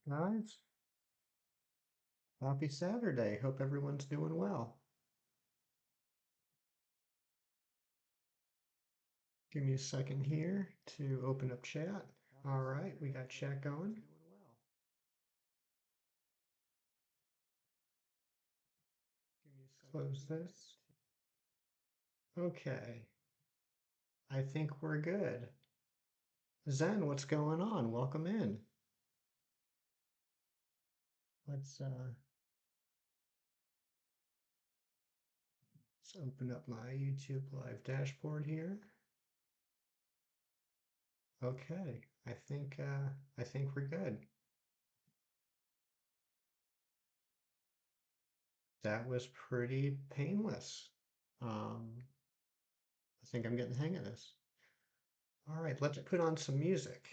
Guys, happy Saturday. Hope everyone's doing well. Give me a second here to open up chat. All right, we got chat going. Close this. Okay, I think we're good. Zen, what's going on? Welcome in. Let's open up my YouTube live dashboard here. Okay, I think we're good. That was pretty painless. I think I'm getting the hang of this. All right, let's put on some music.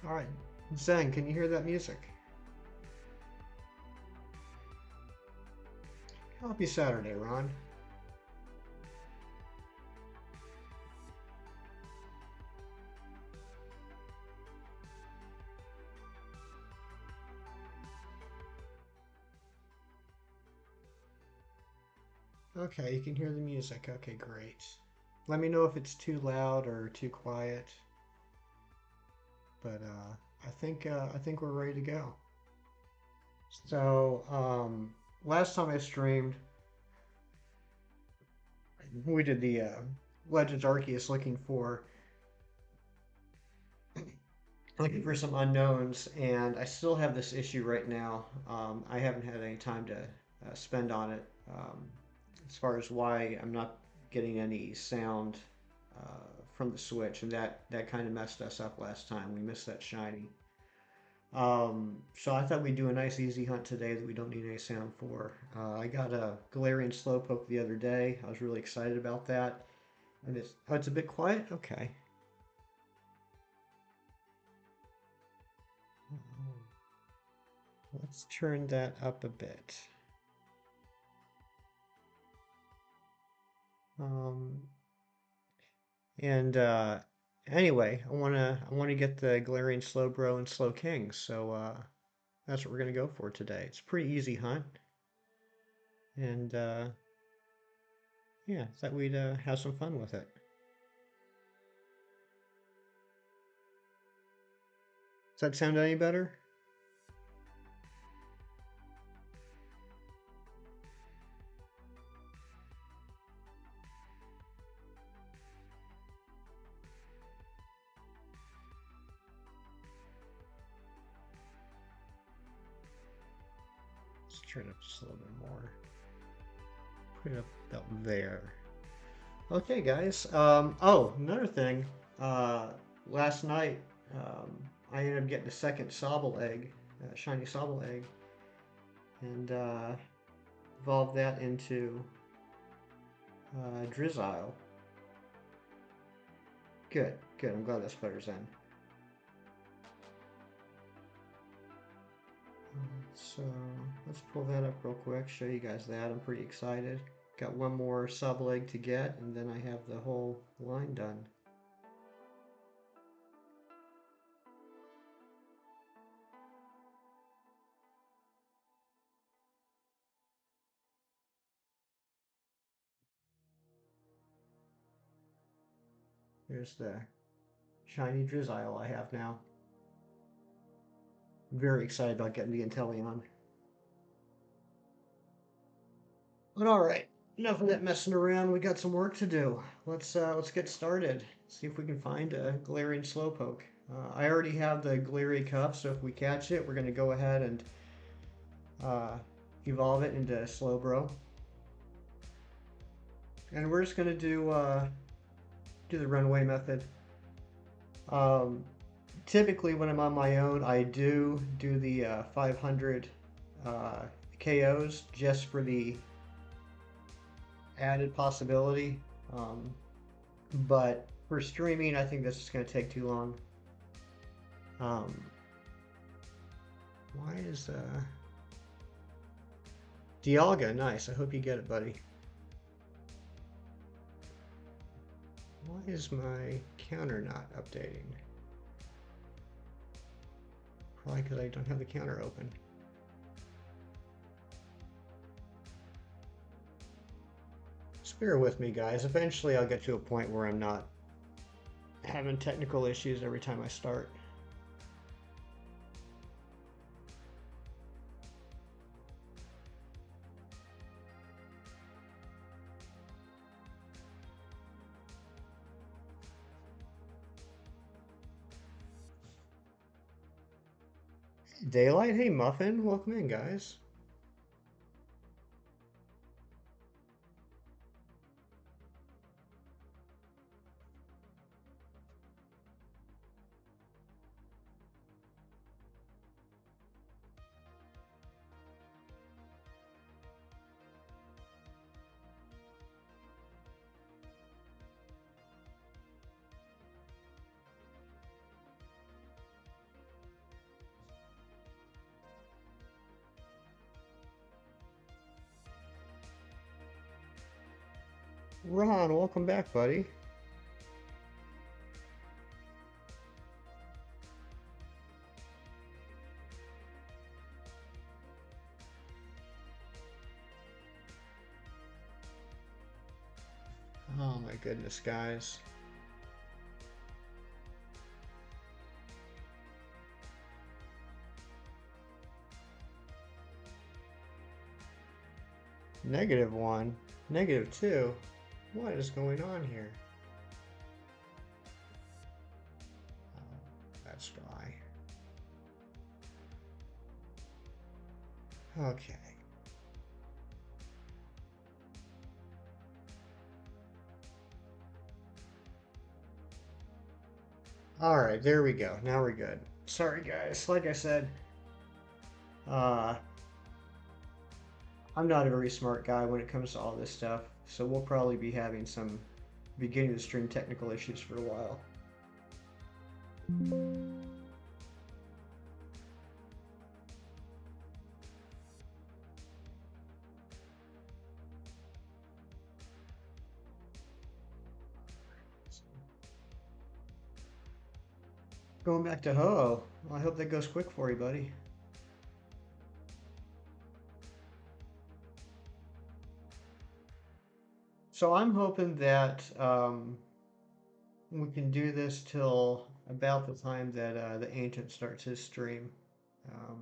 All right, Zen, can you hear that music? Happy Saturday, Ron. Okay, you can hear the music. Okay, great. Let me know if it's too loud or too quiet. But I think we're ready to go. So last time I streamed, we did the Legends Arceus looking for some unknowns, and I still have this issue right now. I haven't had any time to spend on it. As far as why I'm not getting any sound from the Switch, and that kind of messed us up last time. We missed that shiny. So I thought we'd do a nice easy hunt today that we don't need any sound for. I got a Galarian Slowpoke the other day. I was really excited about that. And it's a bit quiet. Okay. Let's turn that up a bit. Um, and anyway, I wanna get the Galarian Slowbro and Slowking, so that's what we're gonna go for today. It's a pretty easy hunt, and yeah, thought we'd have some fun with it. Does that sound any better? Let's turn it up just a little bit more. Put it up about there. Okay, guys. Oh, another thing. Last night, um, I ended up getting a second Sobble egg, shiny Sobble egg, and evolved that into Drizzile. Good, good. I'm glad that sputter's in. So let's pull that up real quick, show you guys that. I'm pretty excited. Got one more Sobble egg to get, and then I have the whole line done. Here's the shiny Drizzile I have now. Very excited about getting the Inteleon. But all right, enough of that messing around. We got some work to do. Let's get started. See if we can find a Galarian Slowpoke. I already have the Galarian Cuff, so if we catch it, we're gonna go ahead and uh, evolve it into Slowbro. And we're just gonna do the runaway method. Um, Typically, when I'm on my own, I do the 500 KOs just for the added possibility. But for streaming, I think this is going to take too long. Why is Dialga? Nice. I hope you get it, buddy. Why is my counter not updating? Probably because I don't have the counter open. Just bear with me, guys. Eventually I'll get to a point where I'm not having technical issues every time I start. Daylight, hey Muffin, welcome in, guys. Ron, welcome back, buddy. Oh my goodness, guys. -1, -2. What is going on here? Oh, that's dry. Okay. All right, there we go. Now we're good. Sorry, guys. Like I said, uh, I'm not a very smart guy when it comes to all this stuff, so we'll probably be having some beginning of the stream technical issues for a while. Going back to Ho. Well, I hope that goes quick for you, buddy. So I'm hoping that we can do this till about the time that the Ancient starts his stream. I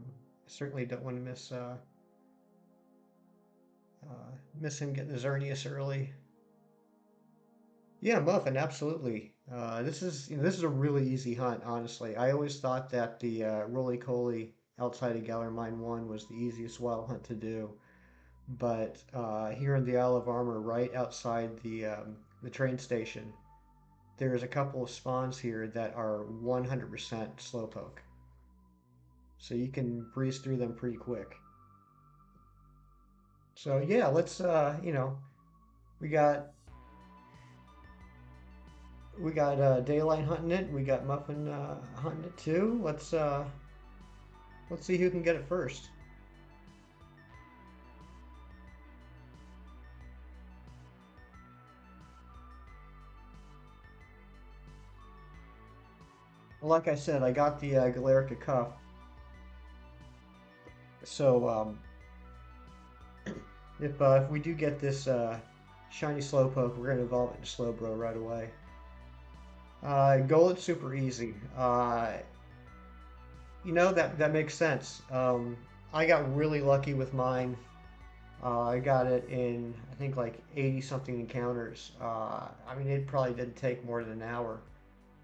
certainly don't want to miss him getting his Xerneas early. Yeah, Muffin, absolutely. This is a really easy hunt, honestly. I always thought that the Roly-Coly outside of Galar Mine 1 was the easiest wild hunt to do. But here in the Isle of Armor, right outside the train station, there's a couple of spawns here that are 100% Slowpoke. So you can breeze through them pretty quick. So yeah, let's we got Daylight hunting it. We got Muffin hunting it too. Let's see who can get it first. Like I said, I got the Galarica Cuff. So if we do get this shiny Slowpoke, we're gonna evolve it into Slowbro right away. Gold's super easy. That makes sense. I got really lucky with mine. I got it in I think like 80 something encounters. I mean, it probably didn't take more than an hour.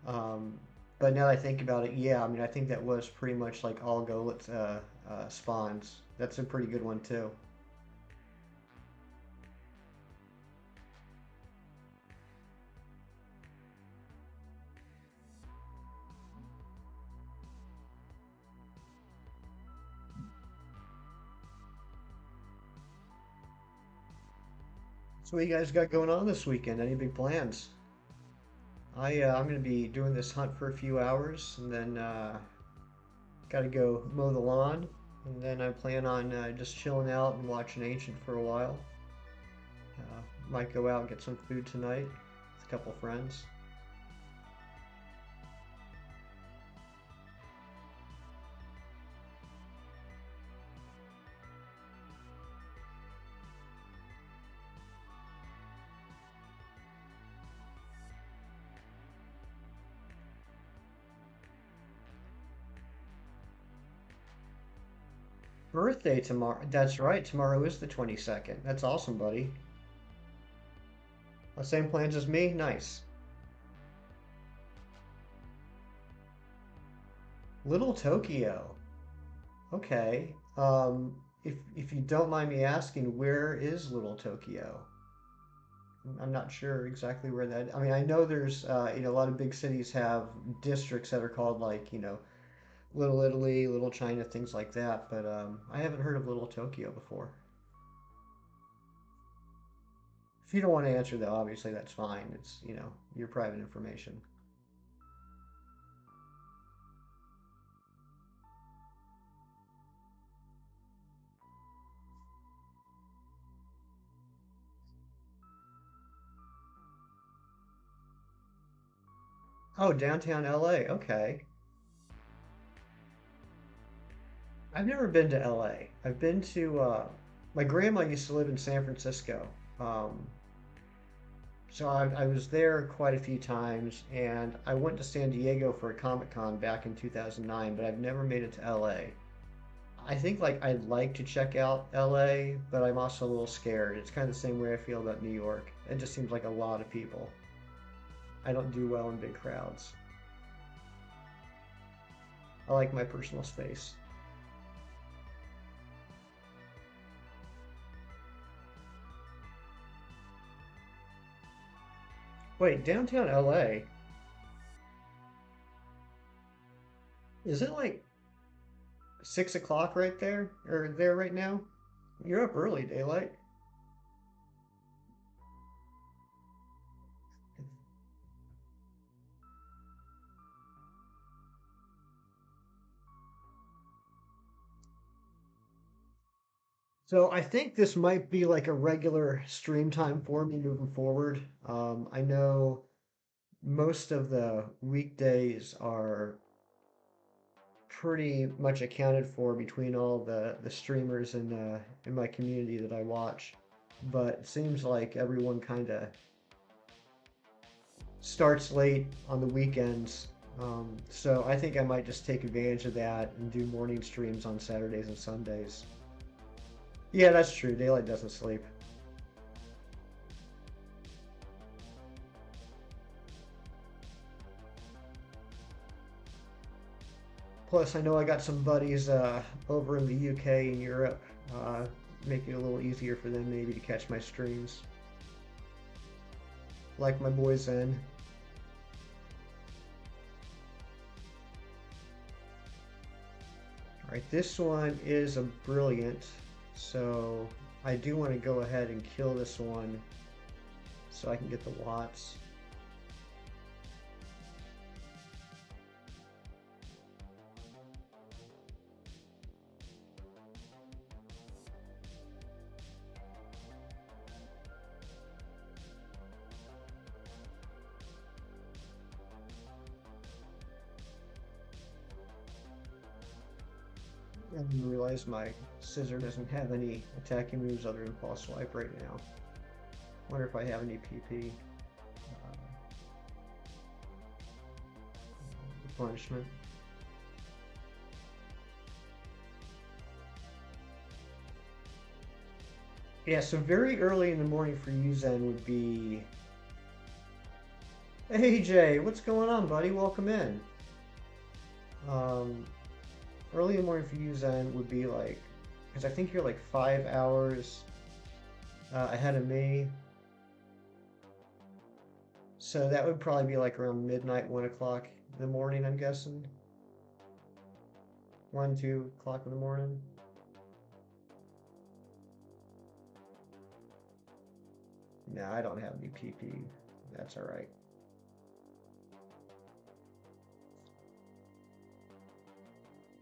Um, but now that I think about it, yeah, I mean, I think that was pretty much like all Golett spawns. That's a pretty good one too. So what you guys got going on this weekend? Any big plans? I'm gonna be doing this hunt for a few hours, and then gotta go mow the lawn, and then I plan on just chilling out and watching Ancient for a while. Might go out and get some food tonight with a couple friends. birthday tomorrow. That's right. Tomorrow is the 22nd. That's awesome, buddy. Same plans as me? Nice. Little Tokyo. Okay. If you don't mind me asking, where is Little Tokyo? I'm not sure exactly where that. I mean, I know there's a lot of big cities have districts that are called like Little Italy, Little China, things like that. But I haven't heard of Little Tokyo before. If you don't want to answer though, obviously that's fine. It's your private information. Oh, downtown LA. Okay. I've never been to LA. I've been to my grandma used to live in San Francisco. Um, so I was there quite a few times, and I went to San Diego for a Comic Con back in 2009, but I've never made it to LA. I think like I'd like to check out LA, but I'm also a little scared. It's kind of the same way I feel about New York. It just seems like a lot of people. I don't do well in big crowds. I like my personal space. Wait, downtown LA, is it like 6 o'clock right there? Or there right now? You're up early, daylight. So I think this might be like a regular stream time for me moving forward. I know most of the weekdays are pretty much accounted for between all the streamers in my community that I watch. But it seems like everyone kind of starts late on the weekends. So I think I might just take advantage of that and do morning streams on Saturdays and Sundays. Yeah, that's true. Daylight doesn't sleep. Plus, I know I got some buddies over in the UK and Europe, making it a little easier for them maybe to catch my streams. Like my boy Zen. All right, this one is a brilliant, so I do want to go ahead and kill this one so I can get the watts. I didn't realize my scissor doesn't have any attacking moves other than Paw Swipe right now. Wonder if I have any PP. Punishment. Yeah, so very early in the morning for you, Zen, would be... Hey, Jay, what's going on, buddy? Welcome in. Um, Early in the morning for you, Zen, would be like... Because I think you're like 5 hours ahead of me. So that would probably be like around midnight, 1 o'clock in the morning, I'm guessing. 1, 2 o'clock in the morning. No, I don't have any PP. That's all right.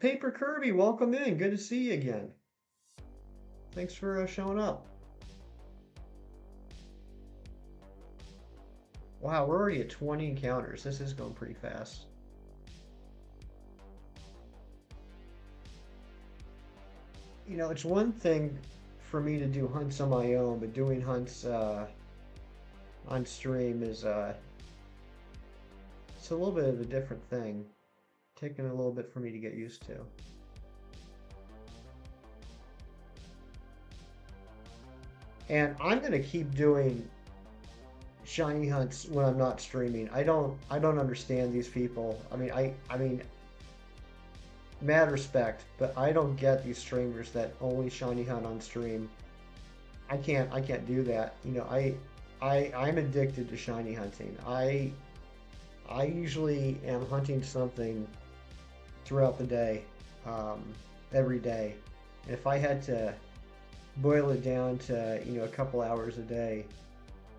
Paper Kirby, welcome in. Good to see you again. Thanks for showing up. Wow, we're already at 20 encounters. This is going pretty fast. It's one thing for me to do hunts on my own, but doing hunts on stream is it's a little bit of a different thing. Taking a little bit for me to get used to. And I'm gonna keep doing shiny hunts when I'm not streaming. I don't understand these people. I mean, mad respect, but I don't get these streamers that only shiny hunt on stream. I can't do that. You know, I'm addicted to shiny hunting. I usually am hunting something throughout the day, um, every day. And if I had to boil it down to, a couple hours a day,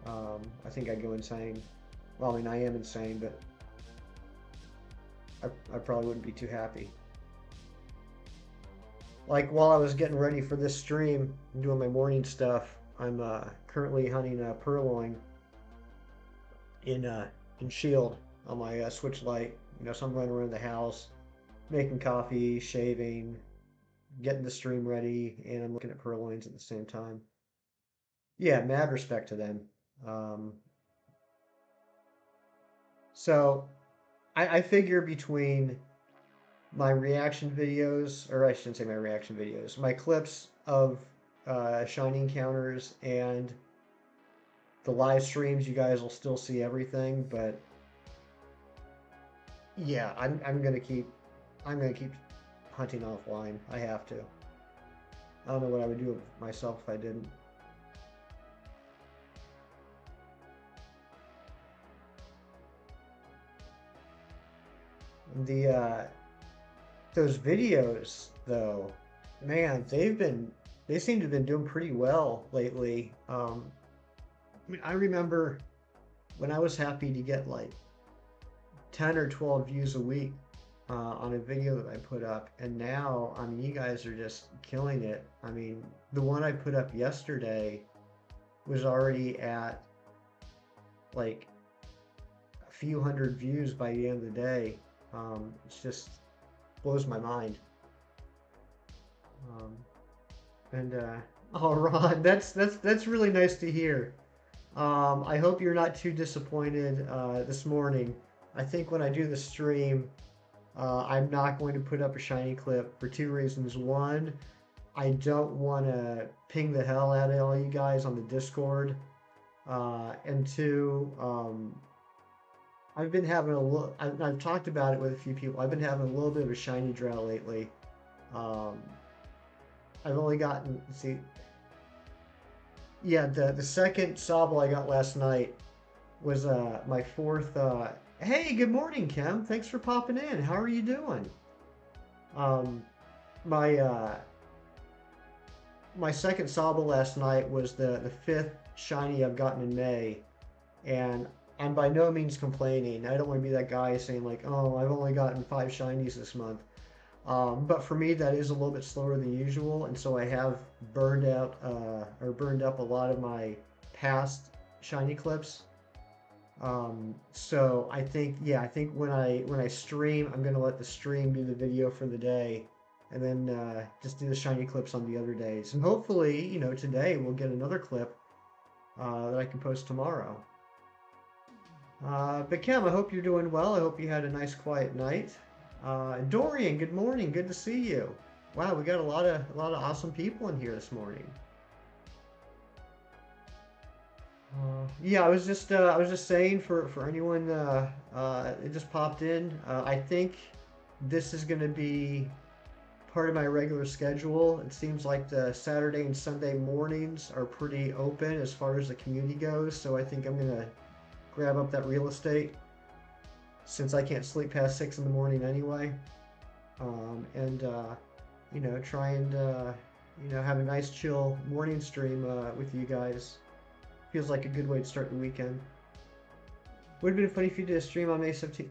I think I'd go insane. Well, I mean, I am insane, but I probably wouldn't be too happy. Like while I was getting ready for this stream, and doing my morning stuff, I'm currently hunting purloin in Shield on my Switch Lite. So I'm running around the house, making coffee, shaving, getting the stream ready, and I'm looking at purloins at the same time. Yeah, mad respect to them. Um, so I figure between my reaction videos, or I shouldn't say my reaction videos, my clips of shiny encounters and the live streams, you guys will still see everything. But yeah, I'm gonna keep hunting offline. I have to. I don't know what I would do with myself if I didn't. The those videos though, man, they seem to have been doing pretty well lately. I mean, I remember when I was happy to get like 10 or 12 views a week on a video that I put up, and now, I mean, you guys are just killing it. I mean, the one I put up yesterday was already at like a few hundred views by the end of the day. It's just blows my mind. Um, and oh, Ron, that's really nice to hear. I hope you're not too disappointed this morning. I think when I do the stream, I'm not going to put up a shiny clip for two reasons. One, I don't want to ping the hell out of all you guys on the Discord. And two, I've been having a little, I've talked about it with a few people. I've been having a little bit of a shiny drought lately. Um, I've only gotten, see, yeah, the second Sobble I got last night was my fourth. Hey, good morning, Kim. Thanks for popping in. How are you doing? Um, my my second Sobble last night was the fifth shiny I've gotten in May, and I'm by no means complaining. I don't want to be that guy saying like, "Oh, I've only gotten five shinies this month." But for me, that is a little bit slower than usual, and so I have burned out or burned up a lot of my past shiny clips. So I think, yeah, I think when I stream, I'm gonna let the stream do the video for the day, and then just do the shiny clips on the other days. And hopefully, today we'll get another clip that I can post tomorrow. But Kim, I hope you're doing well. I hope you had a nice quiet night. Dorian, good morning. Good to see you. Wow, we got a lot of awesome people in here this morning. Yeah, I was just saying for anyone it just popped in. I think this is going to be part of my regular schedule. It seems like the Saturday and Sunday mornings are pretty open as far as the community goes. So I think I'm gonna grab up that real estate since I can't sleep past 6 in the morning anyway. And try and have a nice chill morning stream with you guys. Feels like a good way to start the weekend. Would have been funny if you did a stream on May 17th.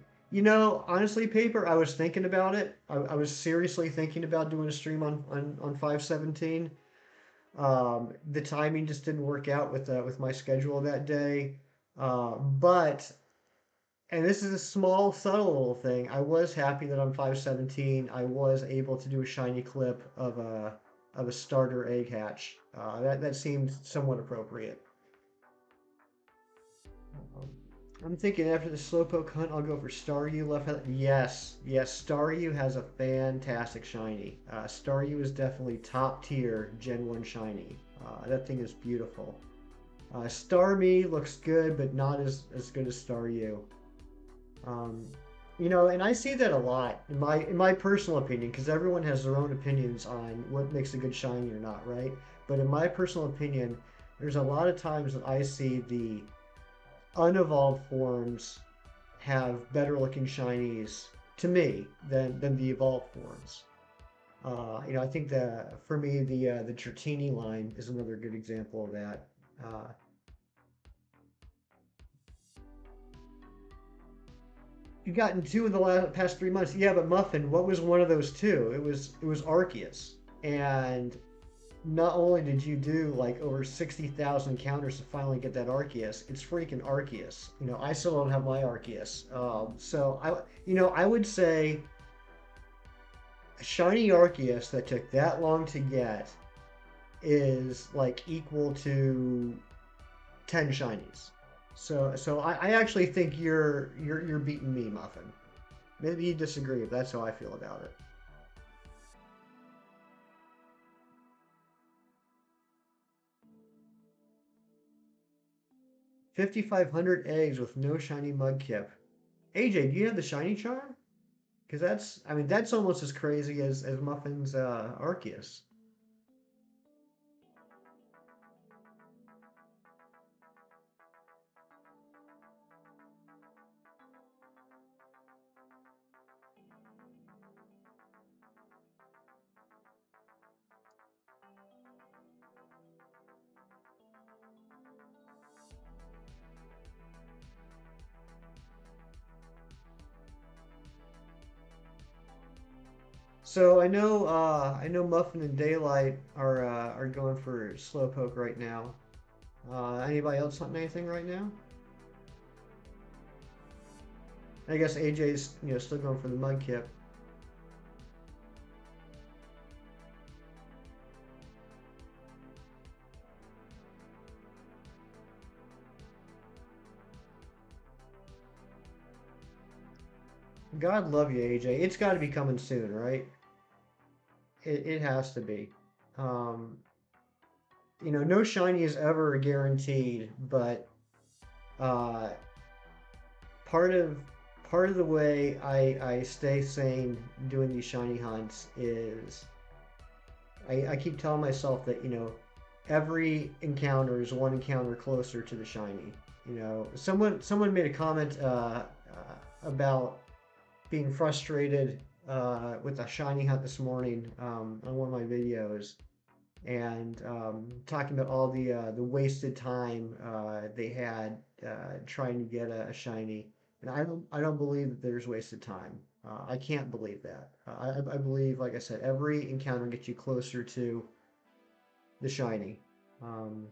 Honestly, Paper, I was thinking about it. I was seriously thinking about doing a stream on 5/17. The timing just didn't work out with my schedule that day. But and this is a small, subtle little thing. I was happy that on 5/17 I was able to do a shiny clip of a starter egg hatch. That seemed somewhat appropriate. Um, I'm thinking after the Slowpoke hunt, I'll go for Staryu left. Yes, yes, Staryu has a fantastic shiny. Staryu is definitely top tier Gen 1 shiny. That thing is beautiful. Starmie looks good, but not as good as Staryu. Um, and I see that a lot in my personal opinion, because everyone has their own opinions on what makes a good shiny or not, right? But in my personal opinion, there's a lot of times that I see the unevolved forms have better looking shinies to me than the evolved forms. I think that for me the Dratini line is another good example of that. Uh, You've gotten two in the past 3 months. Yeah, but Muffin, what was one of those two? It was Arceus, and not only did you do like over 60,000 counters to finally get that Arceus, it's freaking Arceus. I still don't have my Arceus. So I would say a shiny Arceus that took that long to get is like equal to 10 shinies. So I actually think you're beating me, Muffin. Maybe you disagree, but that's how I feel about it. 5,500 eggs with no shiny Mudkip. AJ, do you have the shiny charm? Because that's almost as crazy as Muffin's Arceus. So I know Muffin and Daylight are going for Slowpoke right now. Anybody else hunting anything right now? I guess AJ's still going for the Mudkip. God love you, AJ. It's got to be coming soon, right? It has to be. Um, no shiny is ever guaranteed, but uh, part of part of the way I stay sane doing these shiny hunts is I keep telling myself that every encounter is one encounter closer to the shiny. Someone made a comment about being frustrated with a shiny hunt this morning on one of my videos, and talking about all the wasted time they had trying to get a shiny. And I don't believe that there's wasted time. I can't believe that. I believe, like I said, every encounter gets you closer to the shiny. Um,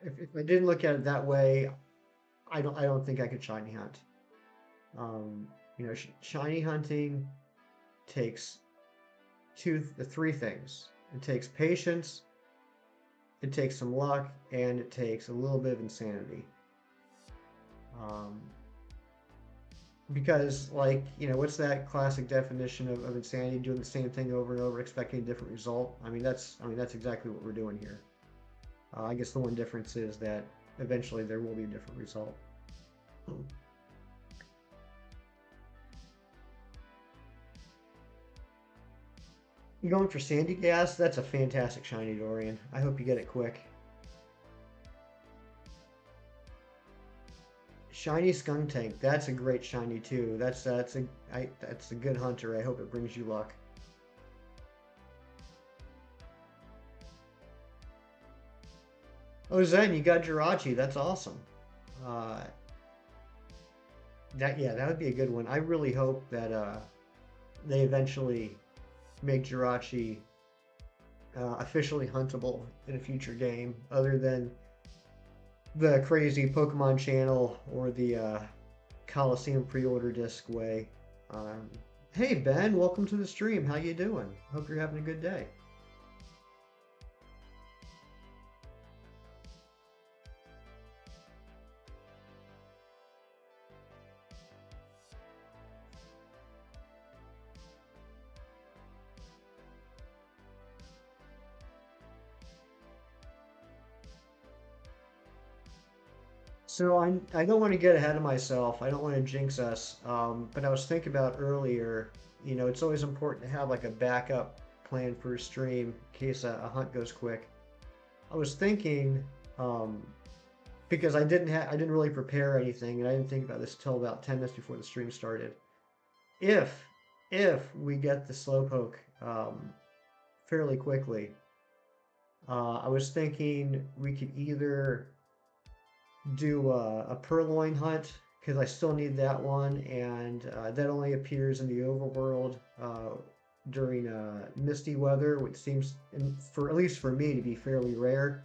if I didn't look at it that way, I don't think I could shiny hunt. Shiny hunting takes three things. It takes patience, it takes some luck, and it takes a little bit of insanity. Um, because, like, what's that classic definition of insanity? Doing the same thing over and over, expecting a different result. I mean that's exactly what we're doing here. I guess the one difference is that eventually there will be a different result. You going for Sandy Gas? That's a fantastic shiny Dorian. I hope you get it quick. Shiny Skunk Tank. That's a great shiny too. That's a good hunter. I hope it brings you luck. Oh Zen, you got Jirachi. That's awesome. Uh, that would be a good one. I really hope that they eventually make Jirachi officially huntable in a future game, other than the crazy Pokemon channel or the Coliseum pre-order disc way. Um, hey Ben, welcome to the stream. How you doing? Hope you're having a good day. So I don't want to get ahead of myself. I don't want to jinx us. But I was thinking about earlier, it's always important to have like a backup plan for a stream in case a hunt goes quick. I was thinking, um, because I didn't really prepare anything, and I didn't think about this till about 10 minutes before the stream started. If if we get the slowpoke fairly quickly, I was thinking we could either do a purloin hunt because I still need that one, and that only appears in the overworld during misty weather, which seems, for at least for me, to be fairly rare.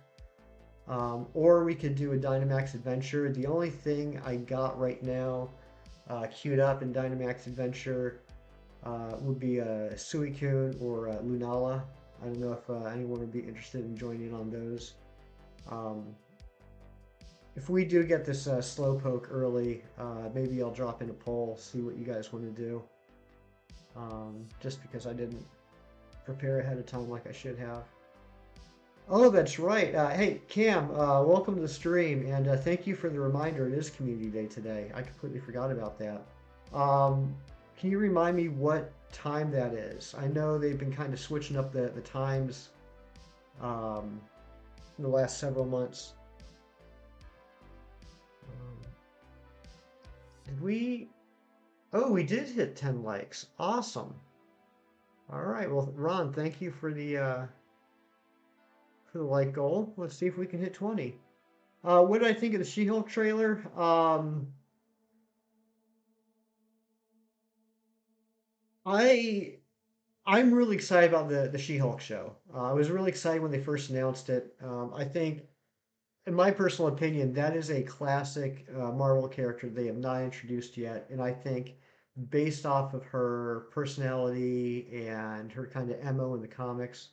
Or we could do a Dynamax Adventure. The only thing I got right now queued up in Dynamax Adventure would be Suicune or Lunala. I don't know if anyone would be interested in joining on those. Um, if we do get this Slowpoke early, maybe I'll drop in a poll, see what you guys want to do. Just because I didn't prepare ahead of time like I should have. Oh, that's right. Hey, Cam, welcome to the stream, and thank you for the reminder. It is Community Day today. I completely forgot about that. Um, can you remind me what time that is? I know they've been kind of switching up the times um, in the last several months. Um, did we? Oh, we did hit 10 likes. Awesome. All right. Well, Ron, thank you for the like goal. Let's see if we can hit 20. What did I think of the She-Hulk trailer? I I'm really excited about the She-Hulk show. I was really excited when they first announced it. I think, in my personal opinion, that is a classic Marvel character they have not introduced yet, and I think based off of her personality and her kind of MO in the comics.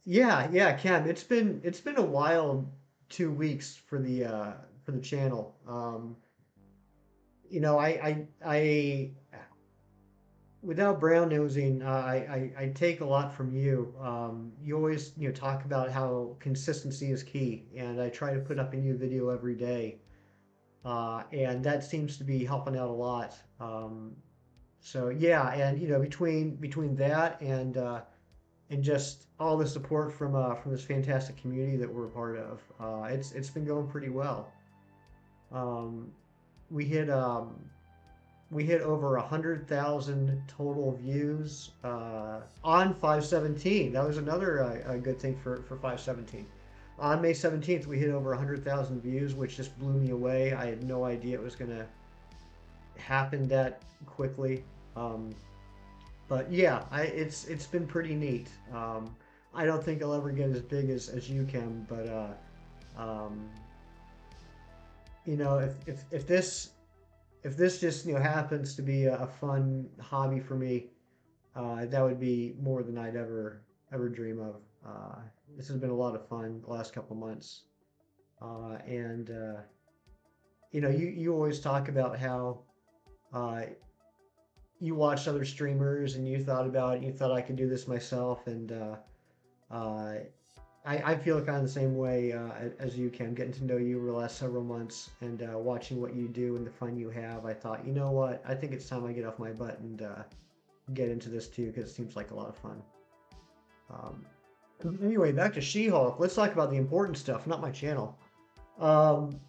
Yeah, Cam, it's been a wild 2 weeks for the channel. I without brown nosing, I take a lot from you. You always talk about how consistency is key, and I try to put up a new video every day, and that seems to be helping out a lot. So yeah, and between that and just all the support from this fantastic community that we're a part of, it's been going pretty well. Um, we hit we hit over 100,000 total views on 517. That was another good thing for 517. On May 17th, we hit over 100,000 views, which just blew me away. I had no idea it was going to happen that quickly. Um, but yeah, it's been pretty neat. I don't think I'll ever get as big as you can, but um, if this just happens to be a fun hobby for me, that would be more than I'd ever dream of. This has been a lot of fun the last couple months, and you always talk about how uh, you watched other streamers and you thought about it, you thought I could do this myself, and uh, I feel kind of the same way as you can. Getting to know you over the last several months and watching what you do and the fun you have, I thought, you know what? I think it's time I get off my butt and get into this too because it seems like a lot of fun. Um, anyway, back to She-Hulk. Let's talk about the important stuff, not my channel. Um,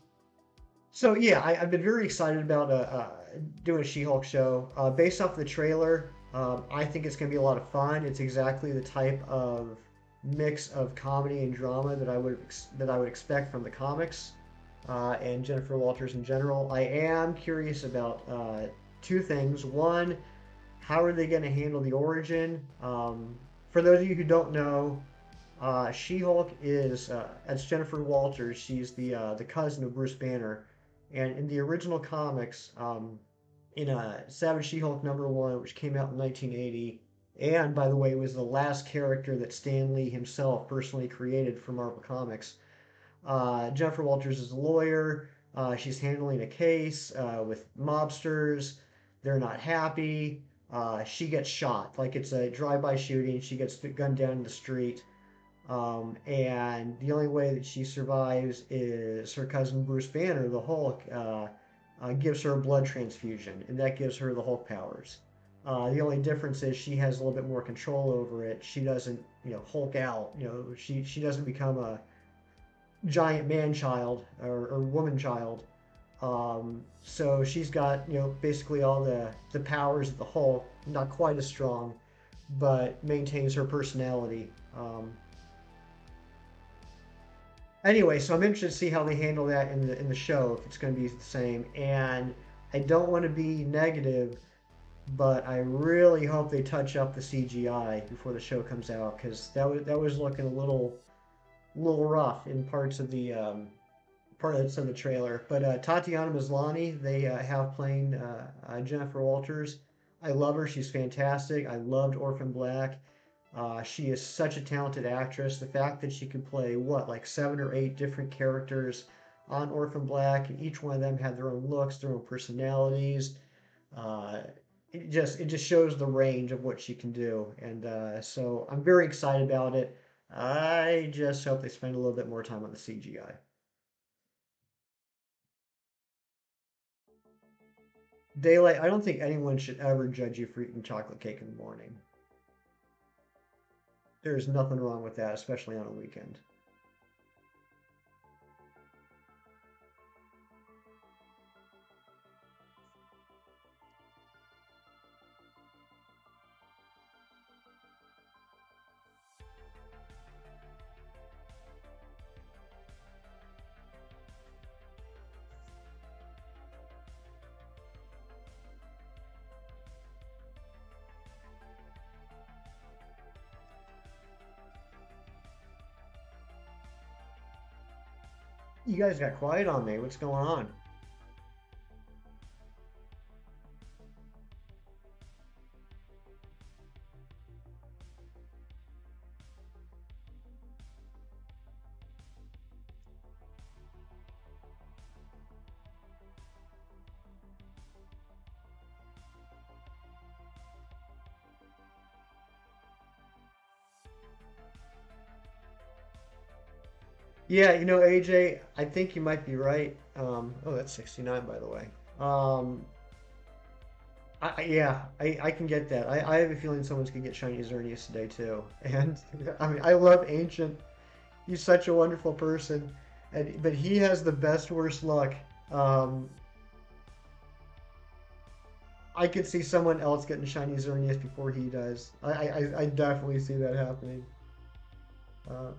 so yeah, I've been very excited about doing a She-Hulk show. Based off the trailer, I think it's going to be a lot of fun. It's exactly the type of mix of comedy and drama that I would expect from the comics and Jennifer Walters in general. I am curious about two things. One, how are they going to handle the origin? For those of you who don't know, She-Hulk is that's Jennifer Walters. She's the cousin of Bruce Banner, and in the original comics, in Savage She-Hulk #1, which came out in 1980, and by the way, was the last character that Stan Lee himself personally created for Marvel Comics. Jennifer Walters is a lawyer. She's handling a case with mobsters. They're not happy. She gets shot, like it's a drive-by shooting. She gets gunned down in the street. And the only way that she survives is her cousin Bruce Banner, the Hulk, gives her a blood transfusion, and that gives her the Hulk powers. The only difference is she has a little bit more control over it. She doesn't, Hulk out. She doesn't become a giant man child or woman child. So she's got, basically all the powers of the Hulk, not quite as strong, but maintains her personality. Anyway, so I'm interested to see how they handle that in the show, if it's going to be the same. And I don't want to be negative, but I really hope they touch up the CGI before the show comes out, because that was looking a little rough in parts of the trailer. But Tatiana Maslany, they have playing Jennifer Walters. I love her. She's fantastic. I loved Orphan Black. She is such a talented actress. The fact that she could play what, like 7 or 8 different characters on Orphan Black, and each one of them had their own looks, their own personalities. Uh, it just shows the range of what she can do, and so I'm very excited about it. I just hope they spend a little bit more time on the CGI. Daylight, I don't think anyone should ever judge you for eating chocolate cake in the morning. There's nothing wrong with that, especially on a weekend. You guys got quiet on me. What's going on? Yeah, AJ, I think you might be right. Oh, that's 69, by the way. Um, yeah, I can get that. I have a feeling someone's gonna get shiny Xerneas today too. And I mean, I love Ancient. He's such a wonderful person, but he has the best worst luck. Um, I could see someone else getting shiny Xerneas before he does. I definitely see that happening. Uh,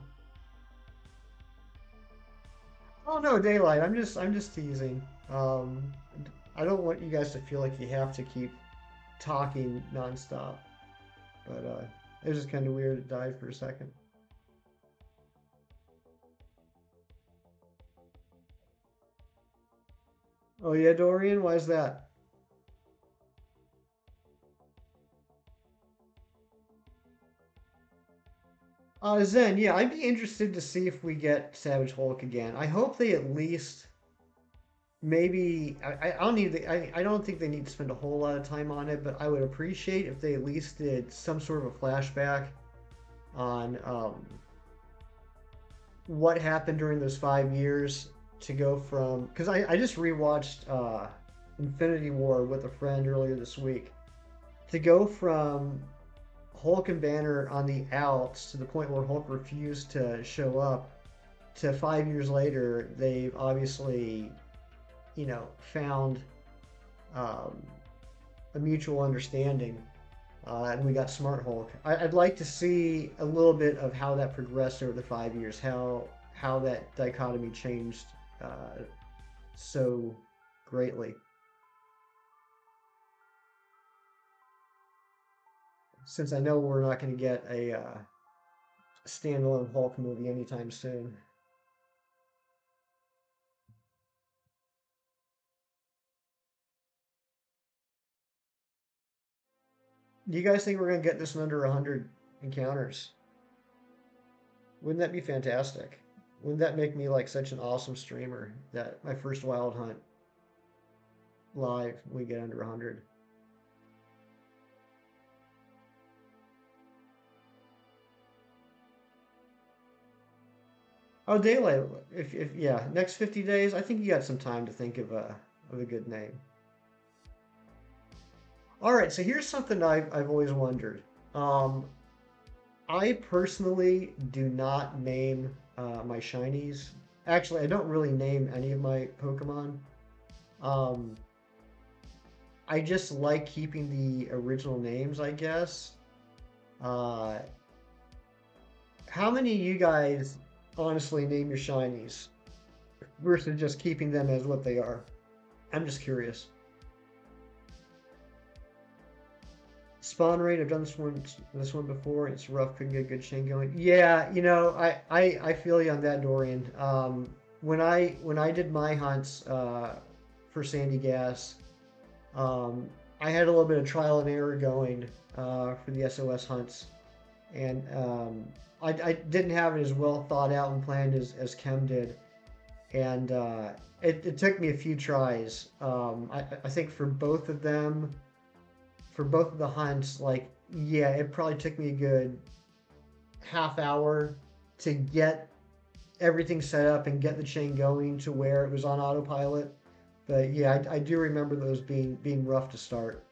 oh no, Daylight. I'm just teasing. Um, I don't want you guys to feel like you have to keep talking nonstop. But it was just kind of weird. It died for a second. Oh yeah, Dorian. Why is that? Zen. Yeah, I'd be interested to see if we get Savage Hulk again. I hope they at least maybe. I don't need. I don't think they need to spend a whole lot of time on it, but I would appreciate if they at least did some sort of a flashback on what happened during those 5 years to go from, because I just rewatched Infinity War with a friend earlier this week, to go from Hulk and Banner on the outs to the point where Hulk refused to show up to 5 years later they've obviously found um, a mutual understanding, and we got Smart Hulk. I'd like to see a little bit of how that progressed over the 5 years, how that dichotomy changed so greatly. Since I know we're not going to get a standalone Hulk movie anytime soon. Do you guys think we're going to get this in under 100 encounters? Wouldn't that be fantastic? Wouldn't that make me like such an awesome streamer that my first wild hunt live we get under 100? Oh, daylight. If yeah, next 50 days. I think you got some time to think of a good name. All right, so here's something I've always wondered. Um, I personally do not name my shinies. Actually, I don't really name any of my Pokemon. Um, I just like keeping the original names, I guess. Uh, how many of you guys honestly name your shinies versus just keeping them as what they are? I'm just curious. Spawn rate, I've done this one before. It's rough, couldn't get a good chain going. Yeah, I feel you on that, Dorian. When I did my hunts for Sandy Gas, um, I had a little bit of trial and error going for the SOS hunts, and I didn't have it as well thought out and planned as Kem did, and it took me a few tries. I think for both of the hunts, like, yeah, it probably took me a good half hour to get everything set up and get the chain going to where it was on autopilot. But yeah, I do remember those being rough to start.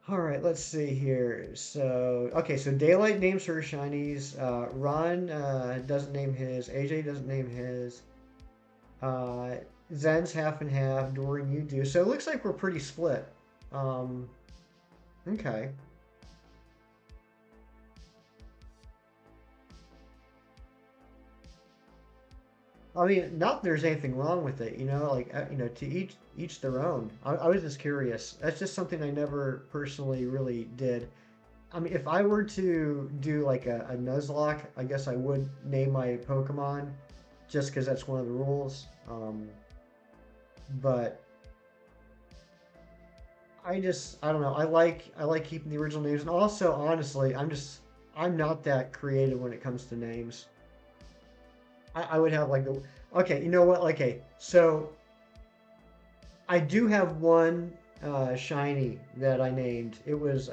All right, let's see here. So, okay, so Daylight names her shinies. Ron doesn't name his. AJ doesn't name his. Uh, Zen's half and half. Dorian, you do. So it looks like we're pretty split. Um, okay. I mean, not that there's anything wrong with it, like to each their own. I was just curious. That's just something I never personally really did. I mean, if I were to do like a Nuzlocke, I guess I would name my Pokemon just because that's one of the rules. But I don't know. I like keeping the original names, and also honestly, I'm not that creative when it comes to names. I would have like the okay. You know what? Okay, so I do have one shiny that I named. It was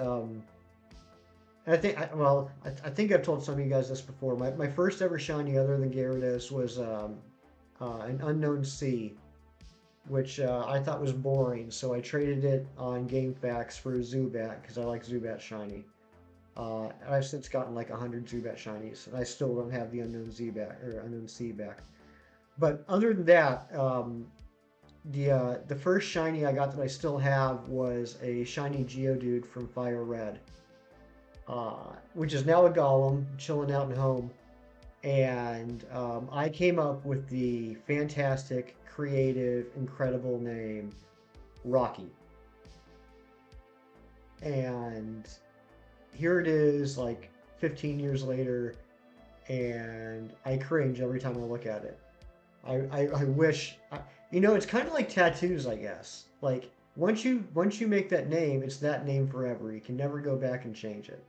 I think I've told some of you guys this before. My first ever shiny other than Gyarados was an unknown sea, which I thought was boring. So I traded it on GameFAQs for a Zubat because I like Zubat shiny. And I've since gotten like 100 Zubat shinies, and I still don't have the unknown Z back or unknown C back. But other than that, the first shiny I got that I still have was a shiny Geodude from Fire Red, which is now a Golem chilling out at home. And I came up with the fantastic, creative, incredible name Rocky. And here it is, like 15 years later, and I cringe every time I look at it. I wish, it's kind of like tattoos, I guess. Like once you make that name, it's that name forever. You can never go back and change it.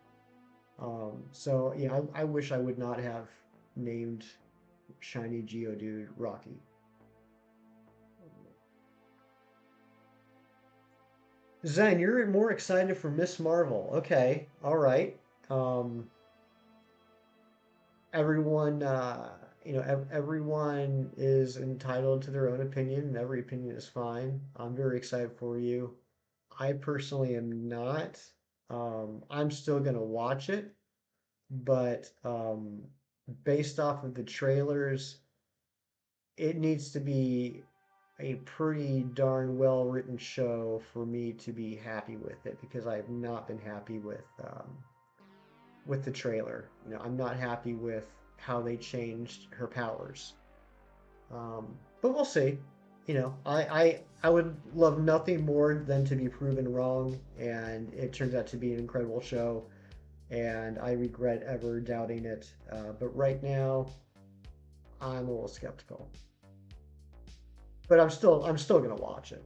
So yeah, I wish I would not have named Shiny Geodude Rocky. Zen, you're more excited for Miss Marvel. Okay, all right. Um, everyone, everyone is entitled to their own opinion, and every opinion is fine. I'm very excited for you. I personally am not. I'm still gonna watch it, but based off of the trailers, it needs to be a pretty darn well written show for me to be happy with it because I have not been happy with the trailer. I'm not happy with how they changed her powers. But we'll see. I would love nothing more than to be proven wrong, and it turns out to be an incredible show, and I regret ever doubting it. But right now, I'm a little skeptical. But I'm still gonna watch it.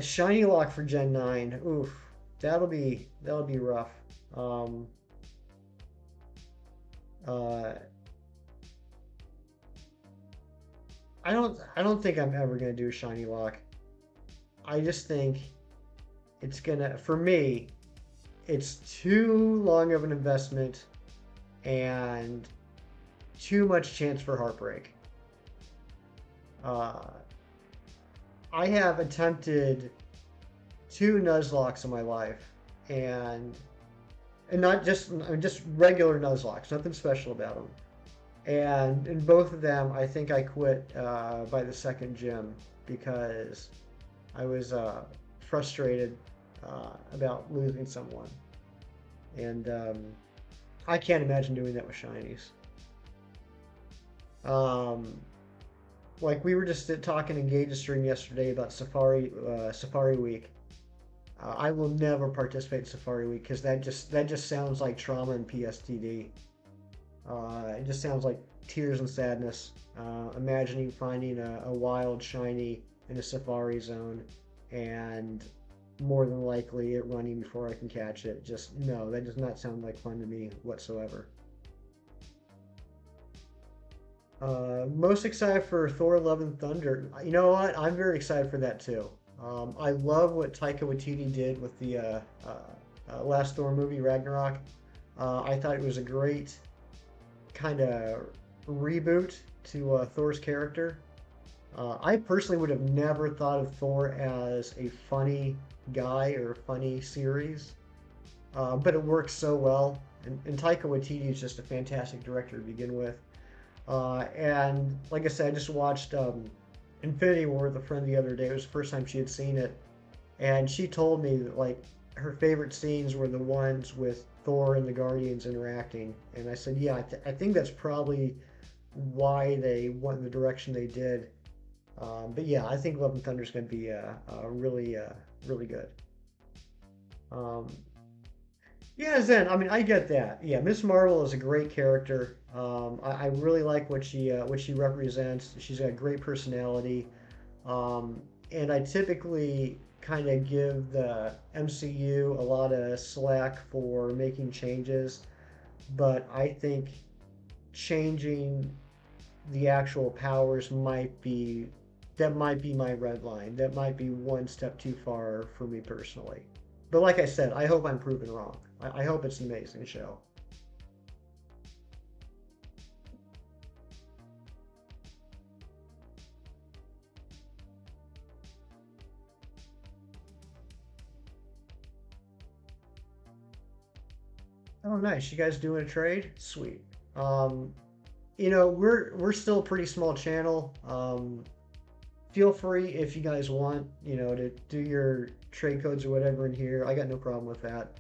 Shiny Lock for Gen 9. Oof, that'll be rough. Um, uh, I don't think I'm ever gonna do a Shiny Lock. I just think for me, it's too long of an investment and too much chance for heartbreak. Uh, I have attempted two Nuzlockes in my life, and not just just regular Nuzlockes, nothing special about them. And in both of them, I think I quit by the second gym because I was frustrated about losing someone, and I can't imagine doing that with shinies. Um, like we were just talking in Gage stream yesterday about Safari Week. I will never participate in Safari Week because that just sounds like trauma and PSTD. It just sounds like tears and sadness. Imagining finding a wild shiny in a safari zone and more than likely it running before I can catch it. Just no, that does not sound like fun to me whatsoever. Most excited for Thor: Love and Thunder. You know what? I'm very excited for that too. I love what Taika Waititi did with the last Thor movie, Ragnarok. I thought it was a great kind of reboot to Thor's character. I personally would have never thought of Thor as a funny guy or a funny series, but it works so well. And Taika Waititi is just a fantastic director to begin with. And like I said, I just watched Infinity War with a friend the other day. It was the first time she had seen it, and she told me that like her favorite scenes were the ones with Thor and the Guardians interacting. And I said, yeah, I think that's probably why they went in the direction they did. But yeah, I think Love and Thunder is going to be really good. Um, yeah, Zen. I mean, I get that. Yeah, Miss Marvel is a great character. I really like what she represents. She's got a great personality. And I typically kind of give the MCU a lot of slack for making changes, but I think changing the actual powers might be my red line. That might be one step too far for me personally. But like I said, I hope I'm proven wrong. I hope it's an amazing show. Oh, nice. You guys doing a trade? Sweet. Um, we're still a pretty small channel. Feel free if you guys want, to do your trade codes or whatever in here. I got no problem with that.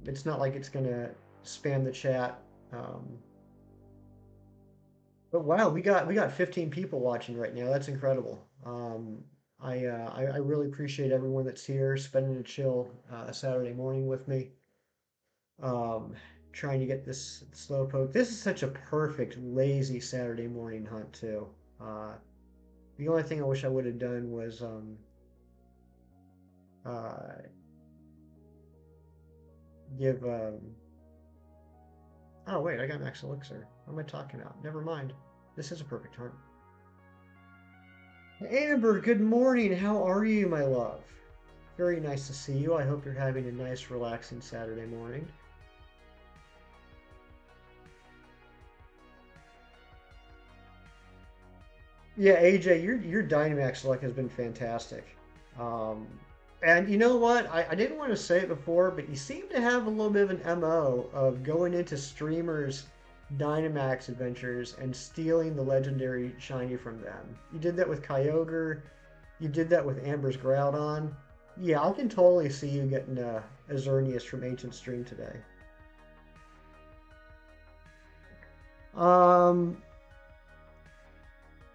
It's not like it's gonna spam the chat. Um, but wow, we got 15 people watching right now. That's incredible. I really appreciate everyone that's here, spending a chill Saturday morning with me. Um, Trying to get this slowpoke. This is such a perfect lazy Saturday morning hunt too. Uh, the only thing I wish I would have done was uh, give. Oh wait, I got max elixir. What am I talking about? Never mind. This is a perfect hunt. Amber, good morning. How are you, my love? Very nice to see you. I hope you're having a nice, relaxing Saturday morning. Yeah, AJ, your Dynamax luck has been fantastic. Um, and you know what? I didn't want to say it before, but you seem to have a little bit of an MO of going into streamers' Dynamax adventures and stealing the legendary shiny from them. You did that with Kyogre. You did that with Amber's Groudon. Yeah, I can totally see you getting a Xerneas from Ancient Stream today. Um,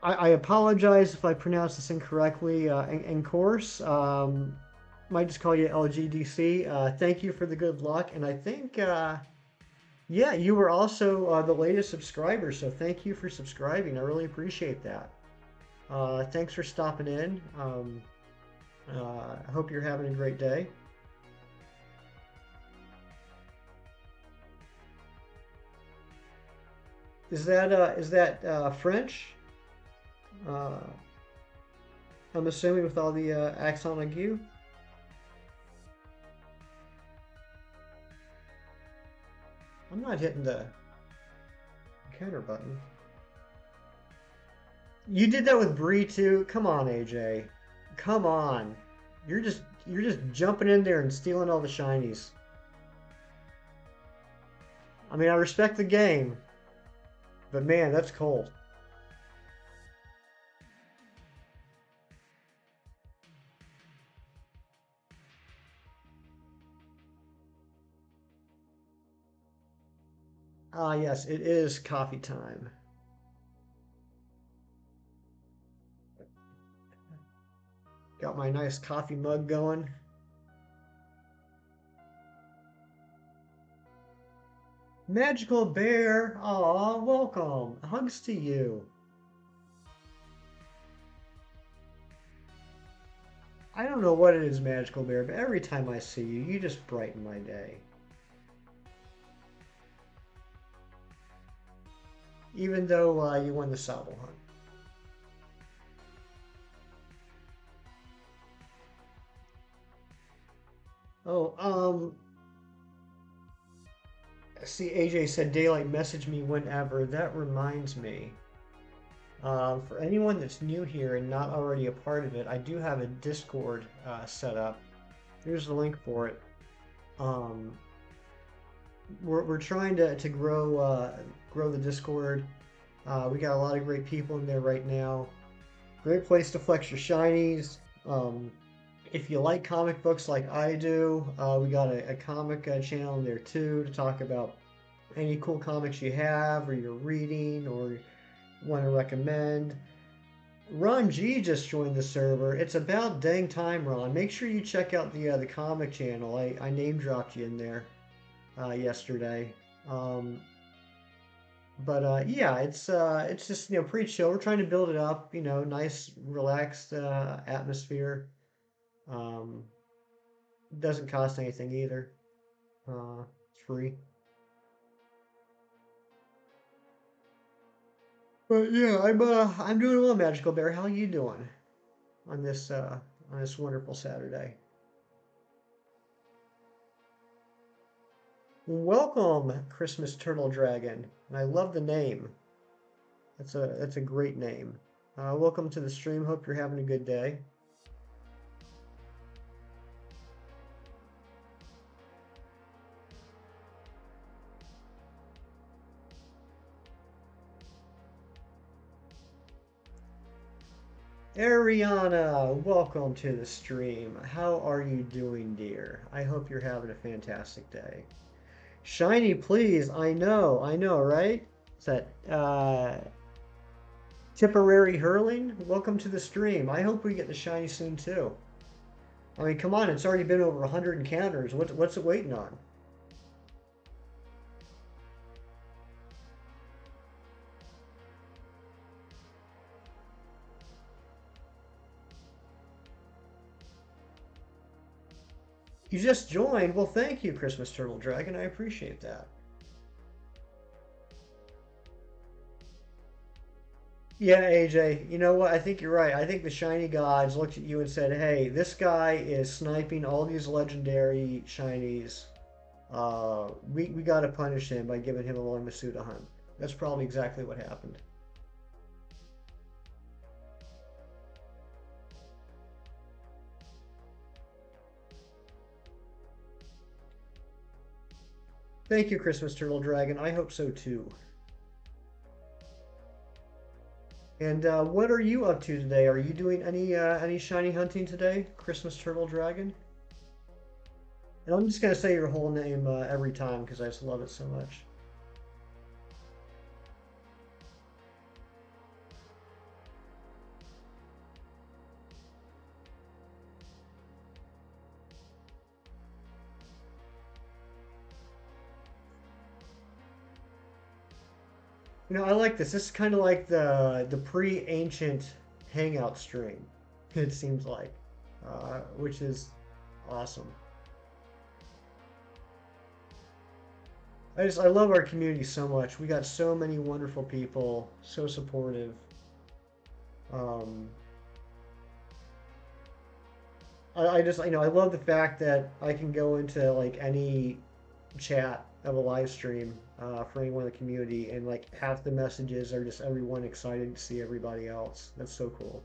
I apologize if I pronounce this incorrectly. In course, might just call you LGDC. Thank you for the good luck, and I think yeah, you were also the latest subscriber, so thank you for subscribing. I really appreciate that. Thanks for stopping in. I hope you're having a great day. Is that French? Uh, I'm assuming with all the accent like you. I'm not hitting the counter button. You did that with Bree too? Come on, AJ. Come on. You're just jumping in there and stealing all the shinies. I mean, I respect the game, but man, that's cold. Ah, yes, it is coffee time. Got my nice coffee mug going. Magical Bear, aw, welcome. Hugs to you. I don't know what it is, Magical Bear, but every time I see you, you just brighten my day. Even though you won the Sobble Hunt. Oh, see, AJ said daylight message me whenever. That reminds me. For anyone that's new here and not already a part of it, I do have a Discord set up. Here's the link for it. Um, we're trying to grow the Discord. We got a lot of great people in there right now. Great place to flex your shinies. If you like comic books like I do, we got a comic channel in there too to talk about any cool comics you have or you're reading or want to recommend. Ron G just joined the server. It's about dang time, Ron. Make sure you check out the comic channel. I name dropped you in there yesterday. Um, but yeah, it's just pretty chill. We're trying to build it up. Nice, relaxed atmosphere. Um, doesn't cost anything either. It's free. But yeah, I'm doing well, Magical Bear. How are you doing on this wonderful Saturday? Welcome, Christmas Turtle Dragon. And I love the name. That's a great name. Welcome to the stream. Hope you're having a good day. Ariana, welcome to the stream. How are you doing, dear? I hope you're having a fantastic day. Shiny, please. I know, right? Is that Tipperary Hurling? Welcome to the stream. I hope we get the shiny soon too. I mean, come on, it's already been over 100 encounters. What's it waiting on? You just joined. Well, thank you, Christmas Turtle Dragon. I appreciate that. Yeah, AJ, you know what? I think you're right. I think the shiny gods looked at you and said, "Hey, this guy is sniping all these legendary shinies. We got to punish him by giving him a long Masuda hunt." That's probably exactly what happened. Thank you, Christmas Turtle Dragon. I hope so too. And what are you up to today? Are you doing any shiny hunting today, Christmas Turtle Dragon? And I'm just gonna say your whole name every time because I just love it so much. I like this. This is kind of like the pre-ancient hangout stream. It seems like, which is awesome. I love our community so much. We got so many wonderful people, so supportive. Um, I just I love the fact that I can go into like any chat of a live stream for anyone in the community, and like half the messages are just everyone excited to see everybody else. That's so cool.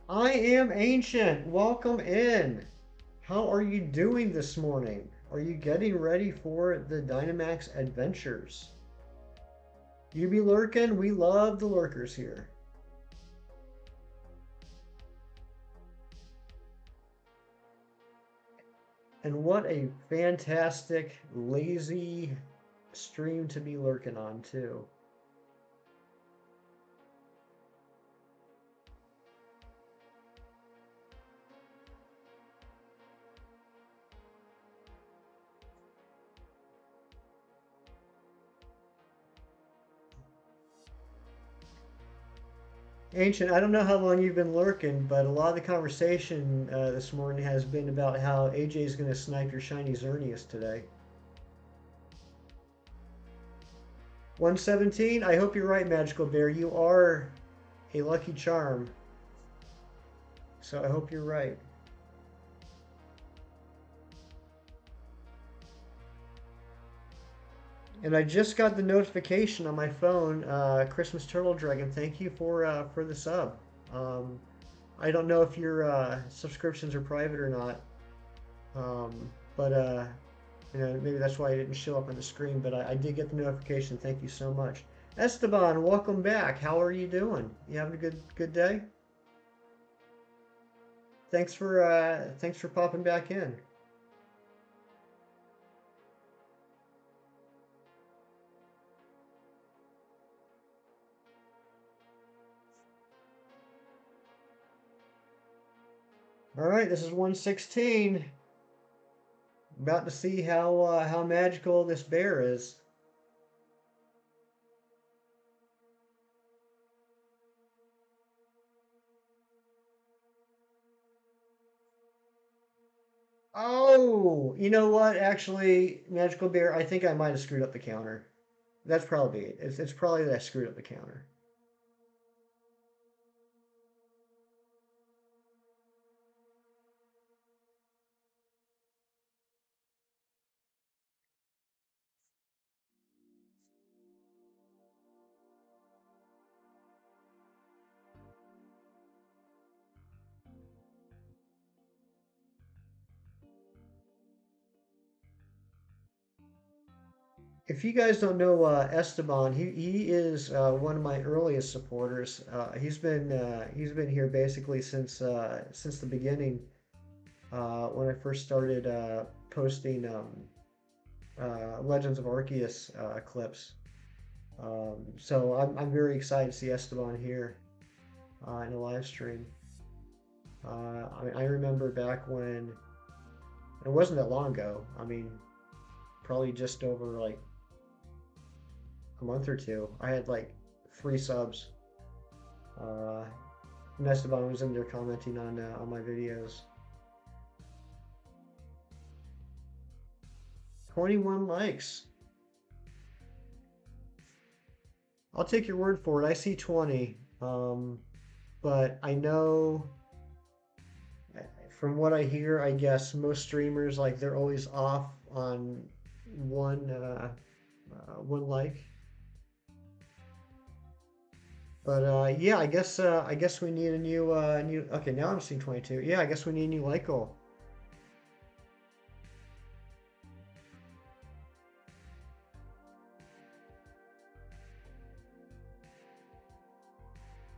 I am Ancient. Welcome in. How are you doing this morning? Are you getting ready for the Dynamax adventures? You be lurking? We love the lurkers here. And what a fantastic, lazy stream to be lurking on, too. Ancient, I don't know how long you've been lurking, but a lot of the conversation this morning has been about how AJ is going to snipe your shiny Xerneas today. 117? I hope you're right, Magical Bear. You are a lucky charm. So I hope you're right. And I just got the notification on my phone, Christmas Turtle Dragon. Thank you for the sub. Um, I don't know if your subscriptions are private or not, but you know, maybe that's why it didn't show up on the screen. But I did get the notification. Thank you so much, Esteban. Welcome back. How are you doing? You having a good day? Thanks for popping back in. All right, this is 116. About to see how magical this bear is. Oh, you know what? Actually, Magical Bear, I think I might have screwed up the counter. That's probably it. It's probably that I screwed up the counter. If you guys don't know Esteban, he is one of my earliest supporters. He's been here basically since the beginning when I first started posting Legends of Arceus clips. So I'm very excited to see Esteban here in a live stream. I remember back when it wasn't that long ago. I mean, probably just over like a month or two. I had like 3 subs. Uh, and Esteban was in there commenting on my videos. 21 likes. I'll take your word for it. I see 20. But I know from what I hear, I guess most streamers like they're always off on one like. But yeah, I guess we need a new. Okay, now I'm seeing 22. Yeah, I guess we need a new like goal.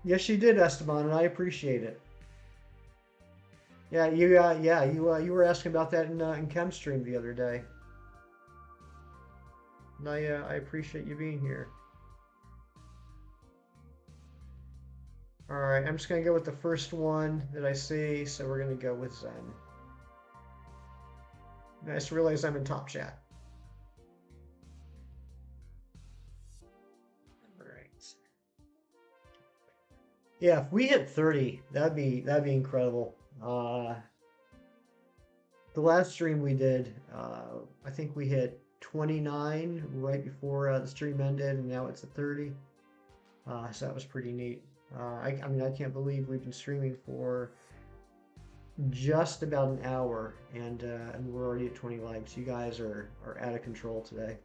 Yes, you did, Esteban, and I appreciate it. You were asking about that in Chem stream the other day, and I appreciate you being here. All right, I'm just gonna go with the first one that I see, so we're gonna go with Zen. Nice to realize I'm in top chat. All right. Yeah, if we hit 30, that'd be incredible. The last stream we did, I think we hit 29 right before the stream ended, and now it's at 30. So that was pretty neat. I mean, I can't believe we've been streaming for just about an hour, and we're already at 20 likes. You guys are out of control today.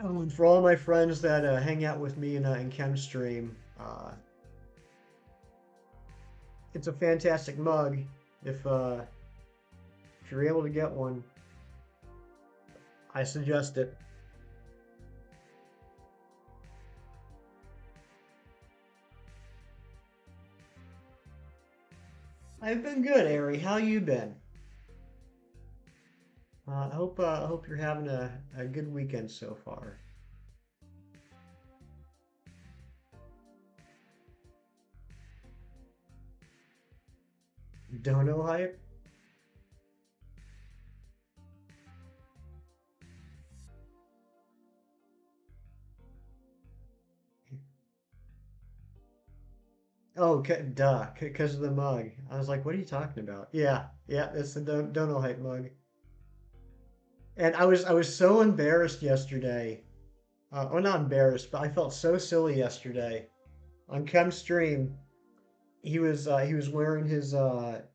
Oh, and for all my friends that hang out with me in Chem Stream, it's a fantastic mug. If you're able to get one, I suggest it. I've been good, Ari. How you been? I hope you're having a good weekend so far. Dono hype? Oh, duh, because of the mug. I was like, what are you talking about? Yeah, yeah, it's the Dono hype mug. And I was so embarrassed yesterday. Well, not embarrassed, but I felt so silly yesterday on Chem stream. He was wearing his Dono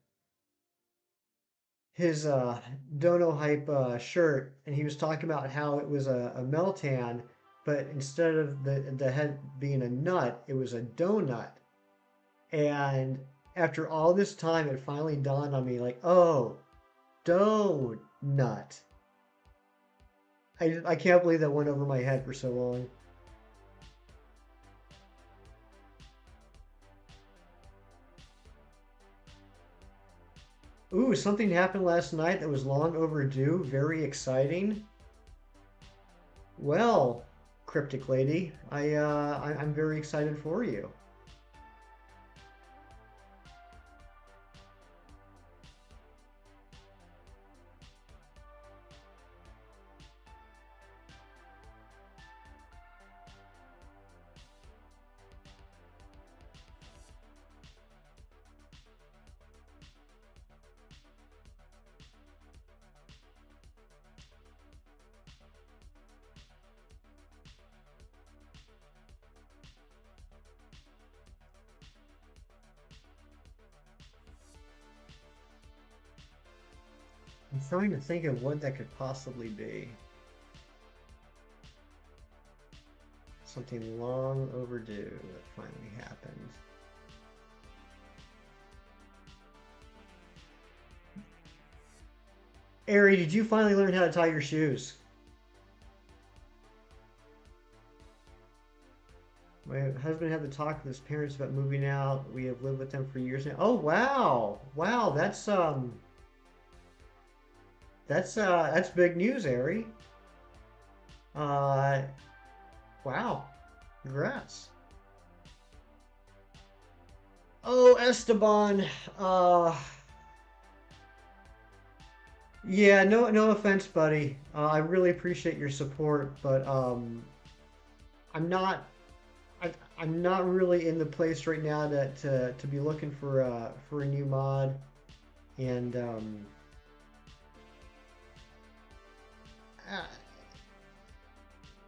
hype shirt, and he was talking about how it was a Meltan, but instead of the head being a nut, it was a donut. And after all this time, it finally dawned on me, like, oh, donut. I can't believe that went over my head for so long. Ooh, something happened last night that was long overdue. Very exciting. Well, Cryptic Lady, I'm very excited for you. I'm trying to think of what that could possibly be. Something long overdue that finally happened. Ari, did you finally learn how to tie your shoes? My husband had the talk with his parents about moving out. We have lived with them for years now. Oh wow. Wow, that's big news, Ari. Uh wow. Congrats. Oh, Esteban. Yeah, no offense, buddy. I really appreciate your support, but I'm not I'm not really in the place right now to be looking for a new mod, and uh,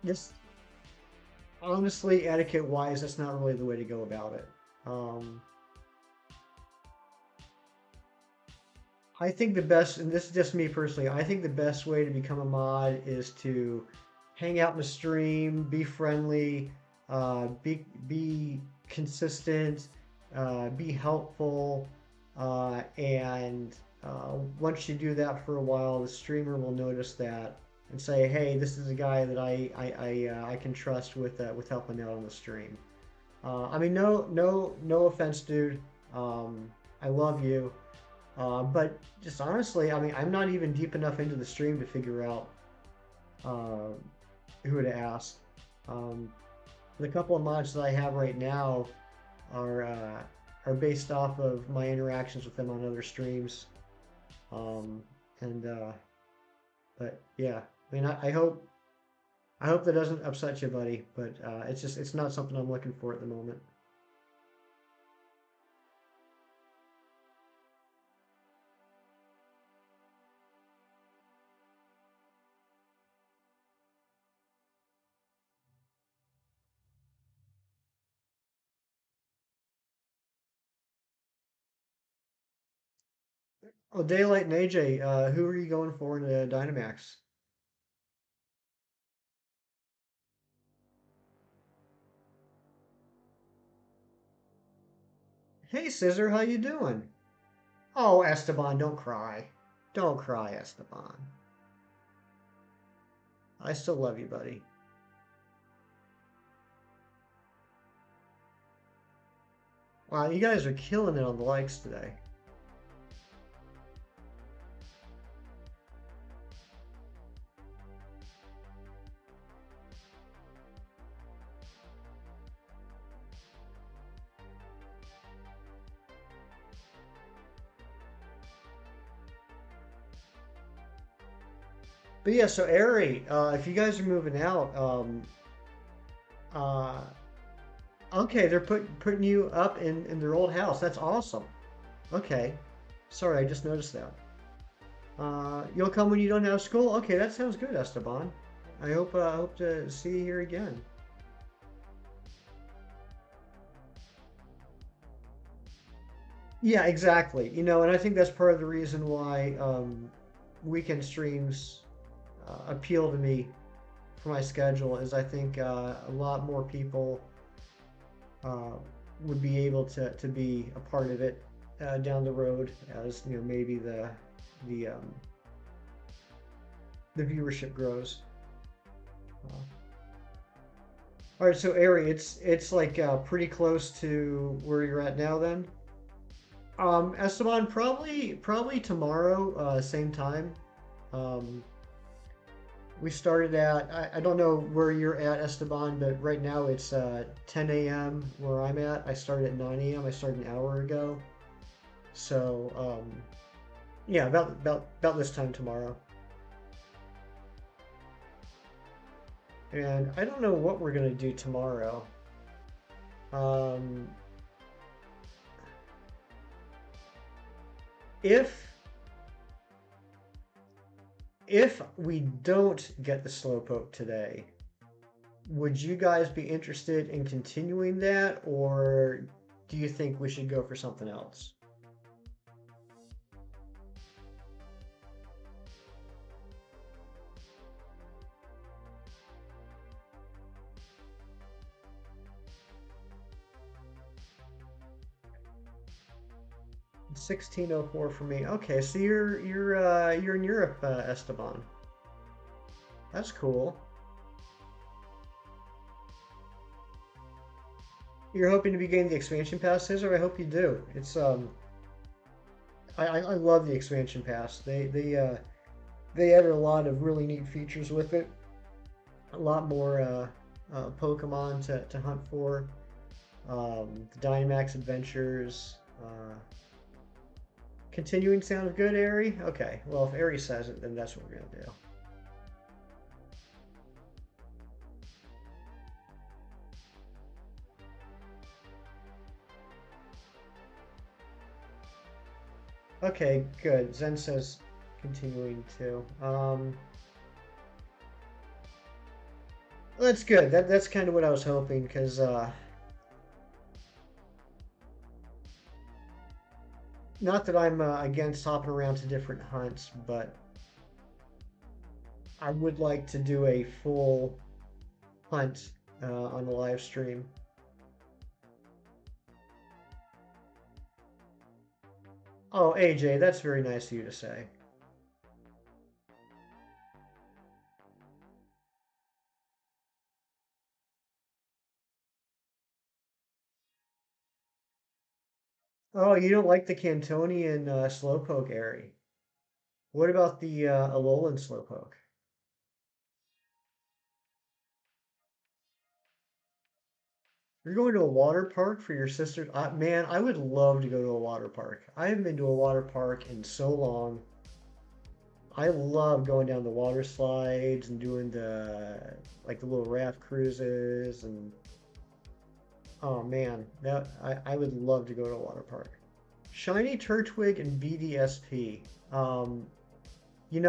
just honestly, etiquette wise, that's not really the way to go about it. Um, I think the best, and this is just me personally, I think the best way to become a mod is to hang out in the stream, be friendly, be consistent, be helpful, and once you do that for a while, the streamer will notice that and say, "Hey, this is a guy that I can trust with helping out on the stream." I mean, no offense, dude. I love you. But just honestly, I mean, I'm not even deep enough into the stream to figure out uh, who to ask. Um, the couple of mods that I have right now are are based off of my interactions with them on other streams. Um, and but yeah, I mean, I hope that doesn't upset you, buddy. But it's not something I'm looking for at the moment. Oh, Daylight and AJ, who are you going for in the Dynamax? Hey, Scissor, how you doing? Oh, Esteban, don't cry. Don't cry, Esteban. I still love you, buddy. Wow, you guys are killing it on the likes today. But yeah, so Ari, if you guys are moving out, uh, okay, they're putting you up in their old house. That's awesome. Okay, sorry, I just noticed that. You'll come when you don't have school. Okay, that sounds good, Esteban. I hope to see you here again. Yeah, exactly. You know, and I think that's part of the reason why weekend streams appeal to me for my schedule is I think a lot more people uh, would be able to be a part of it down the road as you know maybe the um, the viewership grows. Uh, all right, so Ari, it's like pretty close to where you're at now then. Esteban, probably tomorrow, same time. Um, we started at I don't know where you're at, Esteban, but right now it's 10 a.m. where I'm at. I started at 9 a.m. I started an hour ago. So yeah, about this time tomorrow. And I don't know what we're gonna do tomorrow. Um, if if we don't get the slowpoke today, would you guys be interested in continuing that, or do you think we should go for something else? 1604 for me. Okay, so you're in Europe, Esteban. That's cool. You're hoping to be getting the expansion pass, Scissor? I hope you do. It's I love the expansion pass. They added a lot of really neat features with it. A lot more Pokemon to hunt for. The Dynamax adventures. Continuing sounds good, Ari? Okay, well, if Ari says it, then that's what we're going to do. Okay, good. Zen says continuing too. That's good. That's kind of what I was hoping, because not that I'm against hopping around to different hunts, but I would like to do a full hunt on the live stream. Oh, AJ, that's very nice of you to say. Oh, you don't like the Cantonian Slowpoke, Airy. What about the Alolan Slowpoke? You're going to a water park for your sister? Man, I would love to go to a water park. I haven't been to a water park in so long. I love going down the water slides and doing the little raft cruises and oh man, that I would love to go to a water park. Shiny Turtwig and BDSP. Um,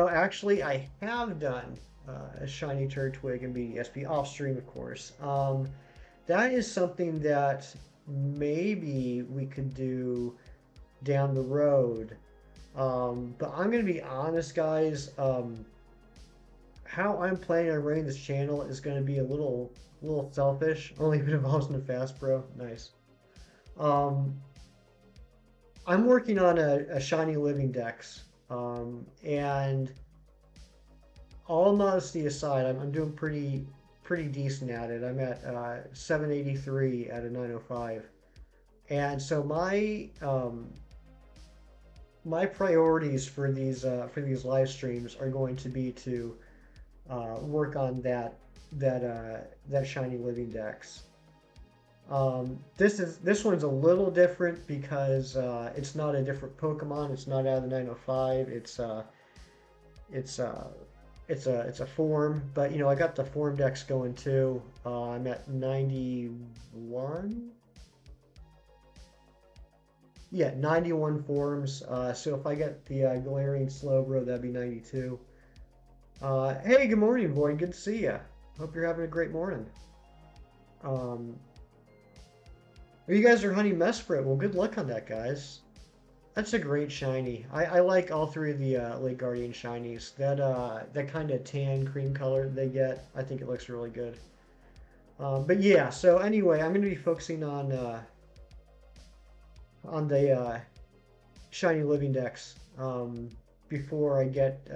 actually, I have done a Shiny Turtwig and BDSP off stream, of course. That is something that maybe we could do down the road. But I'm gonna be honest, guys. How I'm planning on running this channel is gonna be a little selfish. Only if it involves Nefast, bro. Nice. Um, I'm working on a shiny living dex, and all modesty aside, I'm doing pretty decent at it. I'm at 783 out of 905, and so my priorities for these live streams are going to be to work on that shiny living dex. This one's a little different because it's not a different Pokemon. It's not out of the 905. It's it's a form, but I got the form dex going too. I'm at 91. Yeah, 91 forms. So if I get the Galarian Slowbro, that'd be 92. Hey, good morning, boy. Good to see you. Hope you're having a great morning. Um, you guys are hunting Mesprit. Well, good luck on that, guys. That's a great shiny. I like all three of the Lake Guardian shinies. That kind of tan cream color they get, I think it looks really good. But yeah, so anyway, I'm going to be focusing on the shiny living dex before I get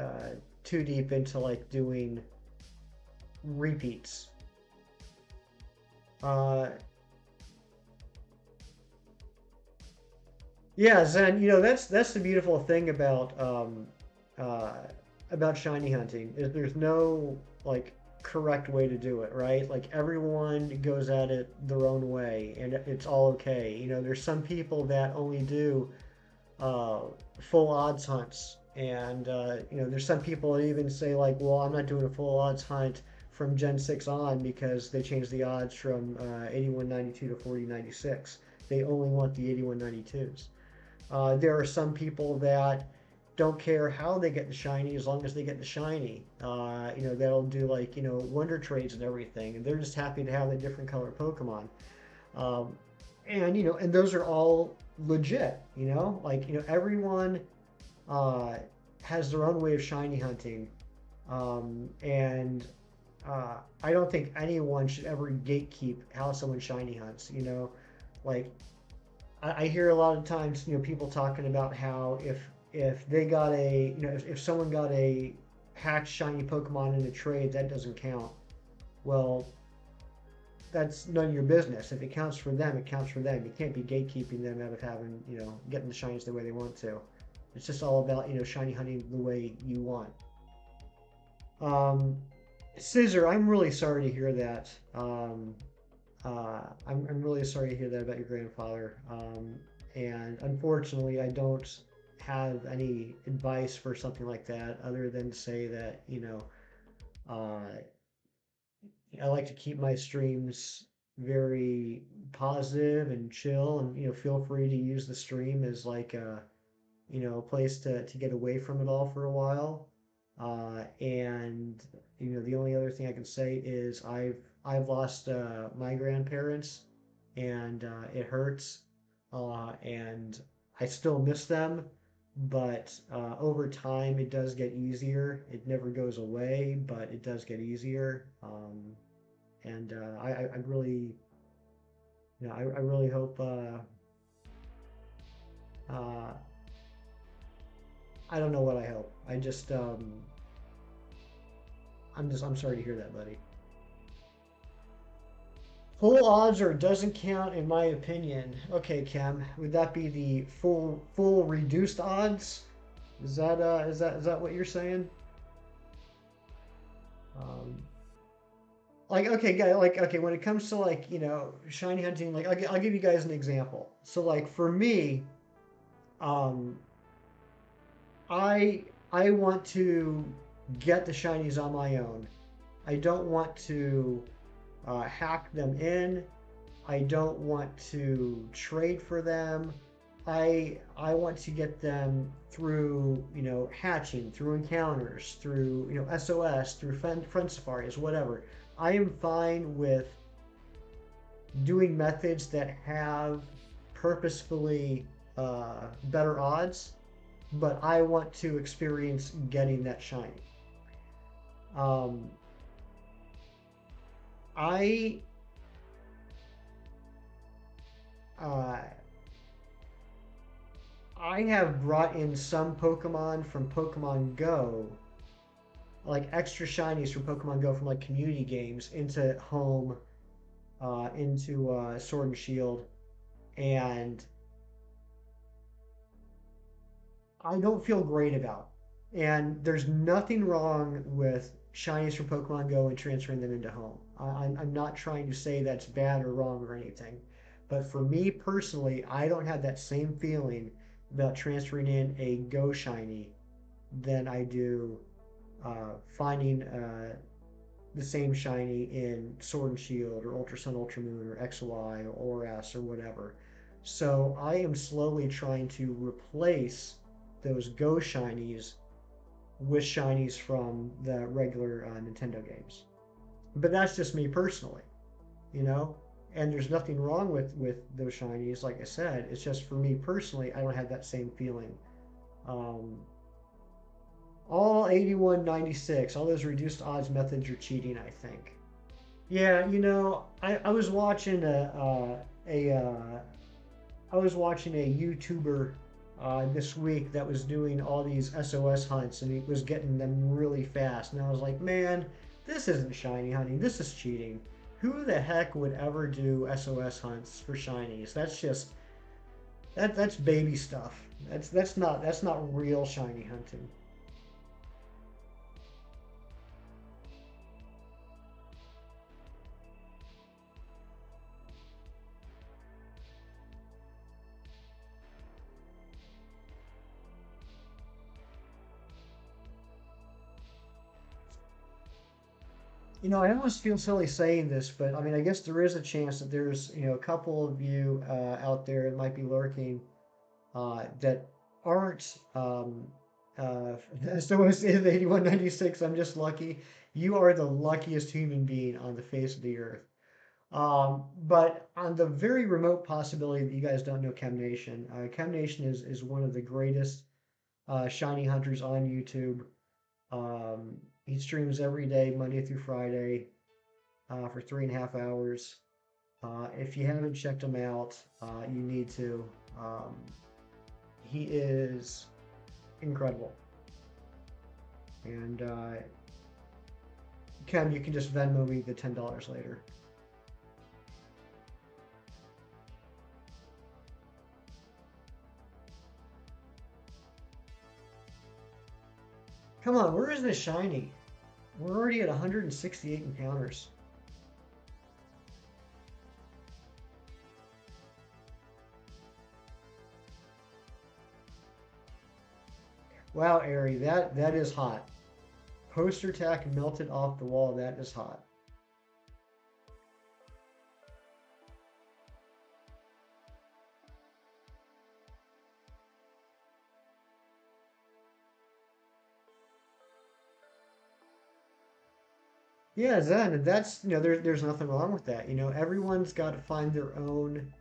too deep into like doing repeats. Yeah, Zen, that's the beautiful thing about shiny hunting is there's no like correct way to do it, right? Like everyone goes at it their own way, and it's all okay. There's some people that only do uh, full odds hunts, and there's some people that even say like, well, I'm not doing a full odds hunt from Gen 6 on because they changed the odds from 8192 to 4096. They only want the 8192s. There are some people that don't care how they get the shiny as long as they get the shiny. That'll do like, wonder trades and everything. And they're just happy to have the different color Pokemon. Um, and those are all legit, everyone uh, has their own way of shiny hunting. And I don't think anyone should ever gatekeep how someone shiny hunts, like I hear a lot of times, people talking about how if they got if someone got a hatched shiny Pokemon in a trade, that doesn't count. Well, that's none of your business. If it counts for them, it counts for them. You can't be gatekeeping them out of having, getting the shinies the way they want to. It's just all about, shiny hunting the way you want. Scissor, I'm really sorry to hear that. I'm really sorry to hear that about your grandfather. And unfortunately, I don't have any advice for something like that other than to say that, I like to keep my streams very positive and chill and, feel free to use the stream as like a place to get away from it all for a while. And the only other thing I can say is I've lost my grandparents, and it hurts, and I still miss them, but over time it does get easier. It never goes away, but it does get easier. And I really, I really hope. Uh, I don't know what I hope. I'm sorry to hear that, buddy. Full odds or doesn't count in my opinion. Okay, Cam, would that be the full reduced odds? Is that what you're saying? Um, like okay, guy, like okay, when it comes to like shiny hunting, like I'll give you guys an example. So like for me, um, I want to get the shinies on my own. I don't want to hack them in. I don't want to trade for them. I want to get them through hatching, through encounters, through SOS, through friend safaris, whatever. I am fine with doing methods that have purposefully better odds, but I want to experience getting that shiny. Um, I uh, I have brought in some Pokemon from Pokemon Go, like extra shinies from Pokemon Go from like community games into home, into Sword and Shield, and I don't feel great about. And there's nothing wrong with shinies from Pokemon Go and transferring them into home. I'm not trying to say that's bad or wrong or anything. But for me personally, I don't have that same feeling about transferring in a Go shiny than I do finding the same shiny in Sword and Shield or Ultra Sun, Ultra Moon or XY or ORAS or whatever. So I am slowly trying to replace those Go shinies with shinies from the regular Nintendo games. But that's just me personally, you know. And there's nothing wrong with those shinies. Like I said, it's just for me personally, I don't have that same feeling. Um, all 8196, all those reduced odds methods are cheating, I think. Yeah, I was watching I was watching a YouTuber this week that was doing all these SOS hunts, and he was getting them really fast. And I was like, man, this isn't shiny hunting. This is cheating. Who the heck would ever do SOS hunts for shinies? That's baby stuff. That's not real shiny hunting. I almost feel silly saying this, but I mean, I guess there is a chance that there's, a couple of you out there that might be lurking that aren't SOS in 8196. I'm just lucky. You are the luckiest human being on the face of the earth. But on the very remote possibility that you guys don't know Chem Nation is one of the greatest shiny hunters on YouTube. He streams every day, Monday through Friday, for 3.5 hours. If you haven't checked him out, you need to. He is incredible. And Chem, you can just Venmo me the $10 later. Come on, where is this shiny? We're already at 168 encounters. Wow, Ari, that is hot. Poster tack melted off the wall. That is hot. Yeah, Zen, and that's there's nothing wrong with that. Everyone's got to find their own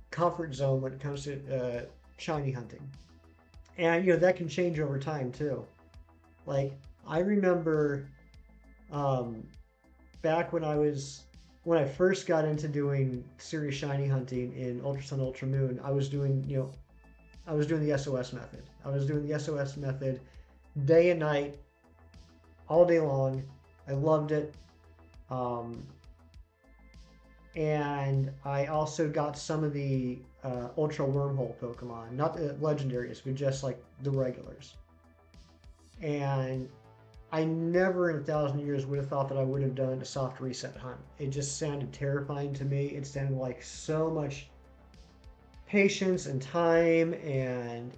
comfort zone when it comes to shiny hunting, and that can change over time too. Like I remember um, back when I first got into doing serious shiny hunting in Ultra Sun Ultra Moon, I was doing the SOS method. I was doing the SOS method day and night, all day long. I loved it. Um, and I also got some of the Ultra Wormhole Pokemon, not the legendaries, but just like the regulars. And I never in a thousand years would have thought that I would have done a soft reset hunt. It just sounded terrifying to me. It sounded like so much patience and time and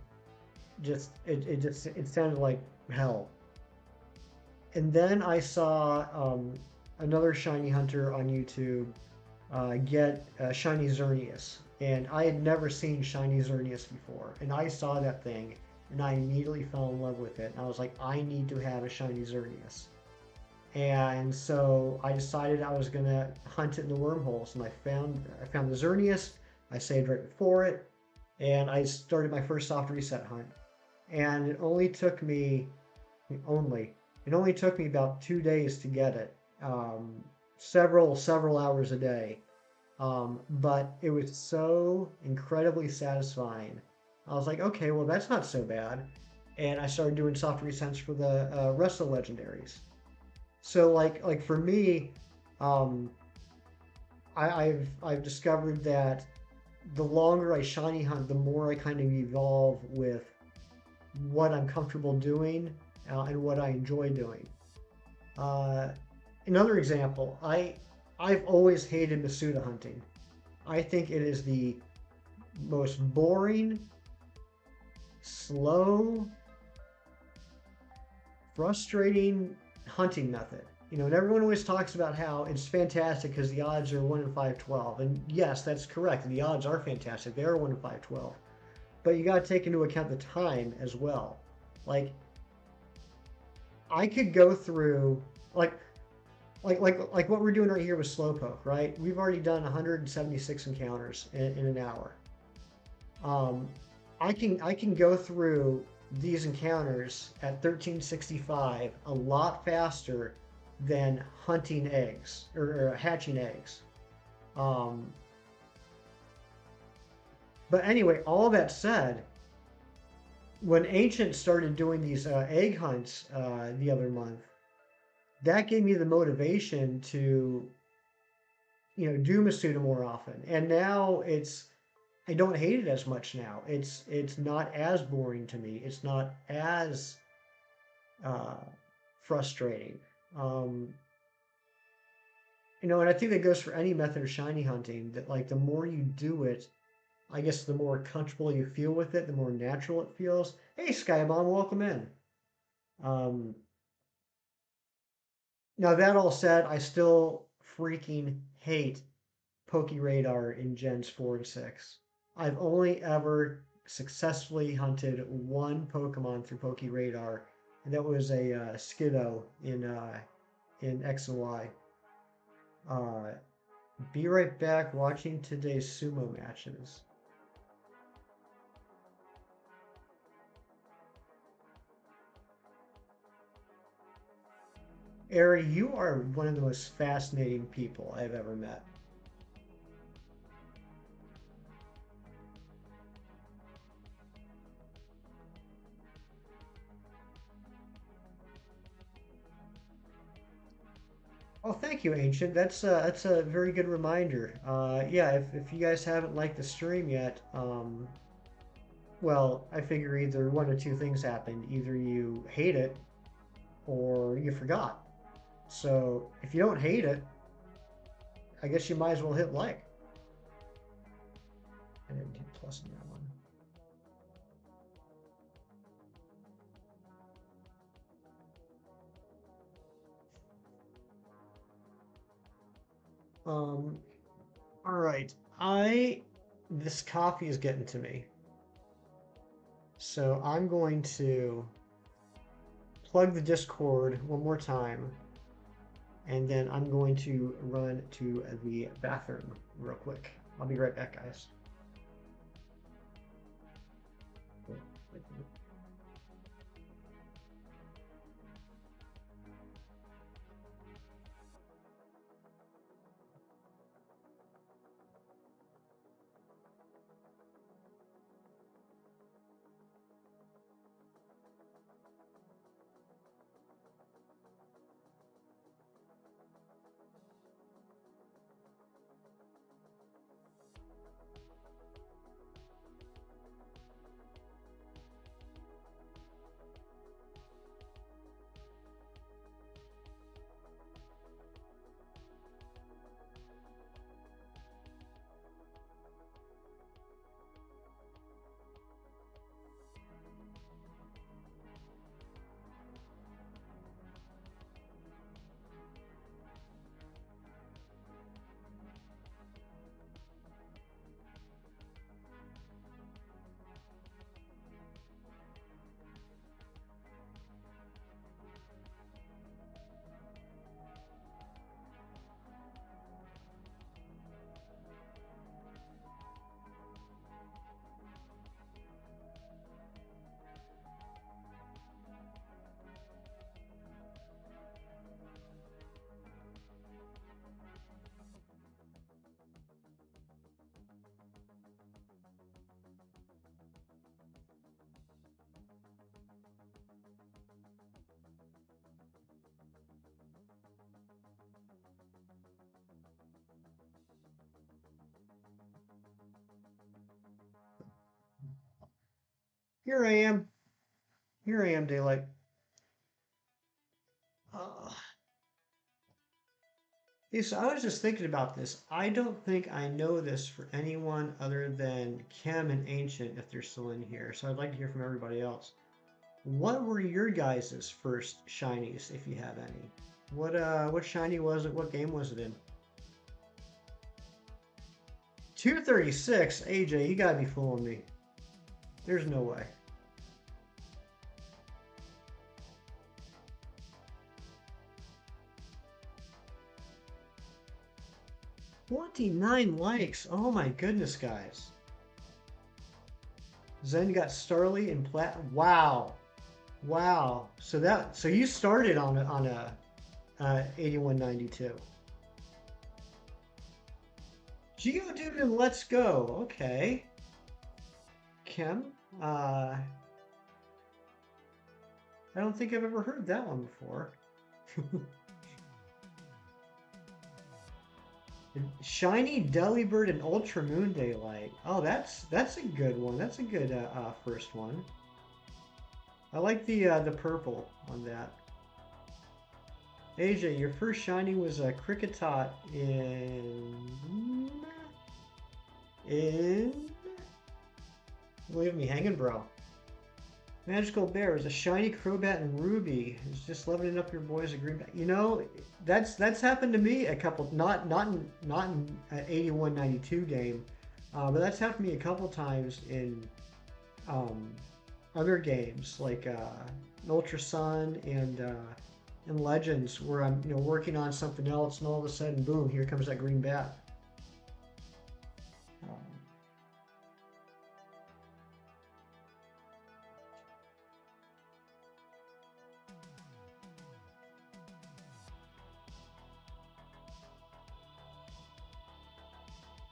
it sounded like hell. And then I saw another shiny hunter on YouTube get shiny Xerneas, and I had never seen shiny Xerneas before, and I saw that thing, and I immediately fell in love with it. And I was like, I need to have a shiny Xerneas. And so I decided I was gonna hunt it in the wormholes, and I found the Xerneas. I saved right before it, and I started my first soft reset hunt. And only it only took me about 2 days to get it, several hours a day. But it was so incredibly satisfying. I was like, okay, well that's not so bad, and I started doing soft resets for the rest of the legendaries. So like for me, um, I've discovered that the longer I shiny hunt, the more I kind of evolve with what I'm comfortable doing and what I enjoy doing. Uh, Another example, I've always hated Masuda hunting. I think it is the most boring, slow, frustrating hunting method. And everyone always talks about how it's fantastic because the odds are 1 in 512. And yes, that's correct. The odds are fantastic. They are 1 in 512. But you got to take into account the time as well. Like, I could go through, like what we're doing right here with Slowpoke, right? We've already done 176 encounters in an hour. Um, I can go through these encounters at 1365 a lot faster than hunting eggs or hatching eggs. Um, but anyway, all that said, when Ancient started doing these egg hunts the other month, that gave me the motivation to do Masuda more often. And now I don't hate it as much now. It's not as boring to me. It's not as uh, frustrating. Um, and I think that goes for any method of shiny hunting. That like the more you do it, I guess the more comfortable you feel with it, the more natural it feels. Hey, Skybomb, welcome in. Um, Now that all said, I still freaking hate Poke Radar in Gens 4 and 6. I've only ever successfully hunted one Pokemon through Poke Radar, and that was a Skiddo in X and Y. Uh, be right back watching today's sumo matches. Ari, you are one of the most fascinating people I've ever met. Oh, thank you, Ancient. That's a very good reminder. Yeah, if you guys haven't liked the stream yet, well, I figure either one or two things happened. Either you hate it or you forgot. So if you don't hate it, I guess you might as well hit like. I didn't hit plus in that one. All right. This coffee is getting to me. So I'm going to plug the Discord one more time, and then I'm going to run to the bathroom real quick. I'll be right back, guys. Here I am. Here I am, Daylight. Uh, so I was just thinking about this. I don't think I know this for anyone other than Kim and Ancient, if they're still in here. So I'd like to hear from everybody else. What were your guys' first shinies, if you have any? What shiny was it? What game was it in? 236? AJ, you gotta be fooling me. There's no way. 29 likes. Oh my goodness, guys. Zen got Starly and Plat. Wow. Wow. So you started on a 8192. Geodude and Let's Go. Okay. Kim, I don't think I've ever heard that one before. Shiny Delibird and Ultra Moon Daylight. Oh, that's a good one. That's a good first one. I like the purple on that. AJ, your first shiny was a Cricketot in leave me hanging, bro. Magical Bear is a shiny Crobat and Ruby. It's just leveling up your boys a greenback. You know, that's happened to me a couple. Not in an 8192 game, but that's happened to me a couple times in other games like Ultra Sun and Legends, where I'm working on something else, and all of a sudden, boom! Here comes that green bat.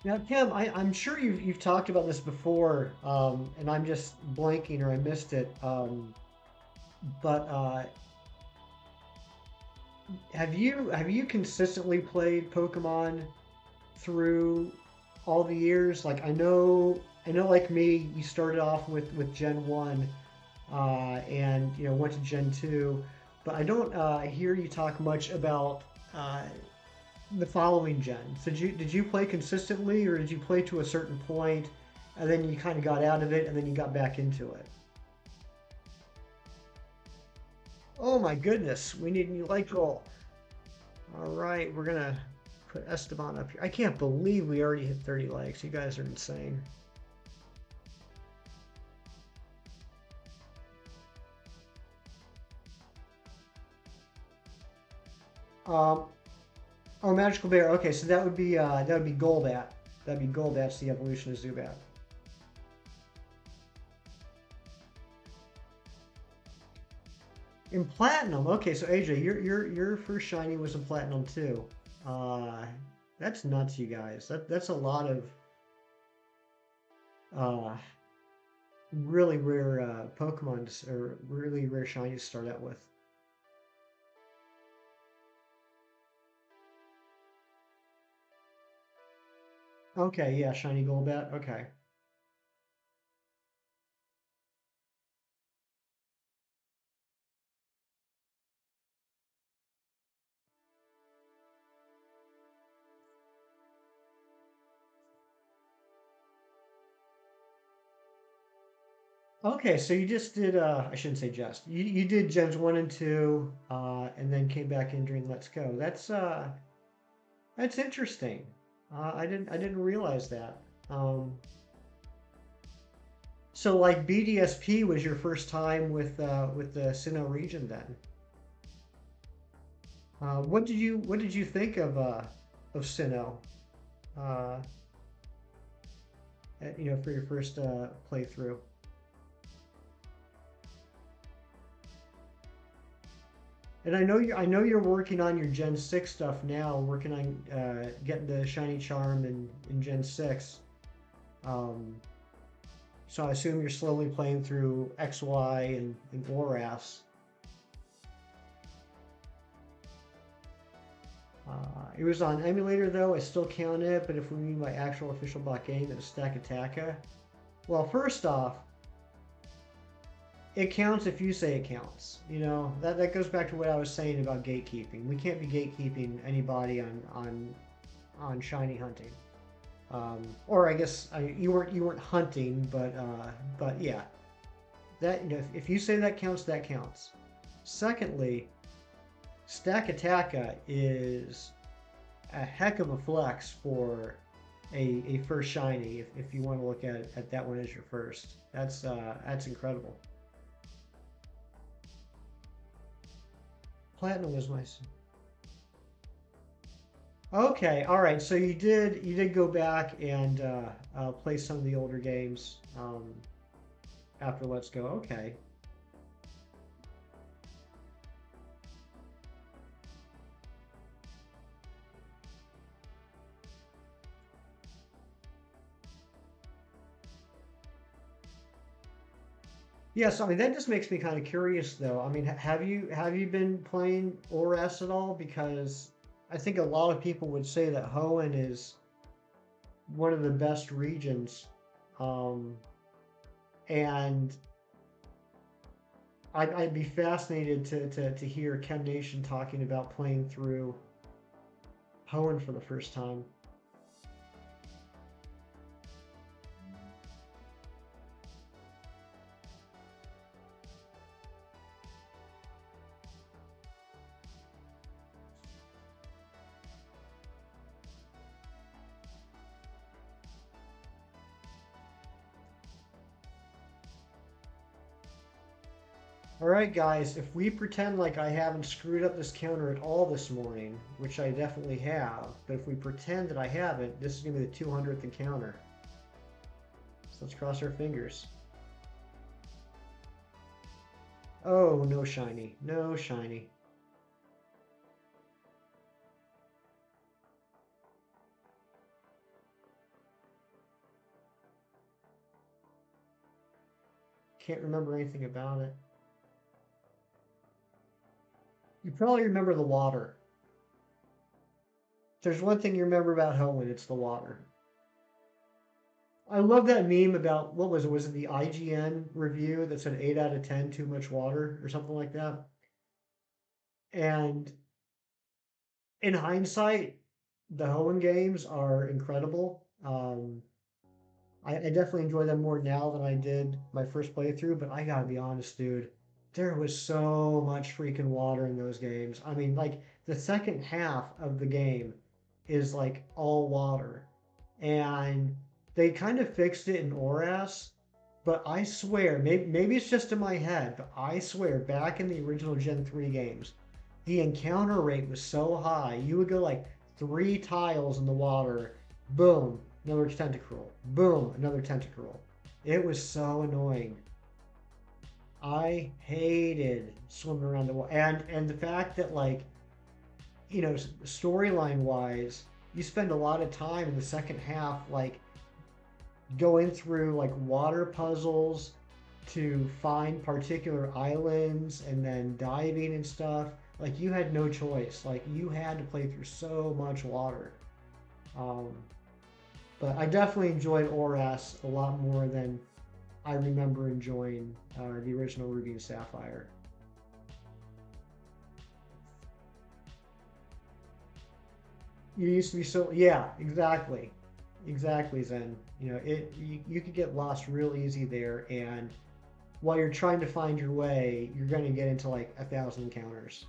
Now, Kim, I'm sure you've talked about this before, and I'm just blanking or I missed it. But have you consistently played Pokemon through all the years? Like I know, like me, you started off with Gen 1, and went to Gen 2, but I don't hear you talk much about the following gen. So did you play consistently, or did you play to a certain point, and then you kind of got out of it, and then you got back into it? Oh my goodness, we need a new like goal. All right, we're gonna put Esteban up here. I can't believe we already hit 30 likes. You guys are insane. Um, oh, Magical Bear. Okay, so that would be Golbat. That'd be Golbat's the evolution of Zubat. In Platinum. Okay, so AJ, your first shiny was in Platinum too. Uh, that's nuts, you guys. That's a lot of uh really rare Pokemon or really rare shinies to start out with. Okay, yeah, shiny Golbat. Okay. Okay, so you just did I shouldn't say just. You did Gens 1 and 2 and then came back in during Let's Go. That's interesting. I didn't realize that. Um so like BDSP was your first time with the Sinnoh region then. What did you think of Sinnoh? Uh for your first playthrough. And I know you're working on your Gen 6 stuff now, working on getting the shiny charm in Gen 6. Um, so I assume you're slowly playing through XY and ORAS. It was on emulator though, I still count it, but if we mean by actual official bot game, that was Stack Attacka. Well, first off, it counts if you say it counts. You know, that goes back to what I was saying about gatekeeping. We can't be gatekeeping anybody on shiny hunting. Or I guess you weren't hunting, but yeah, that you know, if you say that counts, that counts. Secondly, Stack Attacka is a heck of a flex for a first shiny if you want to look at that one as your first. That's incredible. Platinum was nice. Okay, all right. So you did go back and play some of the older games after Let's Go. Okay. Yes, I mean that just makes me kind of curious though. I mean, have you been playing ORAS at all? Because I think a lot of people would say that Hoenn is one of the best regions, um, and I'd be fascinated to hear Chem Nation talking about playing through Hoenn for the first time. All right, guys, if we pretend like I haven't screwed up this counter at all this morning, which I definitely have, but if we pretend that I haven't, this is going to be the 200th encounter. So let's cross our fingers. Oh, no shiny. No shiny. Can't remember anything about it. You probably remember the water. If there's one thing you remember about Hoenn, it's the water. I love that meme about, what was it? Was it the IGN review that said 8 out of 10 too much water or something like that? And in hindsight, the Hoenn games are incredible. I definitely enjoy them more now than I did my first playthrough, but I gotta be honest, dude. There was so much freaking water in those games. I mean, like, the second half of the game is like all water. And they kind of fixed it in ORAS, but I swear, maybe it's just in my head, but I swear, back in the original Gen 3 games, the encounter rate was so high. You would go like 3 tiles in the water, boom, another tentacle, boom, another tentacle. It was so annoying. I hated swimming around the water, and the fact that, like, storyline wise, you spend a lot of time in the second half, like, going through like water puzzles to find particular islands and then diving and stuff. Like, you had no choice. Like, you had to play through so much water. Um, but I definitely enjoyed ORAS a lot more than I remember enjoying the original Ruby and Sapphire. You used to be so, yeah, exactly, exactly, Zen. You could get lost real easy there, and while you're trying to find your way, you're going to get into like 1,000 encounters.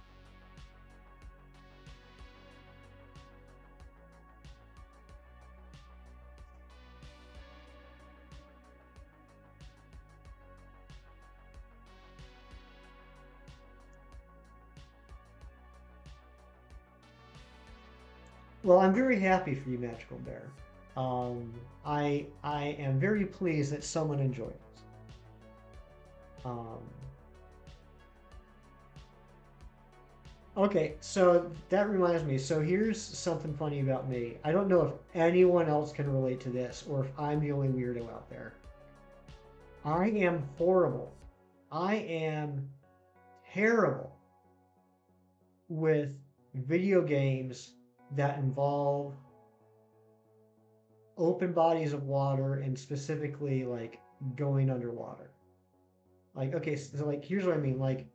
Well, I'm very happy for you, Magical Bear. I am very pleased that someone enjoyed it. Um, okay, so that reminds me. So here's something funny about me. I don't know if anyone else can relate to this, or if I'm the only weirdo out there. I am horrible. I am terrible with video games that involve open bodies of water and specifically like going underwater. Like, okay, so like here's what I mean. Like,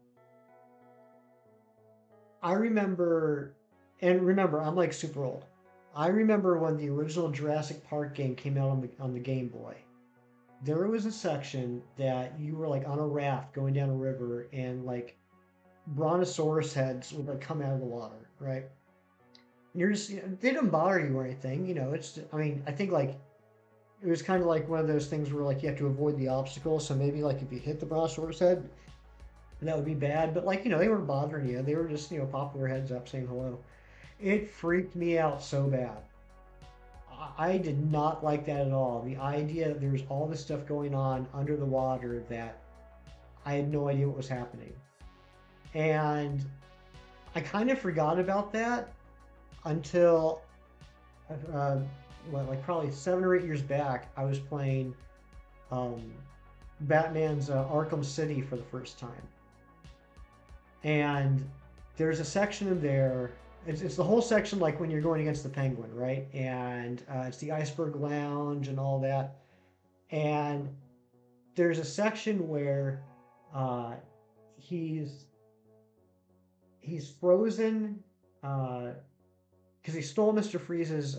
I remember, and remember, I'm like super old. I remember when the original Jurassic Park game came out on the Game Boy. There was a section that you were like on a raft going down a river, and like brontosaurus heads would like come out of the water, right? And you're just, they didn't bother you or anything, you know. I mean, I think like it was kind of like one of those things where like you have to avoid the obstacle. So maybe like if you hit the brontosaurus head, that would be bad. But like, they weren't bothering you. They were just, popping their heads up saying hello. It freaked me out so bad. I did not like that at all. The idea that there's all this stuff going on under the water that I had no idea what was happening. And I kind of forgot about that until, uh, like probably 7 or 8 years back, I was playing um, Batman's Arkham City for the first time. And there's a section in there. It's the whole section like when you're going against the Penguin, right? And it's the Iceberg Lounge and all that. And there's a section where uh, he's he's frozen because he stole Mr. Freeze's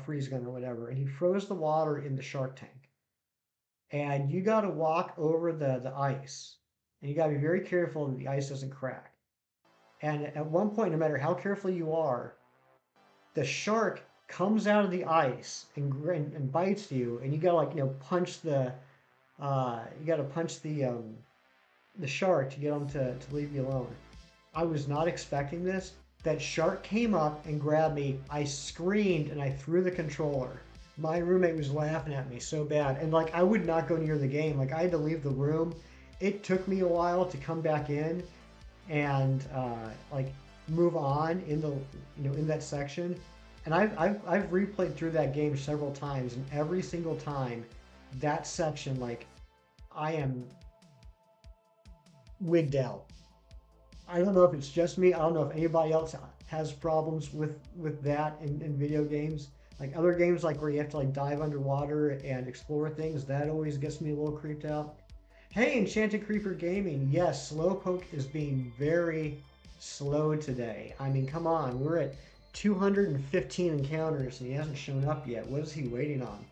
freeze gun or whatever, and he froze the water in the shark tank. And you got to walk over the ice, and you got to be very careful that the ice doesn't crack. And at one point, no matter how careful you are, the shark comes out of the ice and bites you, and you gotta like punch the shark to get him to leave you alone. I was not expecting this. That shark came up and grabbed me. I screamed and I threw the controller. My roommate was laughing at me so bad, and like I would not go near the game. Like I had to leave the room. It took me a while to come back in and like move on in the in that section. And I've replayed through that game several times, and every single time that section, like I am wigged out. I don't know if it's just me. I don't know if anybody else has problems with that in video games. Like other games, like where you have to like dive underwater and explore things, that always gets me a little creeped out. Hey, Enchanted Creeper Gaming. Yes, Slowpoke is being very slow today. I mean, come on. We're at 215 encounters and he hasn't shown up yet. What is he waiting on?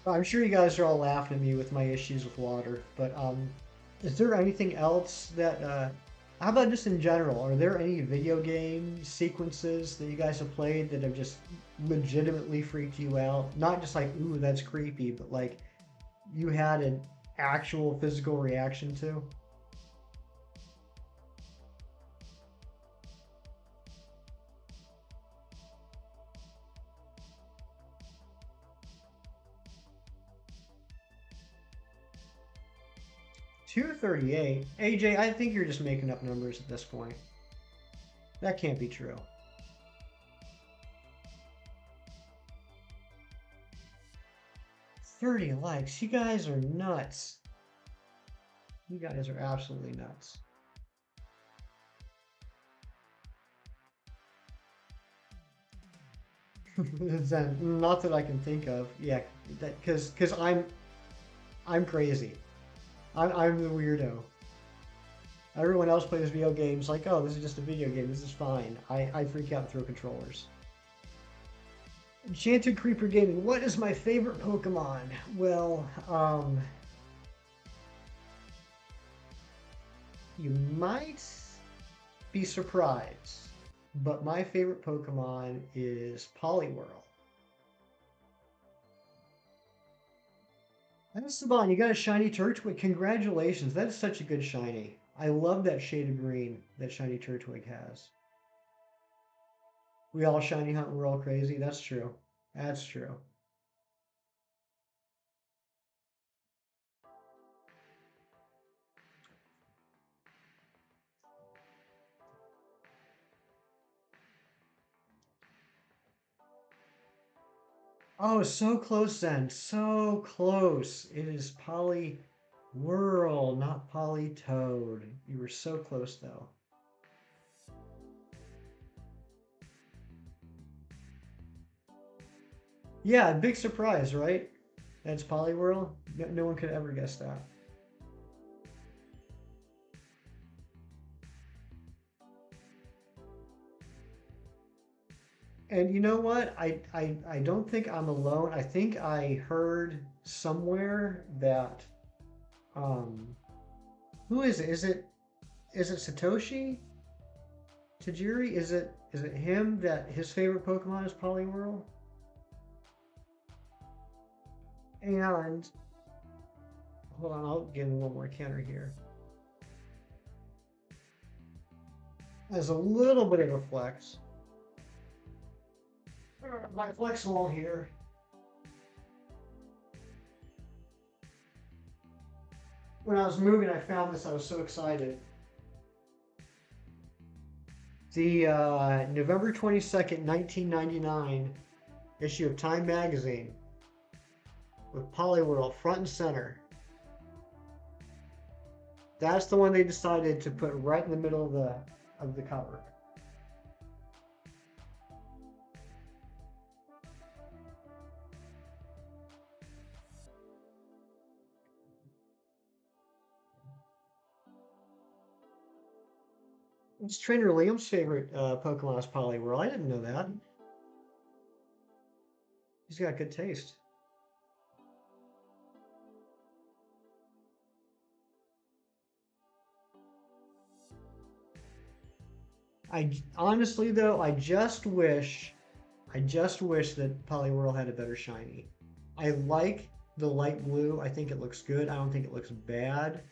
I'm sure you guys are all laughing at me with my issues with water, but is there anything else that how about just in general? Are there any video game sequences that you guys have played that have just legitimately freaked you out? Not just like, ooh, that's creepy, but like you had an actual physical reaction to? 238? AJ, I think you're just making up numbers at this point. That can't be true. 30 likes. You guys are nuts. You guys are absolutely nuts. Not that I can think of. Yeah, that because I'm crazy. I'm the weirdo. Everyone else plays video games like, oh, this is just a video game. This is fine. I freak out and throw controllers. Enchanted Creeper Gaming. What is my favorite Pokemon? Well, you might be surprised, but my favorite Pokemon is Poliwhirl. That's Saban, you got a shiny Turtwig. Congratulations. That is such a good shiny. I love that shade of green that shiny Turtwig has. We all shiny hunt and we're all crazy. That's true. That's true. Oh, so close then. So close. It is Poliwhirl. Whirl, not Polytoad. You were so close though. Yeah, big surprise, right? That's Poliwhirl. No one could ever guess that. And you know what? I don't think I'm alone. I think I heard somewhere that um who is it? Is it Satoshi Tajiri? Is it him that his favorite Pokemon is Poliwhirl? And hold on, I'll give him one more counter here. There's a little bit of a flex. My flex wall here. When I was moving, I found this. I was so excited. The November 22nd, 1999 issue of Time magazine with Poliwhirl front and center. That's the one they decided to put right in the middle of the cover. It's Trainer Liam's favorite Pokemon is Poliwhirl. I didn't know that. He's got good taste. I honestly though, I just wish that Poliwhirl had a better shiny. I like the light blue. I think it looks good. I don't think it looks bad,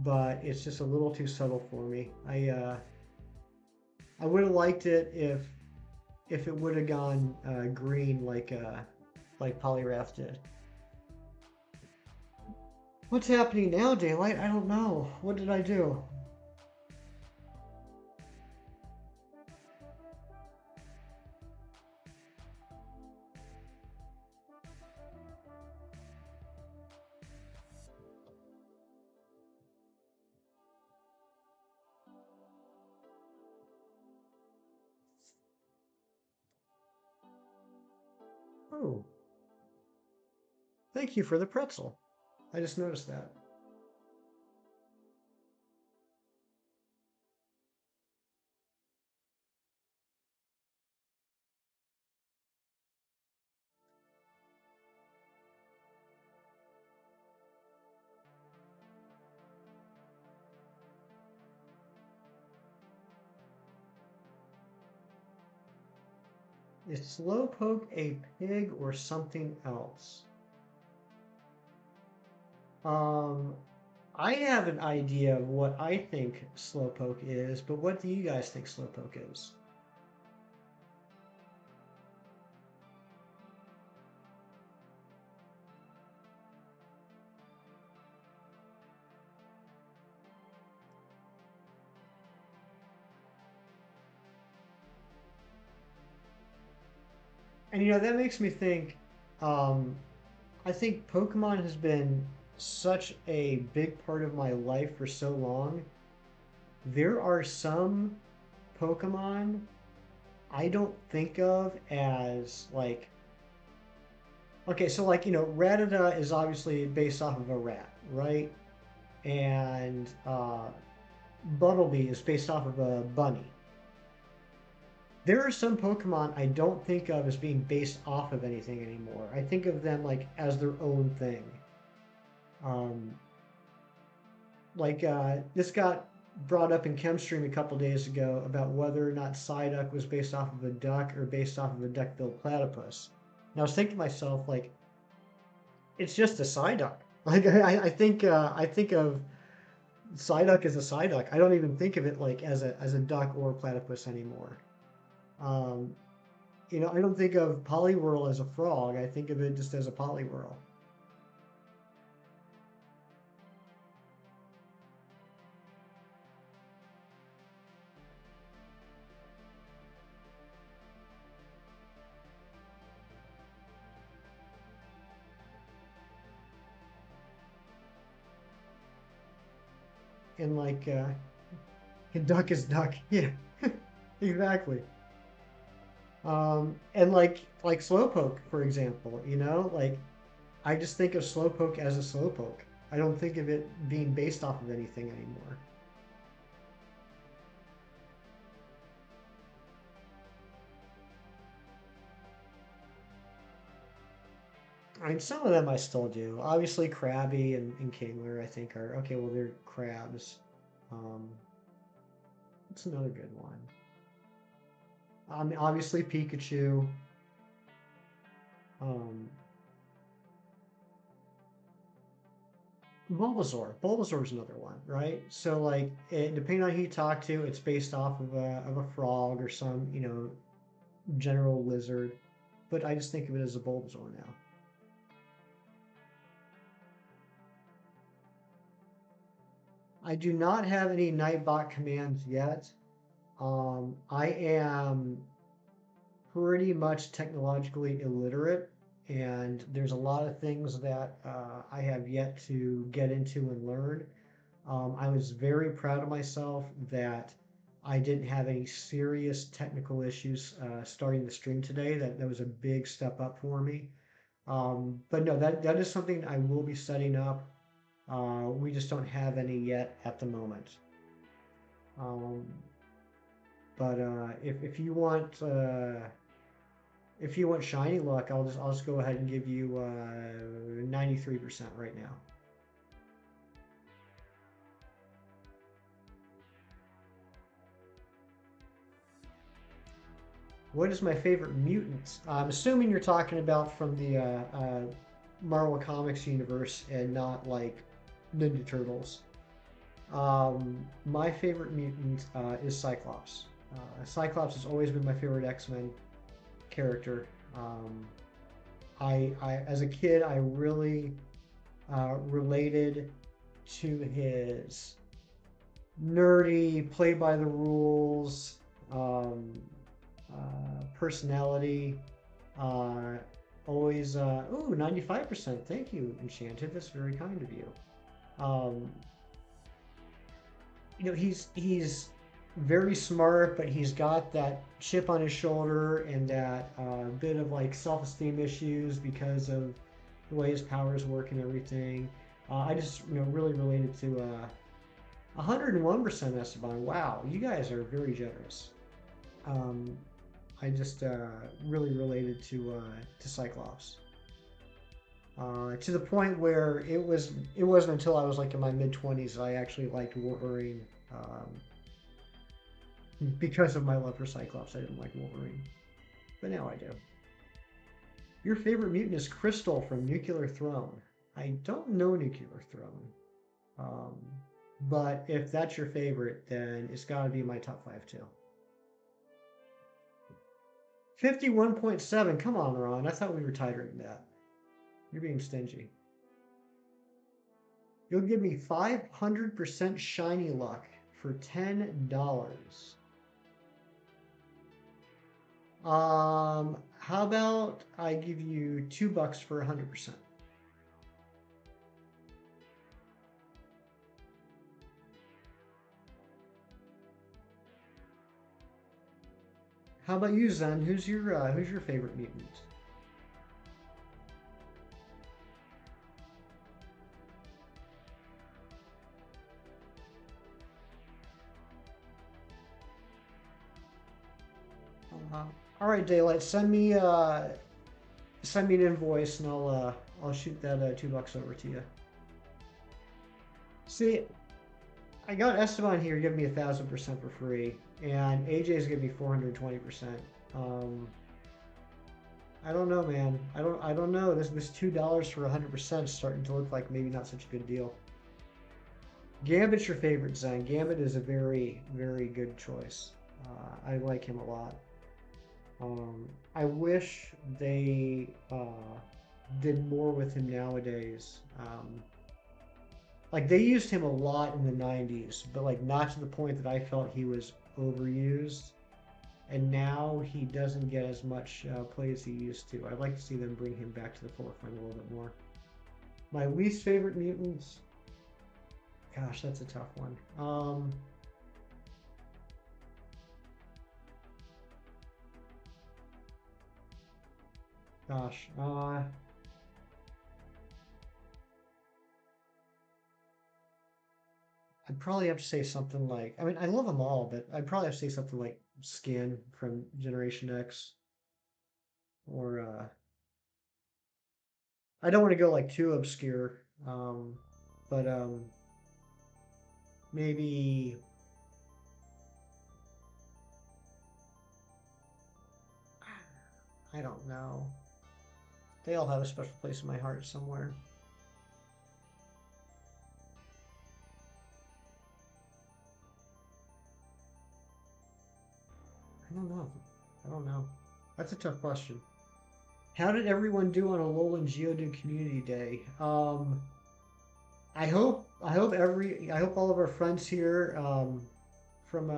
but it's just a little too subtle for me. I would have liked it if it would have gone green like Poliwrath did. What's happening now, Daylight? I don't know. What did I do? Oh, thank you for the pretzel. I just noticed that. Is Slowpoke a pig or something else? Um, I have an idea of what I think Slowpoke is, but what do you guys think Slowpoke is? And that makes me think, um, I think Pokemon has been such a big part of my life for so long. There are some Pokemon I don't think of as like, okay, so like, Rattata is obviously based off of a rat, right? And Bumblebee is based off of a bunny. There are some Pokemon I don't think of as being based off of anything anymore. I think of them like as their own thing. Um, this got brought up in Chemstream a couple days ago about whether or not Psyduck was based off of a duck or based off of a duck-billed platypus. And I was thinking to myself, like, it's just a Psyduck. Like I think of Psyduck as a Psyduck. I don't even think of it like as a duck or a platypus anymore. Um, I don't think of Poliwhirl as a frog. I think of it just as a Poliwhirl. and and duck is duck. Yeah, exactly. And like Slowpoke, for example, I just think of Slowpoke as a Slowpoke. I don't think of it being based off of anything anymore. I mean, some of them I still do. Obviously, Krabby and Kingler, I think are okay. Well, they're crabs. Um, what's another good one? Obviously Pikachu. Um, Bulbasaur. Bulbasaur is another one, right? So depending on who you talk to, it's based off of a frog or some general lizard. But I just think of it as a Bulbasaur now. I do not have any Nightbot commands yet. I am pretty much technologically illiterate, and there's a lot of things that I have yet to get into and learn. I was very proud of myself that I didn't have any serious technical issues starting the stream today. That was a big step up for me. But no, that is something I will be setting up. We just don't have any yet at the moment. Um, but if you want shiny luck, I'll just go ahead and give you 93% right now. What is my favorite mutant? I'm assuming you're talking about from the Marvel Comics universe and not like Ninja Turtles. My favorite mutant is Cyclops. Cyclops has always been my favorite X-Men character. As a kid, I really related to his nerdy, play by the rules, personality. Uh, Always, ooh, 95%. Thank you, Enchanted. That's very kind of you. Um, he's very smart, but he's got that chip on his shoulder and that bit of like self-esteem issues because of the way his powers work and everything. I just really related to 101% Esteban. Wow, you guys are very generous. Um, I just really related to Cyclops. To the point where it wasn't until I was like in my mid 20s that I actually liked Wolverine. Because of my love for Cyclops, I didn't like Wolverine, but now I do. Your favorite mutant is Crystal from Nuclear Throne. I don't know Nuclear Throne, um, but if that's your favorite, then it's got to be my top five too. 51.7. Come on, Ron. I thought we were tighter than that. You're being stingy. You'll give me 500% shiny luck for $10. How about I give you $2 for 100%? How about you, Zen? Who's your favorite mutant? Uh, all right, Daylight. Send me an invoice, and I'll shoot that $2 over to you. See, I got Esteban here giving me 1,000% for free, and AJ's giving me 420%. Um, I don't know, man. I don't know. This $2 for 100% is starting to look like maybe not such a good deal. Gambit's your favorite, Zen. Gambit is a very, very good choice. I like him a lot. I wish they did more with him nowadays. Like they used him a lot in the 90s, but like not to the point that I felt he was overused. And now he doesn't get as much play as he used to. I'd like to see them bring him back to the forefront a little bit more. My least favorite mutants. Gosh, that's a tough one. Gosh, I'd probably have to say something like, I mean, I love them all, but I'd probably have to say something like Skin from Generation X, or I don't want to go like too obscure, but maybe I don't know. They all have a special place in my heart somewhere. I don't know. I don't know. That's a tough question. How did everyone do on Alolan Geodude Community Day? I hope all of our friends here from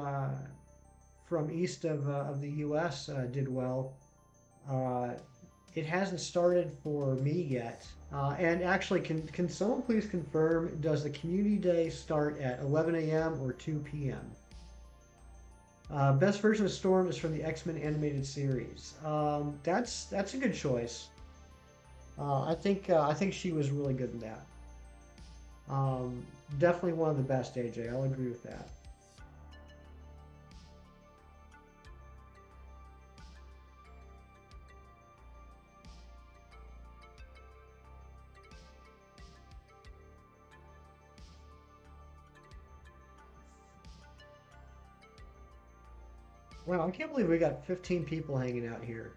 east of the U.S. Did well. Uh, it hasn't started for me yet. And actually, can someone please confirm? Does the community day start at 11 a.m. or 2 p.m.? Best version of Storm is from the X-Men animated series. That's a good choice. I think she was really good in that. Um, Definitely one of the best, AJ. I'll agree with that. Wow, I can't believe we got 15 people hanging out here.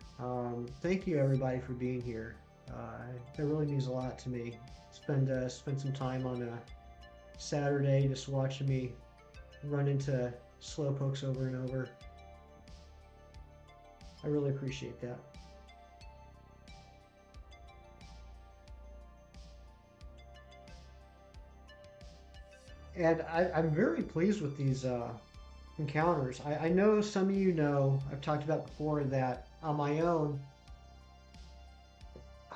Thank you everybody for being here. It really means a lot to me. Spend some time on a Saturday just watching me run into slowpokes over and over. I really appreciate that. And I'm very pleased with these encounters. I know some of you know, I've talked about before that on my own,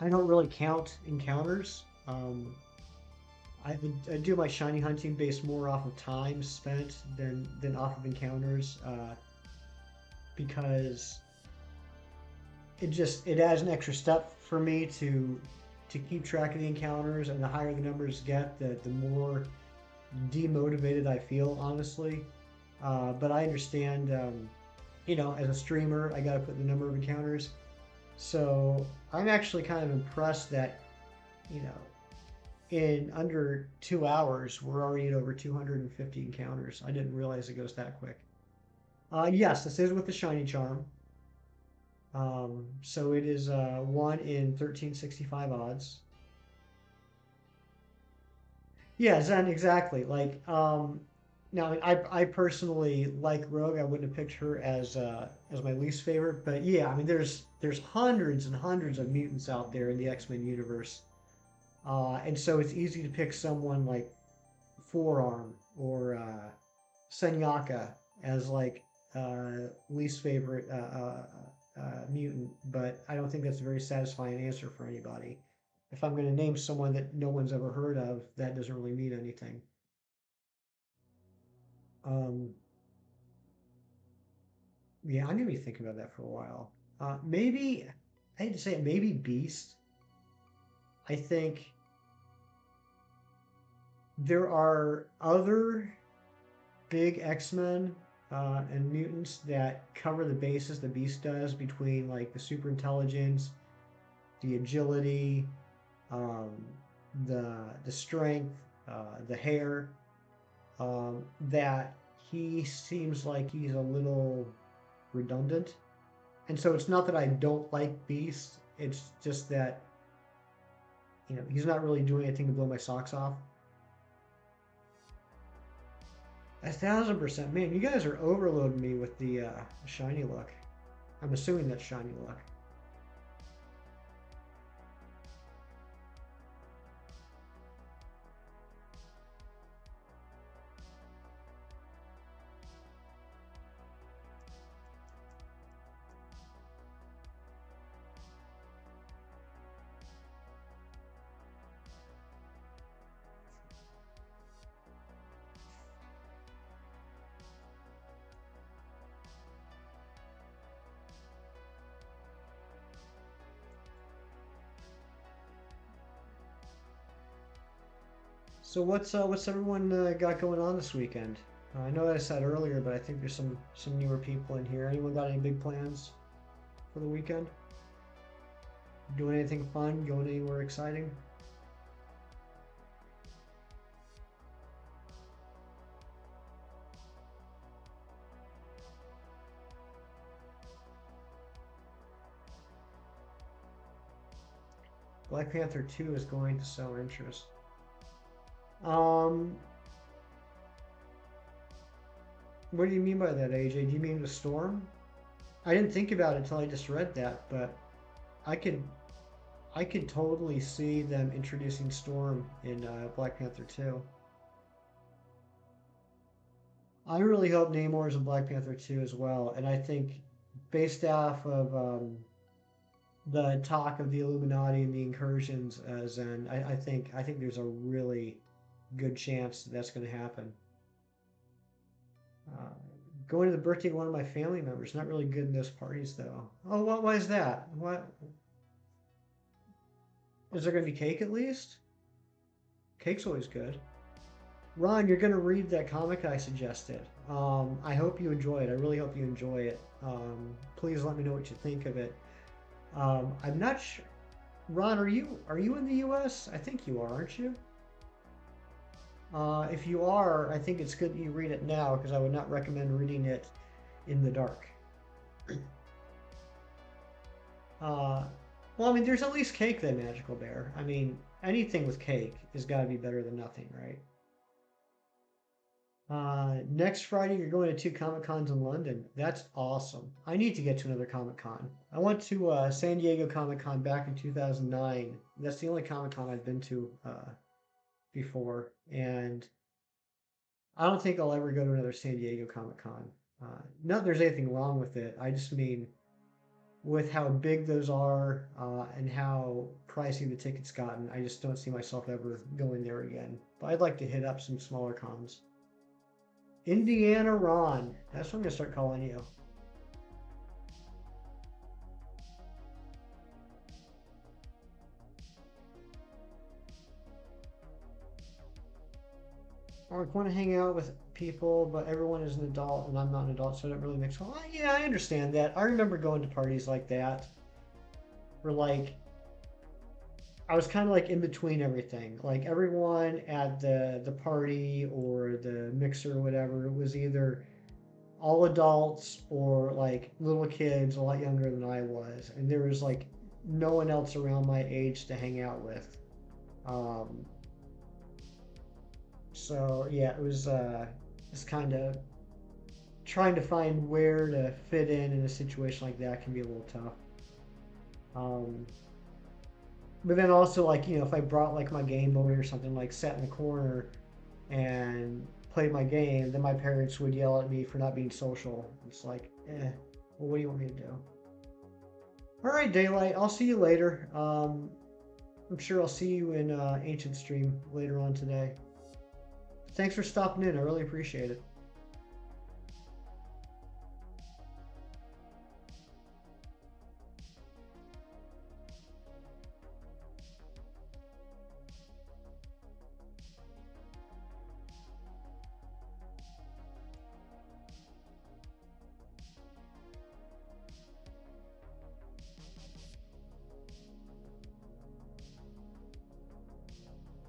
I don't really count encounters. I do my shiny hunting based more off of time spent than off of encounters because it adds an extra step for me to keep track of the encounters, and the higher the numbers get, the more demotivated I feel, honestly. But I understand, as a streamer, I got to put the number of encounters. So I'm actually kind of impressed that, you know, in under 2 hours, we're already at over 250 encounters. I didn't realize it goes that quick. Yes, this is with the shiny charm. So it is 1 in 1365 odds. Yeah, Zen, exactly. Now I personally like Rogue. I wouldn't have picked her as my least favorite, but yeah, I mean there's hundreds and hundreds of mutants out there in the X-Men universe, and so it's easy to pick someone like Forearm or Senyaka as like least favorite mutant, but I don't think that's a very satisfying answer for anybody. If I'm going to name someone that no one's ever heard of, that doesn't really mean anything. Um, yeah, I'm gonna be thinking about that for a while. Maybe I hate to say it, maybe Beast. I think there are other big X-Men and mutants that cover the bases the Beast does between like the super intelligence, the agility, um, the strength, the hair. That he seems like he's a little redundant. And so it's not that I don't like Beast. It's just that he's not really doing anything to blow my socks off. 1,000%, man! You guys are overloading me with the shiny luck. I'm assuming that's shiny luck. So what's everyone got going on this weekend? I know I said earlier, but I think there's some newer people in here. Anyone got any big plans for the weekend? Doing anything fun? Going anywhere exciting? Black Panther 2 is going to show interest. Um, what do you mean by that, AJ? Do you mean the storm? I didn't think about it until I just read that, but I could I could totally see them introducing Storm in Black Panther 2. I really hope Namor is in Black Panther 2 as well, and I think based off of the talk of the Illuminati and the incursions, as in, I think there's a really good chance that's going to happen. Uh, Going to the birthday of one of my family members. Not really good in those parties though. Oh, what? Why is that? What is there going to be cake at least? Cake's always good. Ron, you're going to read that comic I suggested. I hope you enjoy it. I really hope you enjoy it. Please let me know what you think of it. I'm not sure. Ron, are you in the U.S.? I think you are, aren't you? If you are, I think it's good that you read it now because I would not recommend reading it in the dark. Uh, well, I mean, there's at least cake that Magical Bear. I mean, anything with cake has got to be better than nothing, right? Next Friday, you're going to two Comic Cons in London. That's awesome. I need to get to another Comic Con. I went to San Diego Comic Con back in 2009. That's the only Comic Con I've been to before, and I don't think I'll ever go to another San Diego Comic Con. Not that there's anything wrong with it. I just mean with how big those are and how pricey the tickets gotten, I just don't see myself ever going there again. But I'd like to hit up some smaller cons. Indiana Ron. That's what I'm going to start calling you. I want to hang out with people, but everyone is an adult and I'm not an adult, so I don't really mix. Well, yeah, I understand that. I remember going to parties like that where, like, I was kind of like in between everything. Like, everyone at the party or the mixer or whatever was either all adults or like little kids a lot younger than I was, and there was like no one else around my age to hang out with. Um, so yeah, it was just kind of trying to find where to fit in a situation like that can be a little tough. Um, but then also, like, if I brought like my Game Boy or something, like sat in the corner and played my game, then my parents would yell at me for not being social. It's like, well, what do you want me to do? All right, Daylight, I'll see you later. I'm sure I'll see you in Ancient Stream later on today. Thanks for stopping in. I really appreciate it.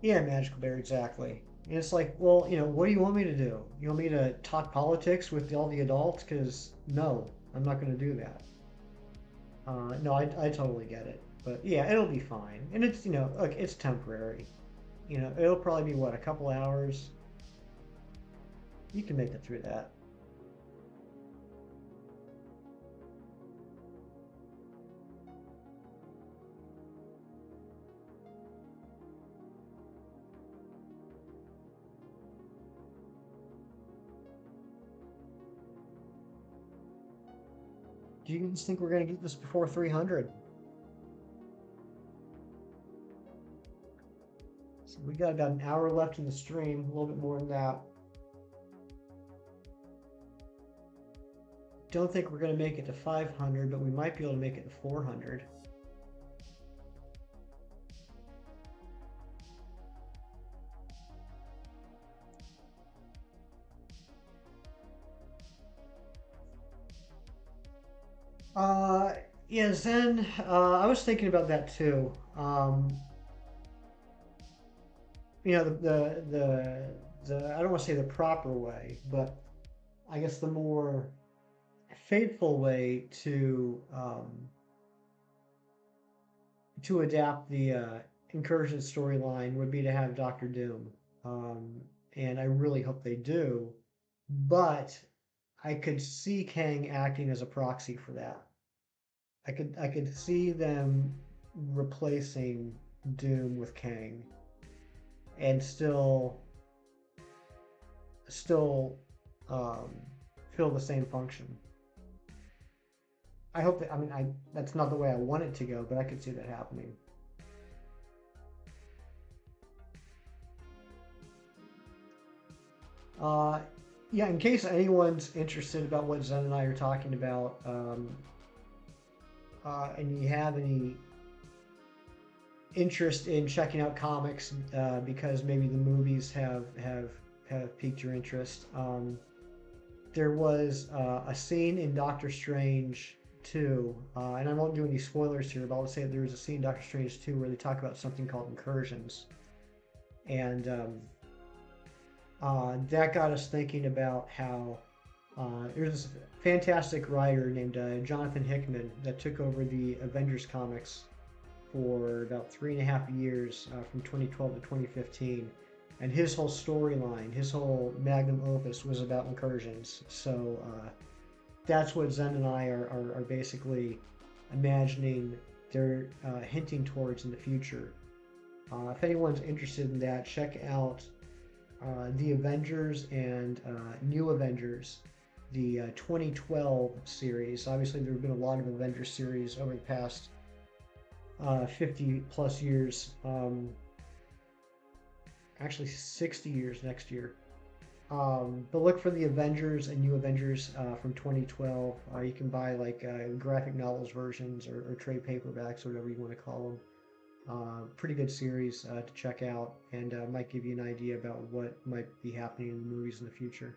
Yeah, Magical Bear, exactly. And it's like, well, what do you want me to do? You want me to talk politics with all the adults? Because no, I'm not going to do that. No, I totally get it. But yeah, it'll be fine. And it's, look, it's temporary. It'll probably be what, a couple hours? You can make it through that. Do you guys think we're going to get this before 300? So we got about an hour left in the stream, a little bit more than that. Don't think we're going to make it to 500, but we might be able to make it to 400. Uh, yeah, Zen. I was thinking about that too. The I don't want to say the proper way, but I guess the more faithful way to adapt the Incursion storyline would be to have Doctor Doom, um, and I really hope they do. But I could see Kang acting as a proxy for that. I could see them replacing Doom with Kang and still um, fill the same function. I hope that, I mean, I that's not the way I want it to go, but I could see that happening. Uh, yeah, in case anyone's interested about what Zen and I are talking about, and you have any interest in checking out comics because maybe the movies have piqued your interest, there was a scene in Doctor Strange 2, and I won't do any spoilers here, but I'll say there was a scene in Doctor Strange 2 where they talk about something called incursions. And that got us thinking about how there's this fantastic writer named Jonathan Hickman that took over the Avengers comics for about 3.5 years from 2012 to 2015. And his whole storyline, his whole magnum opus was about incursions. So that's what Zen and I are basically imagining they're hinting towards in the future. If anyone's interested in that, check out the Avengers and New Avengers, the 2012 series. Obviously, there have been a lot of Avengers series over the past 50 plus years. Actually, 60 years next year. But look for the Avengers and New Avengers from 2012. You can buy like graphic novels versions or trade paperbacks, or whatever you want to call them. Pretty good series to check out, and might give you an idea about what might be happening in the movies in the future.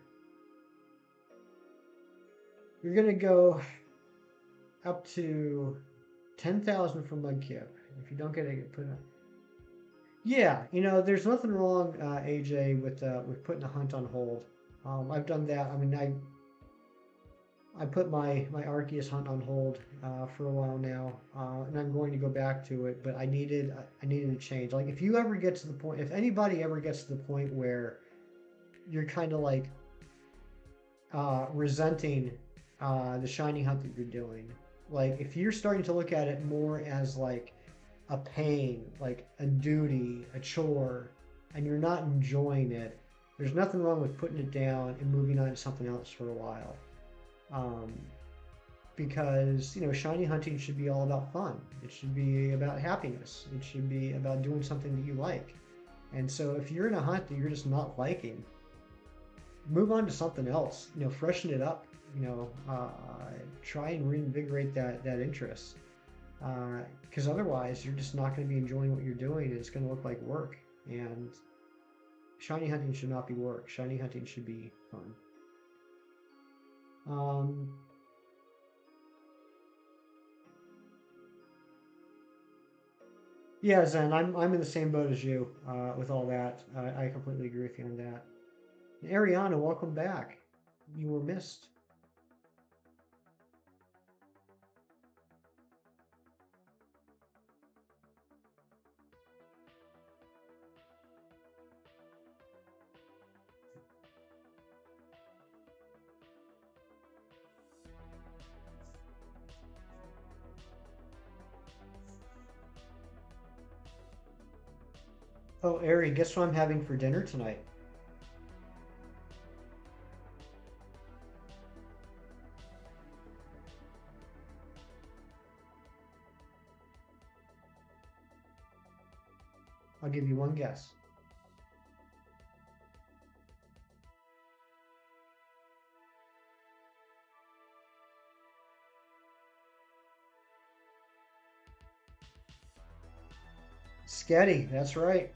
You're gonna go up to 10,000 for Mudkip. If you don't get it, put it. Yeah, there's nothing wrong, AJ, with putting a hunt on hold. I've done that. I mean, I put my Arceus hunt on hold for a while now, and I'm going to go back to it. But I needed a change. Like if you ever get to the point, if anybody ever gets to the point where you're kind of like resenting the shiny hunt that you're doing, like if you're starting to look at it more as like a pain, like a duty, a chore, and you're not enjoying it, there's nothing wrong with putting it down and moving on to something else for a while. Um, because shiny hunting should be all about fun. It should be about happiness. It should be about doing something that you like. And so if you're in a hunt that you're just not liking, move on to something else. Freshen it up. Try and reinvigorate that interest. Because otherwise, you're just not going to be enjoying what you're doing, and it's going to look like work. And shiny hunting should not be work. Shiny hunting should be fun. Um, Yeah, Zen, I'm in the same boat as you with all that. I completely agree with you on that. And Ariana, welcome back. You were missed. Oh, Ari, guess what I'm having for dinner tonight? I'll give you one guess. Sketty, that's right.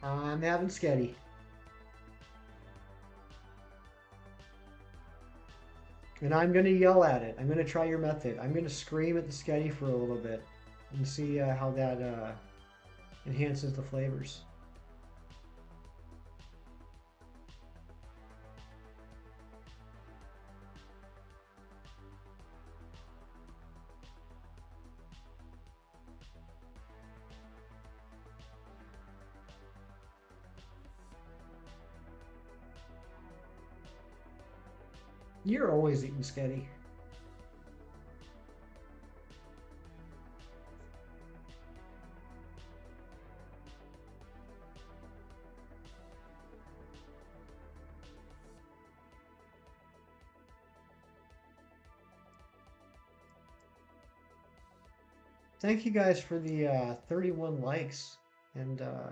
I'm having sketty. And I'm going to yell at it. I'm going to try your method. I'm going to scream at the Sketty for a little bit and see how that enhances the flavors. You're always eating Sketty. Thank you guys for the 31 likes and uh,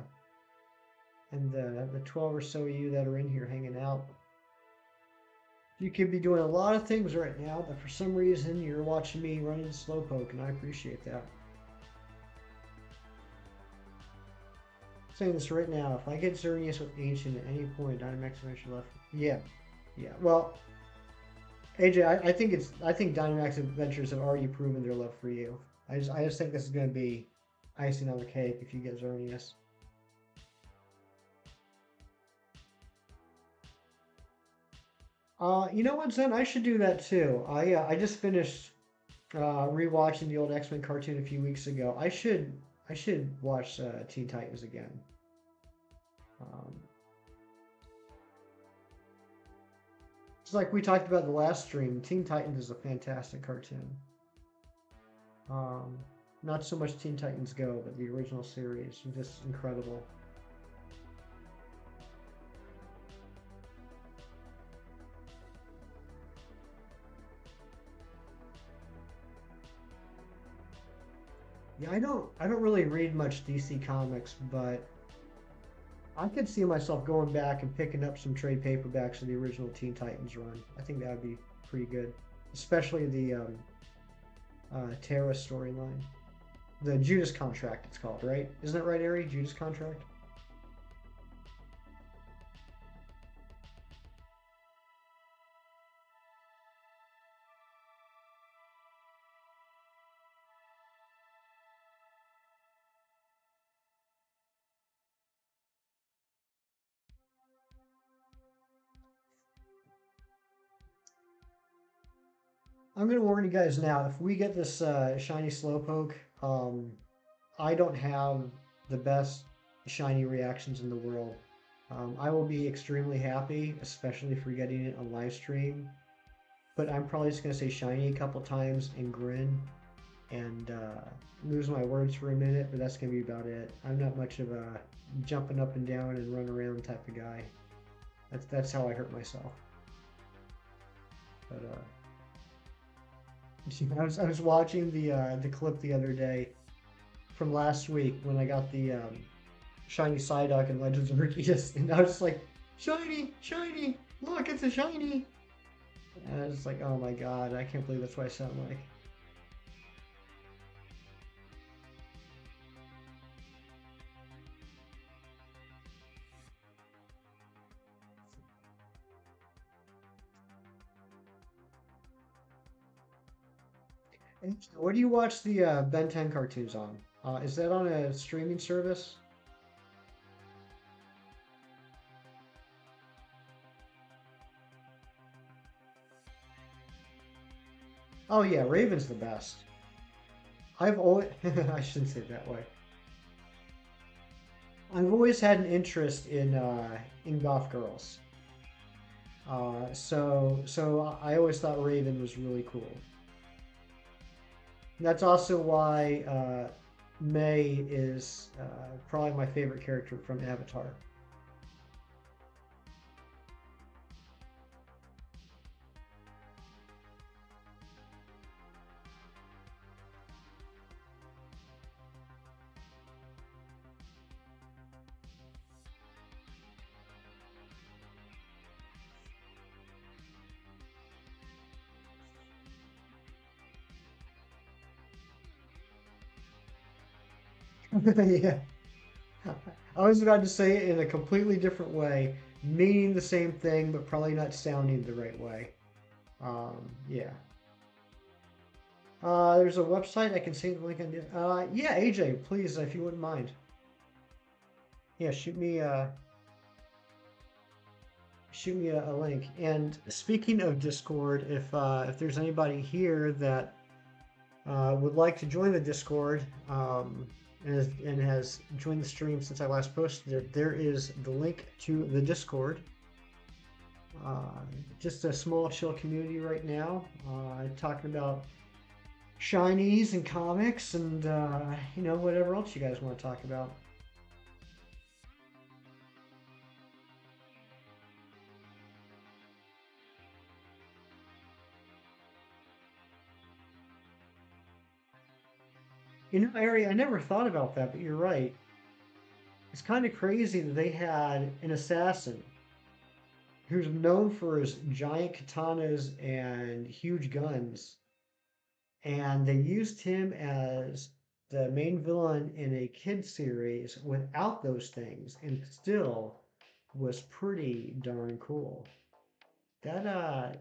and the 12 or so of you that are in here hanging out. You could be doing a lot of things right now, but for some reason you're watching me running Slowpoke, and I appreciate that. Saying this right now, if I get Xerneas with Ancient at any point, Dynamax Adventure left. Yeah, yeah. Well, AJ, I think Dynamax Adventures have already proven their love for you. I just think this is going to be icing on the cake if you get Xerneas. You know what, Zen? I should do that too. I just finished rewatching the old X-Men cartoon a few weeks ago. I should watch Teen Titans again. Um, it's like we talked about the last stream. Teen Titans is a fantastic cartoon. Um, Not so much Teen Titans Go, but the original series is just incredible. Yeah, I don't really read much DC comics, but I could see myself going back and picking up some trade paperbacks of the original Teen Titans run. I think that would be pretty good, especially the Terra storyline, the Judas Contract. It's called, right? Isn't that right, Ari? Judas Contract. I'm gonna warn you guys now. If we get this shiny Slowpoke, I don't have the best shiny reactions in the world. I will be extremely happy, especially if we're getting it on live stream. But I'm probably just gonna say shiny a couple times and grin and lose my words for a minute. But that's gonna be about it. I'm not much of a jumping up and down and run around type of guy. That's how I hurt myself. But I was watching the clip the other day from last week when I got the shiny Psyduck and Legends of Arceus, and I was just like, shiny, shiny, look, it's a shiny. And I was just like, oh my god, I can't believe that's what I sound like. And where do you watch the Ben 10 cartoons on? Is that on a streaming service? Oh yeah, Raven's the best. I've always I shouldn't say it that way. I've always had an interest in goth girls. So I always thought Raven was really cool. And that's also why May is probably my favorite character from Avatar. Yeah. I was about to say it in a completely different way, meaning the same thing, but probably not sounding the right way. Yeah. There's a website I can see the link on. Yeah, AJ, please, if you wouldn't mind. Yeah, shoot me a link. And speaking of Discord, if there's anybody here that would like to join the Discord, and has joined the stream since I last posted it, there is the link to the Discord. Uh, just a small chill community right now, talking about shinies and comics and whatever else you guys want to talk about. Ari, I never thought about that, but you're right. It's kind of crazy that they had an assassin who's known for his giant katanas and huge guns, and they used him as the main villain in a kid series without those things, and still was pretty darn cool. That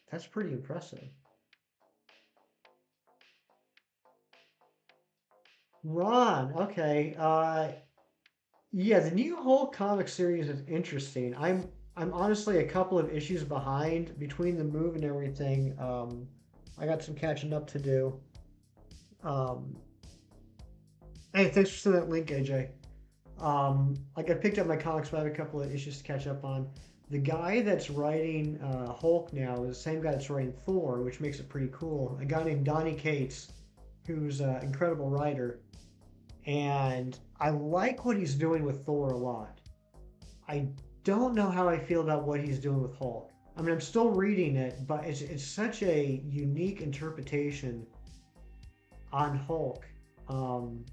that's pretty impressive. Ron, okay. Yeah, the new whole comic series is interesting. I'm honestly a couple of issues behind between the move and everything. I got some catching up to do. Um, hey, thanks for sending that link, AJ. Like I picked up my comics, but I have a couple of issues to catch up on. The guy that's writing Hulk now is the same guy that's writing Thor, which makes it pretty cool. A guy named Donny Cates, who's an incredible writer, and I like what he's doing with Thor a lot. I don't know how I feel about what he's doing with Hulk. I mean, I'm still reading it, but it's such a unique interpretation on Hulk. Um,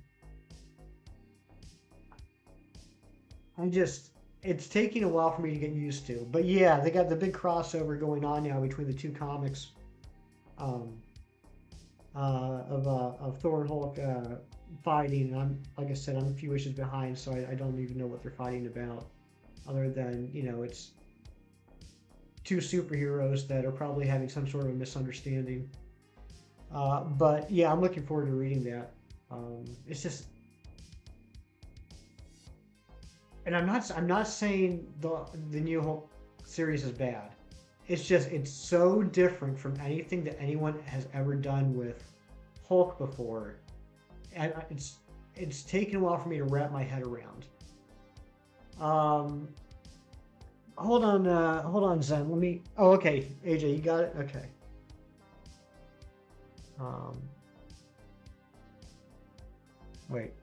I just it's taking a while for me to get used to. But yeah, they got the big crossover going on now between the two comics, um, of Thor and Hulk fighting. And I'm like I said, I'm a few issues behind, so I don't even know what they're fighting about, other than it's two superheroes that are probably having some sort of a misunderstanding. But yeah, I'm looking forward to reading that. It's just, and I'm not saying the new Hulk series is bad. It's just it's so different from anything that anyone has ever done with Hulk before, and it's taken a while for me to wrap my head around. Um, hold on, Zen. Let me. Oh, okay, AJ, you got it. Okay. Um, wait.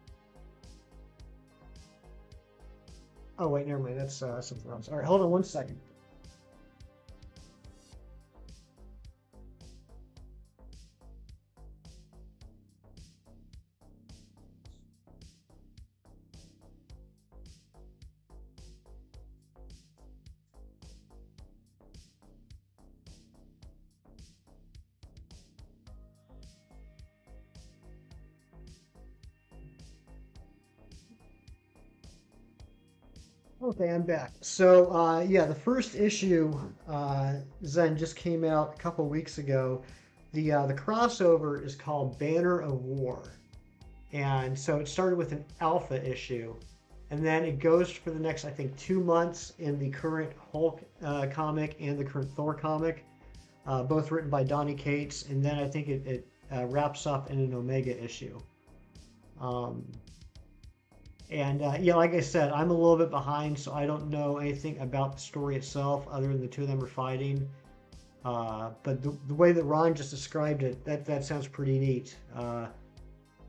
Oh, wait, never mind. That's something else. All right, hold on one second. Okay, I'm back. So, yeah, the first issue, Zen, just came out a couple weeks ago. The crossover is called Banner of War, and so it started with an alpha issue, and then it goes for the next, I think, 2 months in the current Hulk comic and the current Thor comic, both written by Donny Cates, and then I think it wraps up in an Omega issue. Um, and yeah, like I said, I'm a little bit behind, so I don't know anything about the story itself other than the two of them are fighting. But the way that Ron just described it, that sounds pretty neat.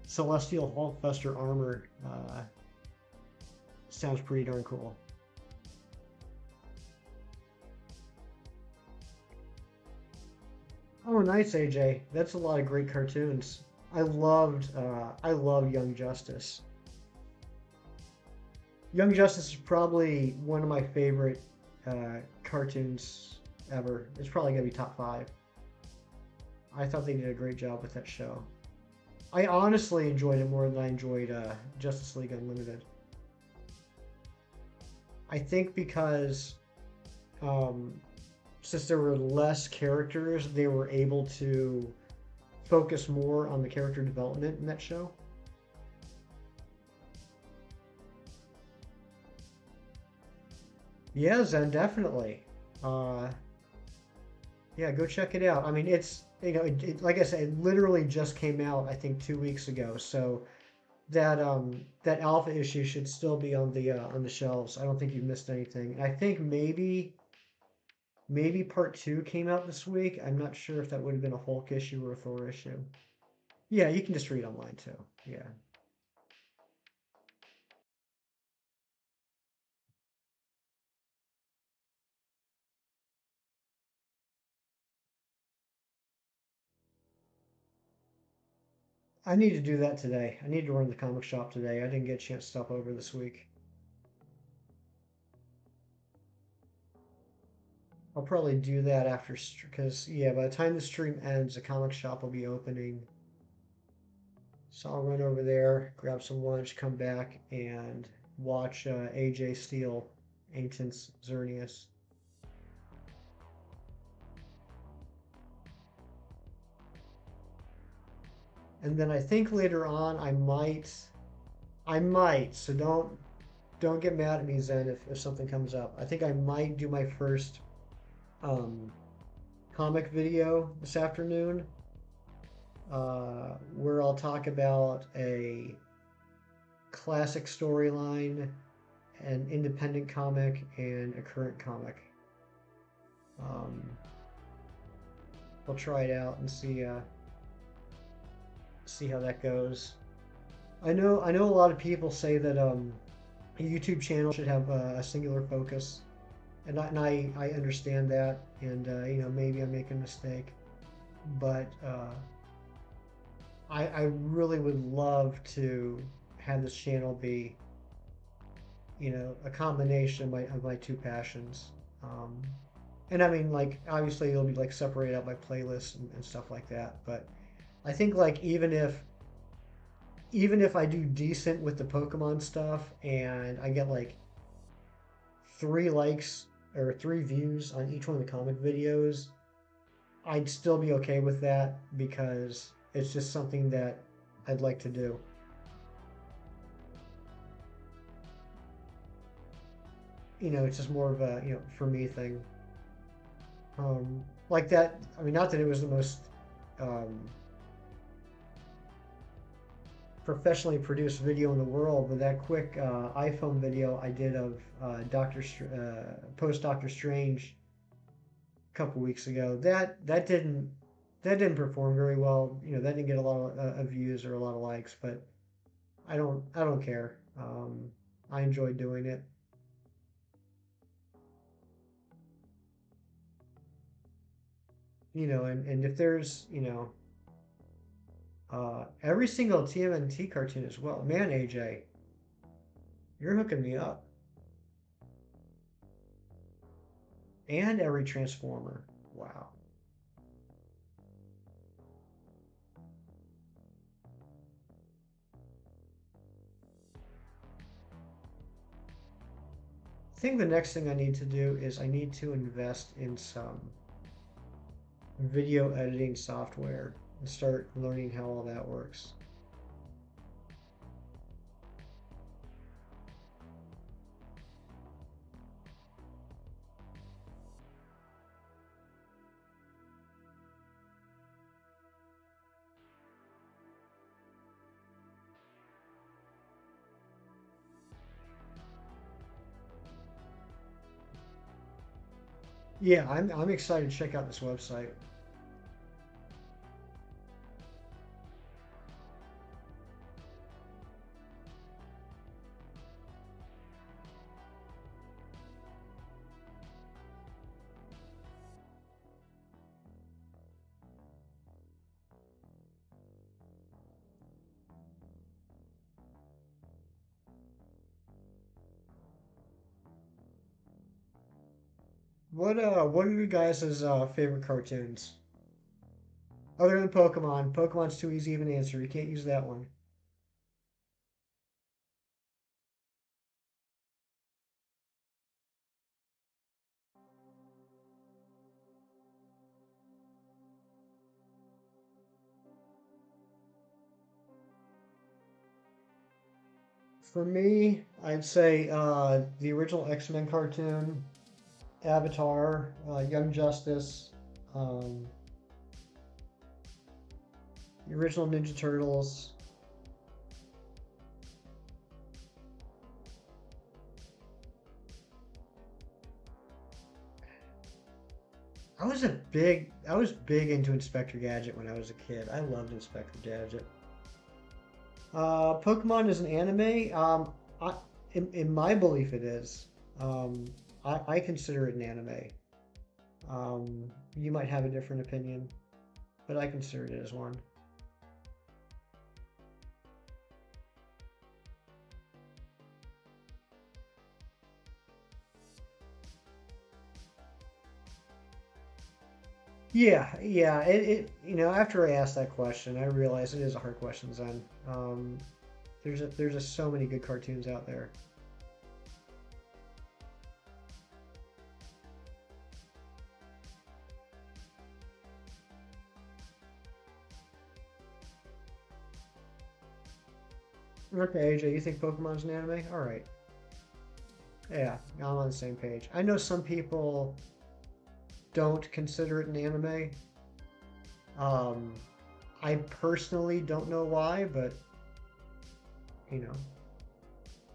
Celestial Hulkbuster armor sounds pretty darn cool. Oh, nice, AJ. That's a lot of great cartoons. I love Young Justice. Young Justice is probably one of my favorite cartoons ever. It's probably gonna be top five. I thought they did a great job with that show. I honestly enjoyed it more than I enjoyed Justice League Unlimited. I think because um, since there were less characters, they were able to focus more on the character development in that show. Yeah, Zen, definitely. Uh, yeah, go check it out. I mean, it's like I said, it literally just came out. I think 2 weeks ago. So that alpha issue should still be on the shelves. I don't think you've missed anything. And I think maybe part two came out this week. I'm not sure if that would have been a Hulk issue or a Thor issue. Yeah, you can just read online too. Yeah. I need to do that today. I need to run to the comic shop today. I didn't get a chance to stop over this week. I'll probably do that after, because, yeah, by the time the stream ends, the comic shop will be opening. So I'll run over there, grab some lunch, come back, and watch AJ Steele, Ancients Xerneas. And then I think later on so don't get mad at me, Zen, if something comes up. I think I might do my first um, comic video this afternoon, where I'll talk about a classic storyline, an independent comic, and a current comic. Um, I'll try it out and see how that goes. I know a lot of people say that a YouTube channel should have a singular focus, and I understand that, and maybe I'm making a mistake, but I really would love to have this channel be a combination of my two passions. Um, and I mean, like, obviously it'll be like separated out by playlists and stuff like that, but I think like even if I do decent with the Pokemon stuff and I get like 3 likes or 3 views on each one of the comic videos, I'd still be okay with that because it's just something that I'd like to do. It's just more of a for me thing. Like that. I mean, not that it was the most um, professionally produced video in the world, but that quick iPhone video I did of post Doctor Strange a couple weeks ago, that didn't perform very well. That didn't get a lot of views or a lot of likes, but I don't care. I enjoy doing it. And if there's every single TMNT cartoon as well. Man, AJ, you're hooking me up. And every Transformer. Wow. I think the next thing I need to do is I need to invest in some video editing software and start learning how all that works. Yeah, I'm excited to check out this website. What are you guys' favorite cartoons? Other than Pokemon. Pokemon's too easy of an answer. You can't use that one. For me, I'd say the original X-Men cartoon, Avatar, Young Justice, um, the original Ninja Turtles. I was big into Inspector Gadget when I was a kid. I loved Inspector Gadget. Pokemon is an anime. In my belief, it is. Um, I consider it an anime. You might have a different opinion, but I consider it as one. Yeah, yeah. After I asked that question, I realized it is a hard question, Zen. There's just so many good cartoons out there. Okay, AJ, you think Pokemon's an anime? All right. Yeah, I'm on the same page. I know some people don't consider it an anime. Um, I personally don't know why, but you know,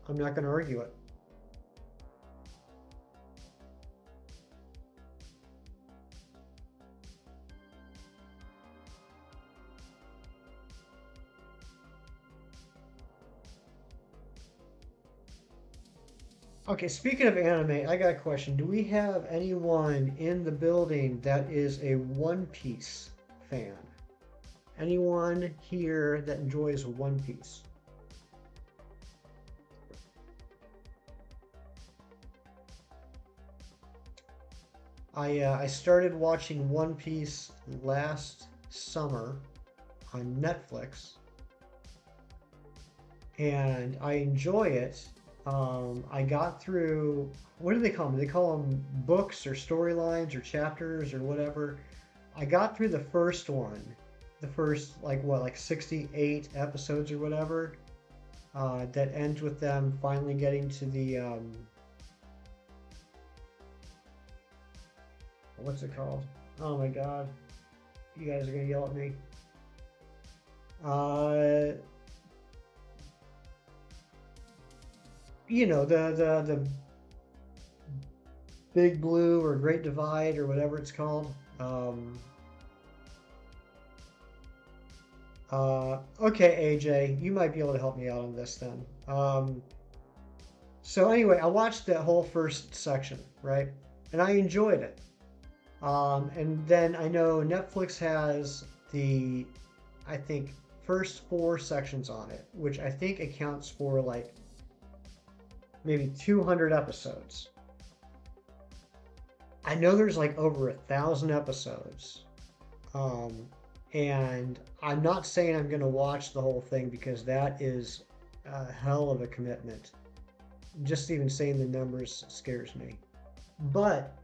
I'm not going to argue it. Okay, speaking of anime, I got a question. Do we have anyone in the building that is a One Piece fan? Anyone here that enjoys One Piece? I started watching One Piece last summer on Netflix, and I enjoy it. I got through, what do they call them? They call them books or storylines or chapters or whatever. I got through the first one, the first like 68 episodes or whatever. That ends with them finally getting to the what's it called? Oh my God, you guys are gonna yell at me. Uh, the Big Blue or Great Divide or whatever it's called. Okay, AJ, you might be able to help me out on this then. So anyway, I watched that whole first section, right? And I enjoyed it. And then I know Netflix has I think, first four sections on it, which I think accounts for like maybe 200 episodes. I know there's like over 1,000 episodes. Um, and I'm not saying I'm going to watch the whole thing because that is a hell of a commitment. Just even saying the numbers scares me. But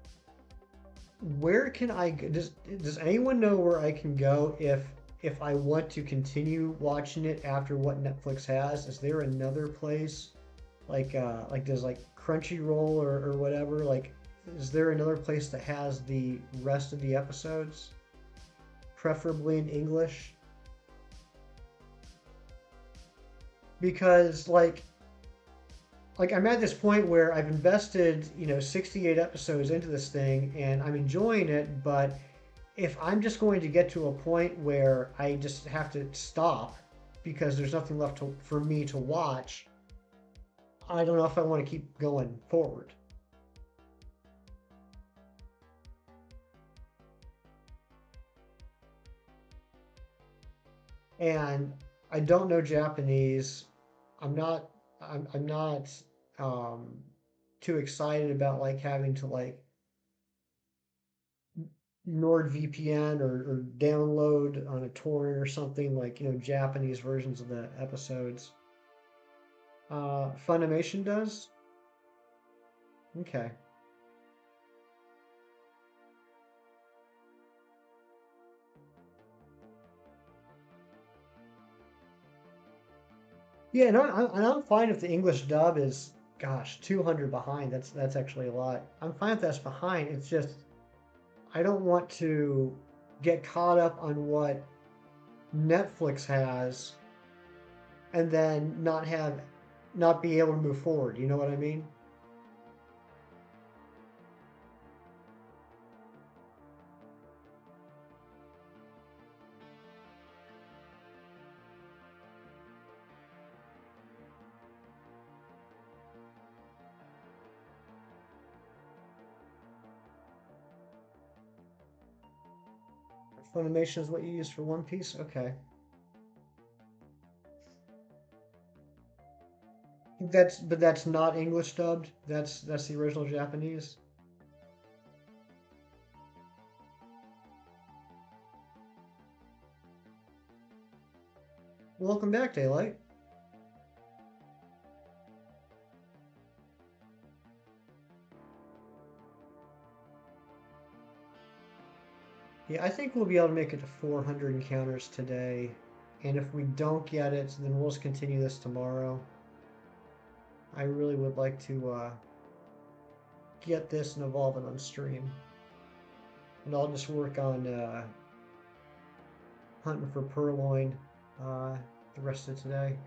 where can I go? Does anyone know where I can go if I want to continue watching it after what Netflix has? Is there another place like does like Crunchyroll or whatever, like is there another place that has the rest of the episodes, preferably in English? Because like I'm at this point where I've invested, 68 episodes into this thing and I'm enjoying it, but if I'm just going to get to a point where I just have to stop because there's nothing left for me to watch, I don't know if I want to keep going forward. And I don't know Japanese. I'm not um, too excited about like having to like NordVPN or download on a torrent or something like Japanese versions of the episodes. Funimation does. Okay. Yeah, and I'm fine if the English dub is, gosh, 200 behind. That's actually a lot. I'm fine if that's behind. It's just I don't want to get caught up on what Netflix has and then not be able to move forward. You know what I mean? Funimation is what you use for One Piece. Okay, that's not English dubbed. That's the original Japanese. Welcome back, Daylight. Yeah, I think we'll be able to make it to 400 encounters today. And if we don't get it, then we'll just continue this tomorrow. I really would like to get this and evolve it on stream. And I'll just work on hunting for Purloin the rest of today.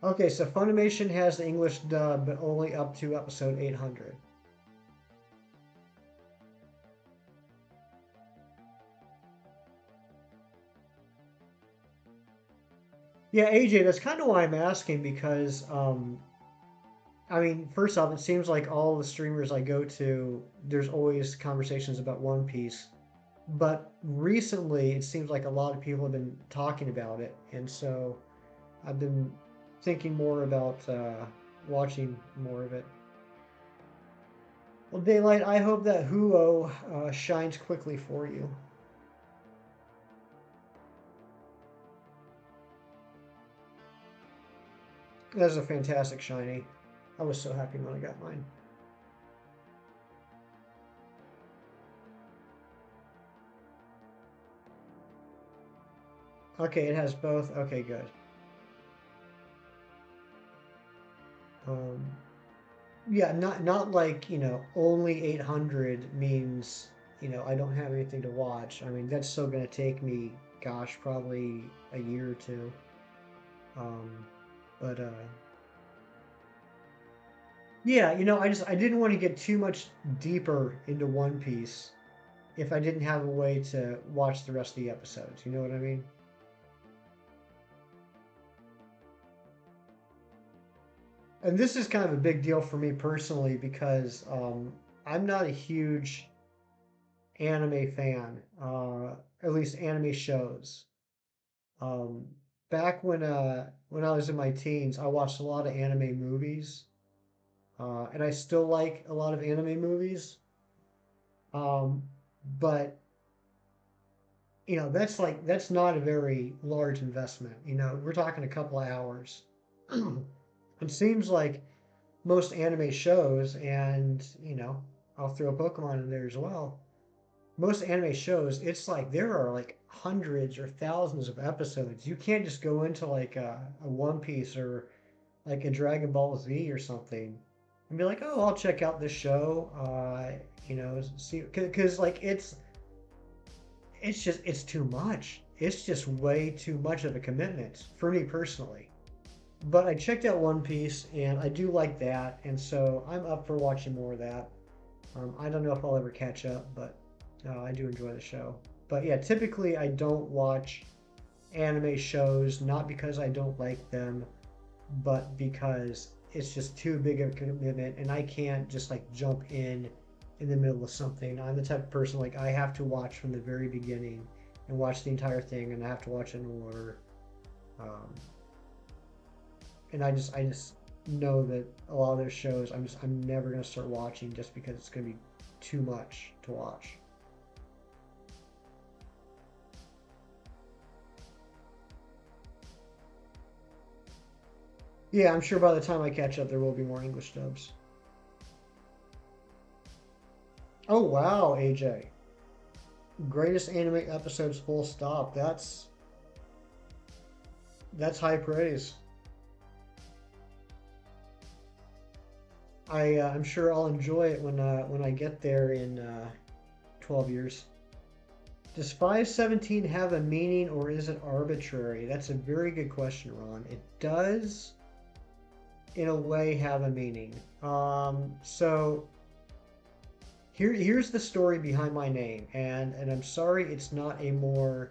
Okay, so Funimation has the English dub, but only up to episode 800. Yeah, AJ, that's kind of why I'm asking because, I mean, first off, it seems like all the streamers I go to, there's always conversations about One Piece. But recently, it seems like a lot of people have been talking about it, and so I've been thinking more about watching more of it. Well, Daylight, I hope that Huo shines quickly for you. That's a fantastic shiny. I was so happy when I got mine. Okay, it has both. Okay, good. Um, yeah, not like, only 800 means, I don't have anything to watch. I mean, that's still gonna take me, gosh, probably a year or two. But yeah, I didn't want to get too much deeper into One Piece if I didn't have a way to watch the rest of the episodes. You know what I mean? And this is kind of a big deal for me personally because I'm not a huge anime fan, at least anime shows. Um, Back when I was in my teens, I watched a lot of anime movies, and I still like a lot of anime movies. Um, but that's not a very large investment. We're talking a couple of hours. It seems like most anime shows, and I'll throw Pokemon in there as well. Most anime shows, it's like there are like hundreds or thousands of episodes. You can't just go into like a One Piece or like a Dragon Ball Z or something and be like, oh, I'll check out this show. See, because like it's too much. It's just way too much of a commitment for me personally. But I checked out One Piece and I do like that, and so I'm up for watching more of that. I don't know if I'll ever catch up, but I do enjoy the show. But yeah, typically I don't watch anime shows, not because I don't like them, but because it's just too big of a commitment and I can't just like jump in the middle of something. I'm the type of person like I have to watch from the very beginning and watch the entire thing, and I have to watch it in order. Um, and I just know that a lot of those shows I'm never gonna start watching just because it's gonna be too much to watch. Yeah, I'm sure by the time I catch up, there will be more English dubs. Oh wow, AJ, greatest anime episodes full stop. That's That's high praise. I'm sure I'll enjoy it when I get there in 12 years. Does 517 have a meaning or is it arbitrary? That's a very good question, Ron. It does, in a way, have a meaning. So here's the story behind my name, and I'm sorry it's not a more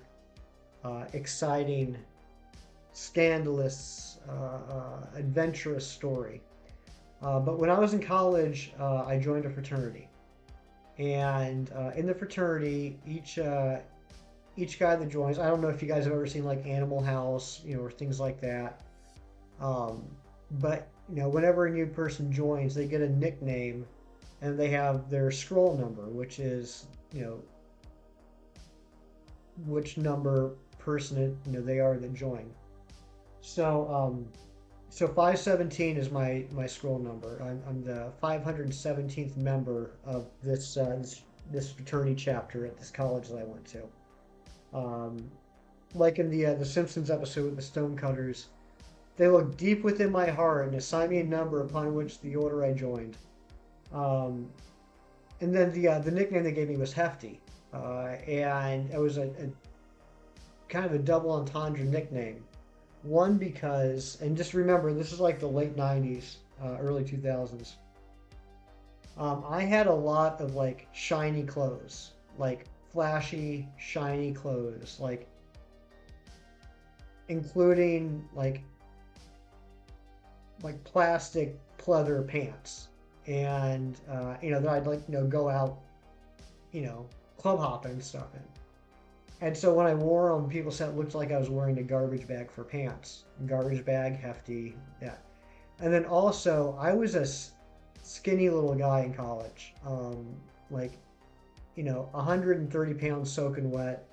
exciting, scandalous, adventurous story. But when I was in college, I joined a fraternity, and in the fraternity, each guy that joins, I don't know if you guys have ever seen like Animal House, or things like that. Um, but whenever a new person joins, they get a nickname, and they have their scroll number, which is which number person they are that join. So so 517 is my scroll number. I'm the 517th member of this fraternity chapter at this college that I went to. Um, like in the Simpsons episode with the Stonecutters, they look deep within my heart and assign me a number upon which the order I joined. Um, and then the nickname they gave me was Hefty, and it was a kind of a double entendre nickname. One because, and just remember, this is like the late '90s, early 2000s. I had a lot of like shiny clothes, like flashy, shiny clothes, like including like plastic pleather pants, and that I'd like go out, club hopping and stuff in. And so when I wore them, people said it looked like I was wearing a garbage bag for pants. Garbage bag, Hefty, yeah. And then also, I was a skinny little guy in college, like 130 pounds soaking wet,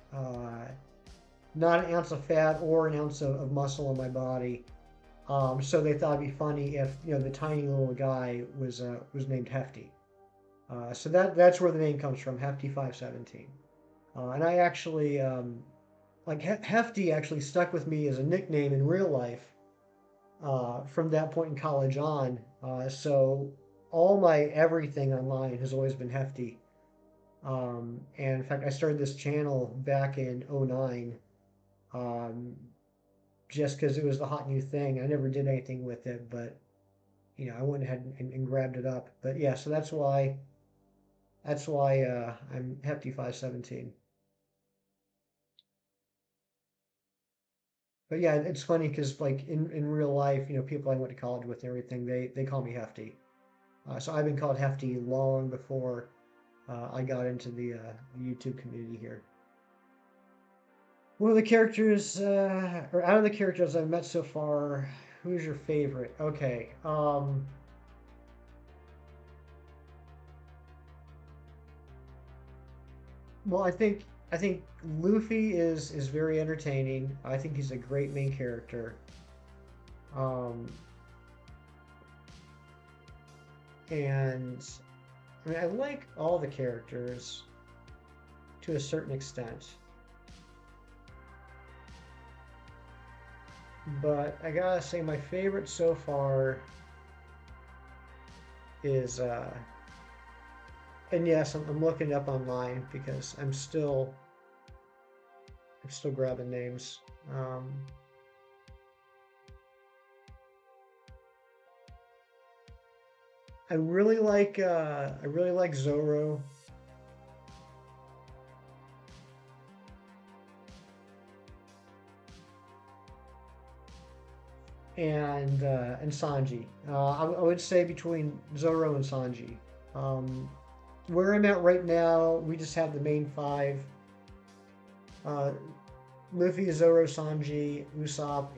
not an ounce of fat or an ounce of muscle on my body. So they thought it'd be funny if the tiny little guy was named Hefty. So that's where the name comes from, Hefty 517. And I actually like Hefty actually stuck with me as a nickname in real life from that point in college on. So all my everything online has always been Hefty. And in fact, I started this channel back in '09 um, just because it was the hot new thing. I never did anything with it, but I went ahead and grabbed it up. But yeah, so that's why I'm Hefty 517. But yeah, it's funny because like in real life, people I went to college with and everything, they call me Hefty. So I've been called Hefty long before I got into the YouTube community here. One of the characters, or out of the characters I've met so far, who's your favorite? Okay. Well, I think Luffy is very entertaining. I think he's a great main character. Um, and I mean, I like all the characters to a certain extent, but I gotta say my favorite so far is, and yes, I'm looking it up online because I'm still grabbing names. Um, I really like Zoro, and Sanji. I would say between Zoro and Sanji. Um, where I'm at right now, we just have the main five: uh, Luffy, Zoro, Sanji, Usopp,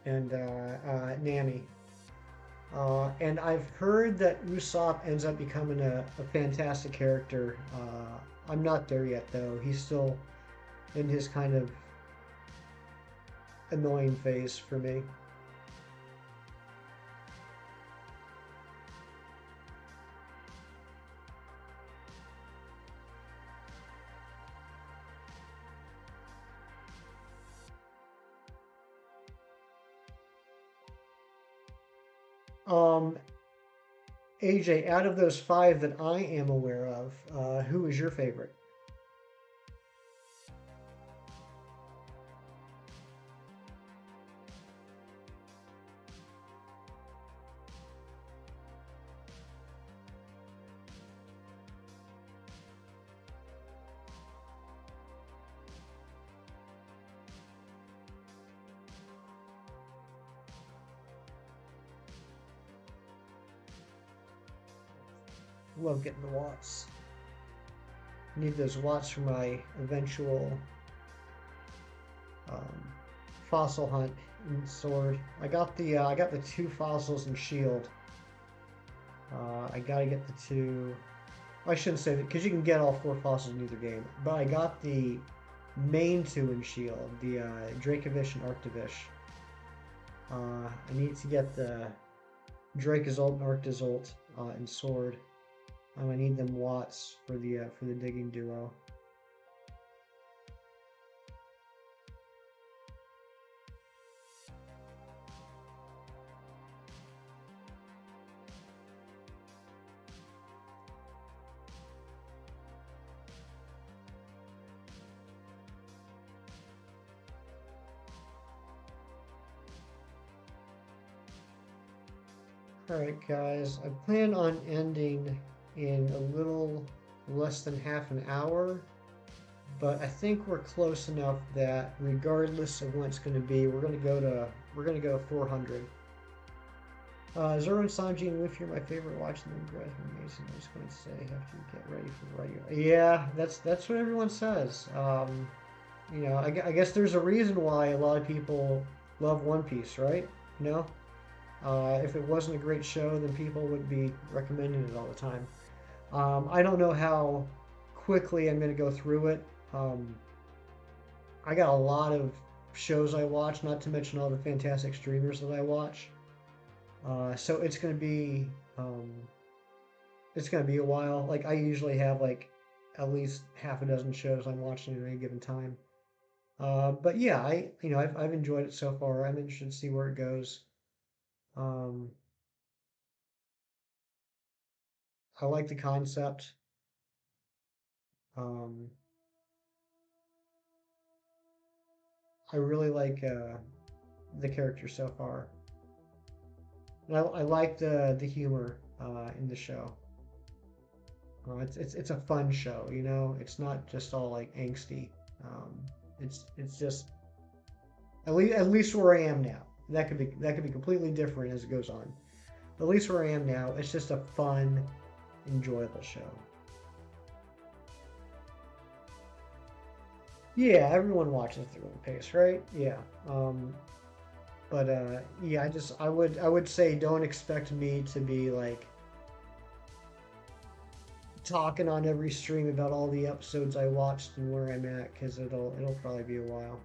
and Nami. And I've heard that Usopp ends up becoming a fantastic character. I'm not there yet, though. He's still in his kind of annoying phase for me. Um, AJ, out of those five that I am aware of, who is your favorite? Love getting the watts. Need those watts for my eventual um, fossil hunt in Sword. I got the two fossils in Shield. I gotta get the two. I shouldn't say that because you can get all four fossils in either game. But I got the main two in Shield, the Dracovish and Arctovish. I need to get the Dracozolt and Arctozolt in Sword. I need them watts for the digging duo. Alright, guys, I plan on ending in a little less than half an hour, but I think we're close enough that regardless of when it's going to be, we're going to go 400. Zoro and Sanji and Luffy are my favorite. Watching them grow amazing. I'm just going to say, have to get ready for the regular. Yeah, that's what everyone says. You know, I guess there's a reason why a lot of people love One Piece, right? You know, if it wasn't a great show, then people would be recommending it all the time. I don't know how quickly I'm going to go through it. I got a lot of shows I watch, not to mention all the fantastic streamers that I watch. So it's gonna be a while. Like I usually have like at least half a dozen shows I'm watching at any given time. But yeah, I've enjoyed it so far. I'm interested to see where it goes. Um, I like the concept. Um, I really like the characters so far. And I like the humor in the show. It's a fun show, you know. It's not just all like angsty. Um, it's just at least where I am now. That could be completely different as it goes on. At least where I am now, it's just a fun, enjoyable show. Yeah, everyone watches at their own pace, right? Yeah. But yeah, I would say don't expect me to be like talking on every stream about all the episodes I watched and where I'm at because it'll probably be a while. 'em.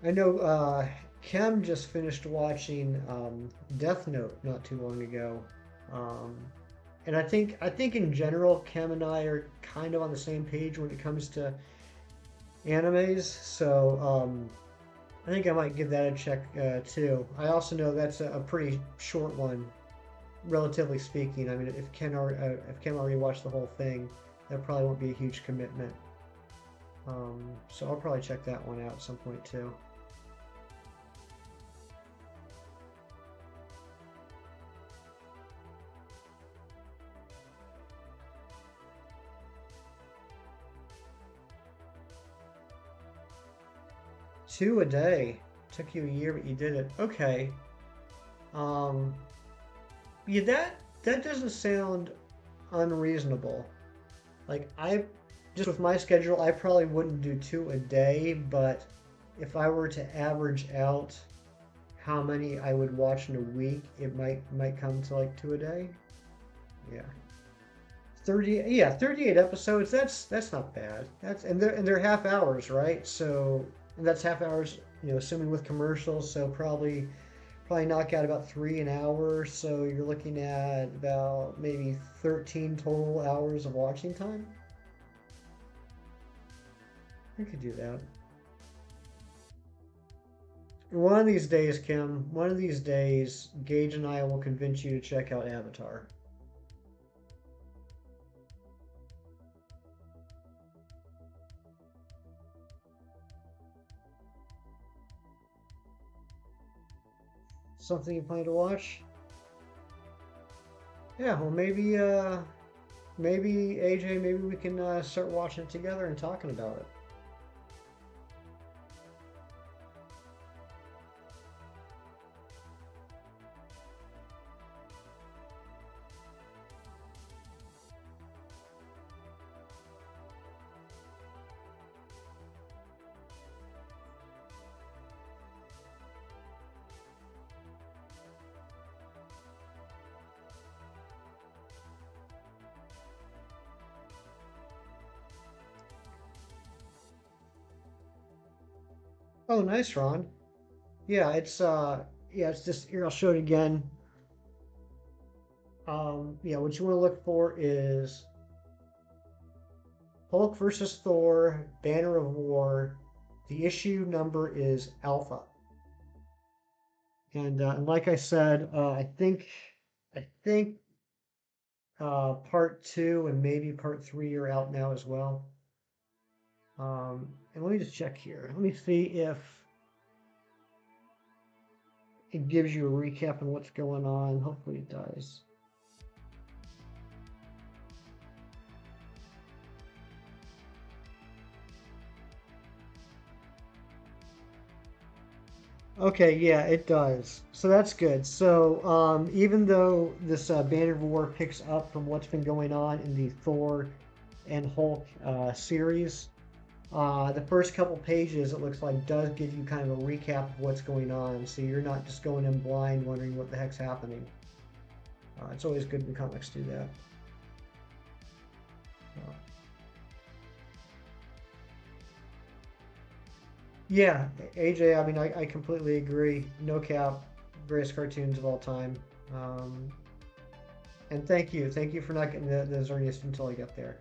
I know Kem just finished watching Death Note not too long ago. Um, and I think in general Kem and I are kind of on the same page when it comes to animes. So I think I might give that a check too. I also know that's a pretty short one, relatively speaking. I mean, if Ken already watched the whole thing, that probably won't be a huge commitment. So I'll probably check that one out at some point too. 2 a day. Took you a year, but you did it. Okay. Um, yeah, that doesn't sound unreasonable. Like I just with my schedule, I probably wouldn't do 2 a day, but if I were to average out how many I would watch in a week, it might come to like 2 a day. Yeah. 38 episodes. That's not bad. That's and they're half hours, right? So and that's half hours assuming with commercials, so probably knock out about 3 an hour. So you're looking at about maybe 13 total hours of watching time. I could do that. One of these days, Kim, one of these days, Gage and I will convince you to check out Avatar. Something you plan to watch? Yeah, well, maybe AJ, maybe we can start watching it together and talking about it. Oh, nice, Ron. Yeah, it's just here. I'll show it again. Yeah, what you want to look for is Hulk versus Thor, Banner of War. The issue number is Alpha, and like I said, I think part two and maybe part three are out now as well. And let me just check here. Let me see if it gives you a recap on what's going on. Hopefully it does. Okay, yeah, it does. So that's good. So even though this Banner of War picks up from what's been going on in the Thor and Hulk series, the first couple pages, it looks like, does give you kind of a recap of what's going on. So you're not just going in blind wondering what the heck's happening. It's always good when comics do that. Uh, Yeah, AJ, I mean, I completely agree. No cap, greatest cartoons of all time. Um, and thank you. Thank you for not getting the Xerneas until I get there.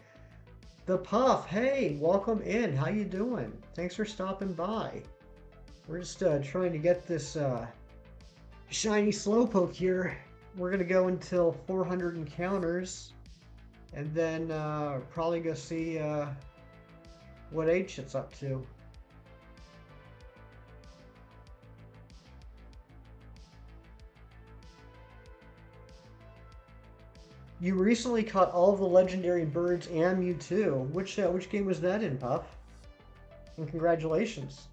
The Puff, hey, welcome in. How you doing? Thanks for stopping by. We're just trying to get this shiny Slowpoke here. We're going to go until 400 encounters. And then probably go see what age it's up to. You recently caught all of the legendary birds and Mewtwo. Which game was that in, Puff? And congratulations.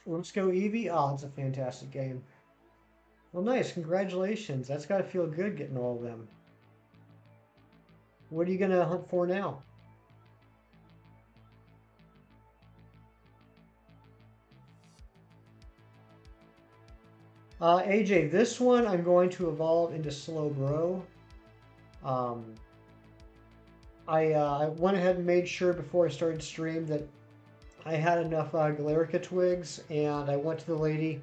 Let's go Eevee. Oh, it's a fantastic game. Well, nice. Congratulations. That's got to feel good getting all of them. What are you going to hunt for now? AJ, this one I'm going to evolve into Slowbro. Um, I went ahead and made sure before I started stream that I had enough Galarica twigs, and I went to the lady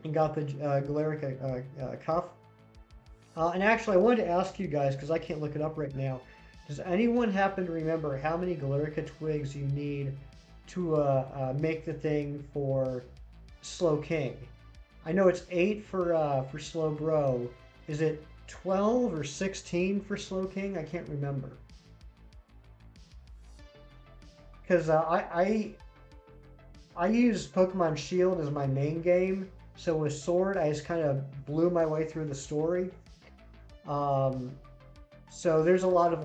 and got the Galarica cuff. And actually, I wanted to ask you guys, because I can't look it up right now, does anyone happen to remember how many Galarica twigs you need to make the thing for Slowking? I know it's 8 for Slowbro. Is it 12 or 16 for Slowking? I can't remember. Because I use Pokemon Shield as my main game, so with Sword, I just kind of blew my way through the story. So there's a lot of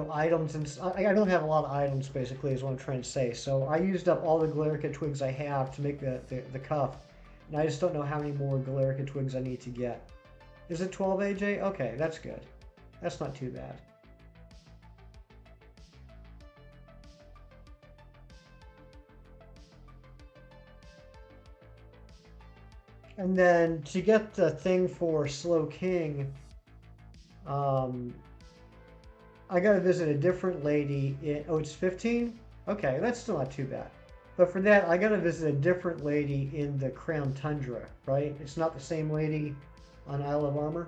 items, and I don't have a lot of items, basically, is what I'm trying to say. So I used up all the Galarica twigs I have to make the cuff, and I just don't know how many more Galarica twigs I need to get. Is it 12, AJ? Okay, that's good. That's not too bad. And then to get the thing for Slowking, um, I gotta visit a different lady in, oh, it's 15? Okay, that's still not too bad. But for that, I gotta visit a different lady in the Crown Tundra, right? It's not the same lady on Isle of Armor.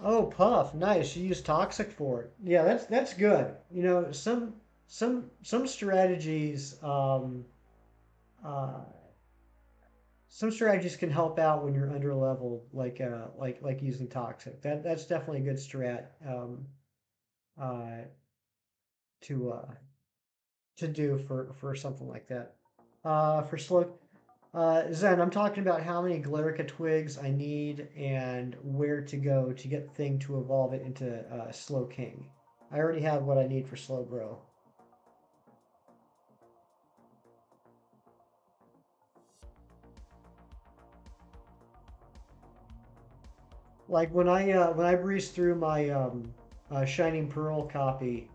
Oh, Puff, nice. You use Toxic for it. Yeah, that's good. You know, some strategies uh, some strategies can help out when you're under leveled, like using Toxic. That's definitely a good strat uh, to do for something like that. For slow Zen, I'm talking about how many Galarica twigs I need and where to go to get the thing to evolve it into Slowking. I already have what I need for Slowbro. Like when I breezed through my Shining Pearl copy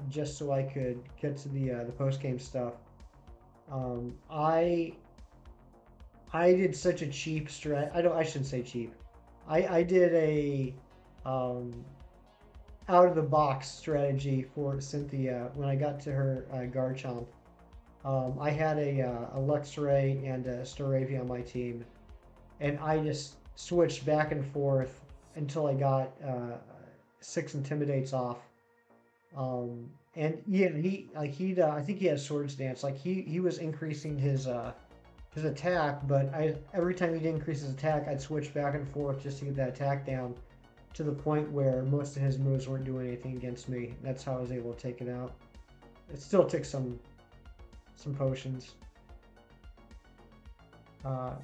just so I could get to the post game stuff. Um, I I did such a cheap strat. I shouldn't say cheap. I did a um, out of the box strategy for Cynthia when I got to her Garchomp. I had a Luxray and a Staravia on my team, and I just switched back and forth until I got 6 Intimidates off. And yeah, I think he has Swords Dance. Like he was increasing his attack, but I every time he'd increase his attack, I'd switch back and forth just to get that attack down to the point where most of his moves weren't doing anything against me. That's how I was able to take it out. It still took some potions. Uh,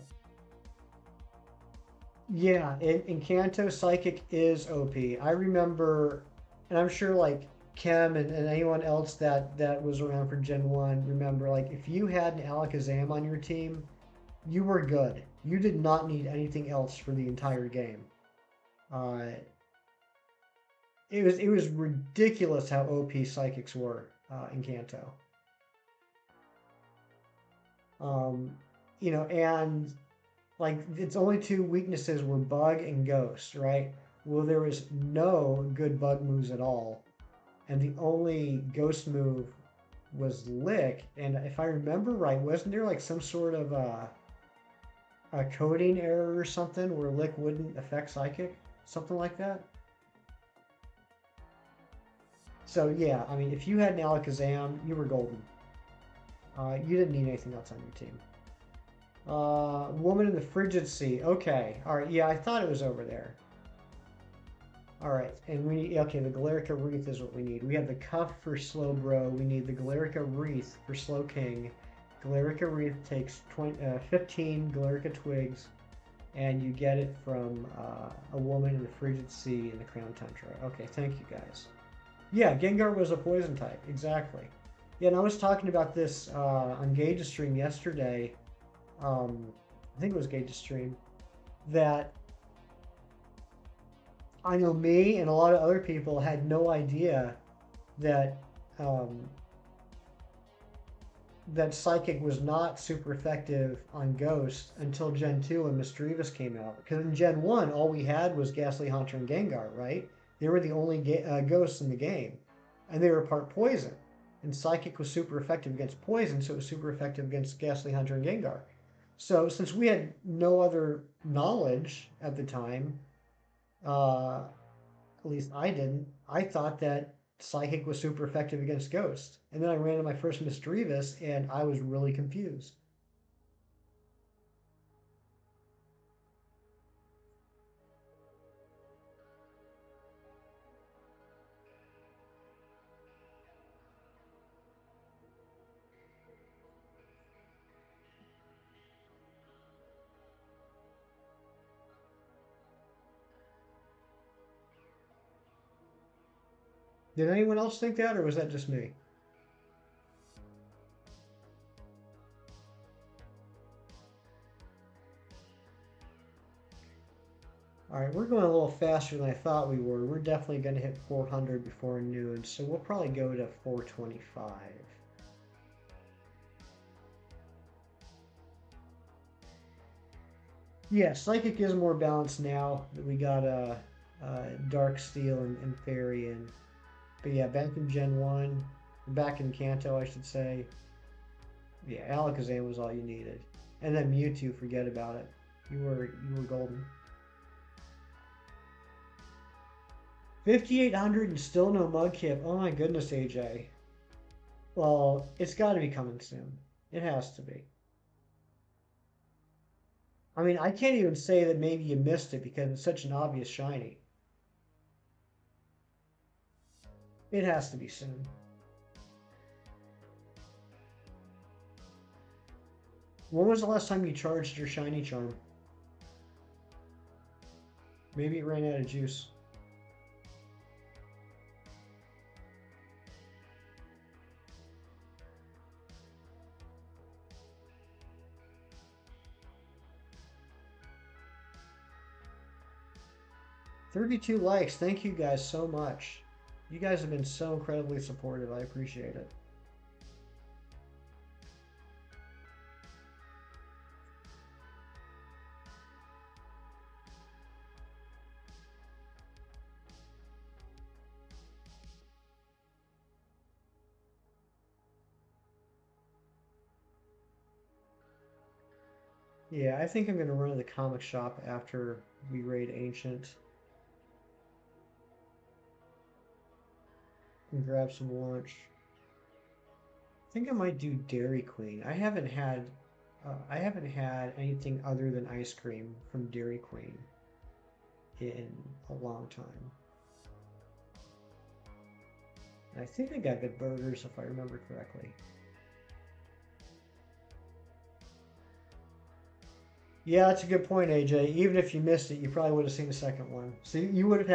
yeah, in Kanto, Psychic is OP. I remember, and I'm sure like Kem and anyone else that was around for Gen 1 remember, like if you had an Alakazam on your team, you were good. You did not need anything else for the entire game. Uh, it was ridiculous how OP psychics were in Kanto. Um, and like its only two weaknesses were bug and ghost, right? Well, there was no good bug moves at all, and the only ghost move was lick. And if I remember right, wasn't there like some sort of a coding error or something where lick wouldn't affect psychic, something like that? So yeah, I mean, if you had an Alakazam, you were golden. You didn't need anything else on your team. Woman in the Frigid Sea. Okay. All right. Yeah, I thought it was over there. All right. And we need, okay, the Galarica Wreath is what we need. We have the Cuff for Slowbro. We need the Galarica Wreath for Slowking. Galarica Wreath takes 15 Galarica Twigs, and you get it from a woman in the Frigid Sea in the Crown Tundra. Okay, thank you guys. Yeah, Gengar was a poison type. Exactly. Yeah, and I was talking about this on Gage's stream yesterday. I think it was Gage's stream, that I know me and a lot of other people had no idea that um, that Psychic was not super effective on Ghost until Gen 2 when Misdreavus came out. Because in Gen 1, all we had was Ghastly Haunter and Gengar, right? They were the only ghosts in the game. And they were part poison. And Psychic was super effective against poison, so it was super effective against Ghastly Hunter and Gengar. So since we had no other knowledge at the time, uh, at least I didn't, I thought that Psychic was super effective against Ghost. And then I ran into my first Misdreavus and I was really confused. Did anyone else think that, or was that just me? Alright, we're going a little faster than I thought we were. We're definitely going to hit 400 before noon, so we'll probably go to 425. Yeah, Psychic is more balanced now that we got Dark Steel and Fairy in. But yeah, back in Gen 1, back in Kanto, I should say. Yeah, Alakazam was all you needed. And then Mewtwo, forget about it. You were golden. 5,800 and still no Mudkip. Oh my goodness, AJ. Well, it's got to be coming soon. It has to be. I mean, I can't even say that maybe you missed it because it's such an obvious shiny. It has to be soon. When was the last time you charged your shiny charm? Maybe it ran out of juice. "32 likes. Thank you guys so much. You guys have been so incredibly supportive. I appreciate it. Yeah, I think I'm going to run to the comic shop after we raid Ancient and grab some lunch. I think I might do Dairy Queen. I haven't had anything other than ice cream from Dairy Queen in a long time. And I think I got good burgers if I remember correctly. Yeah, that's a good point, AJ. Even if you missed it, you probably would have seen the second one. So you would have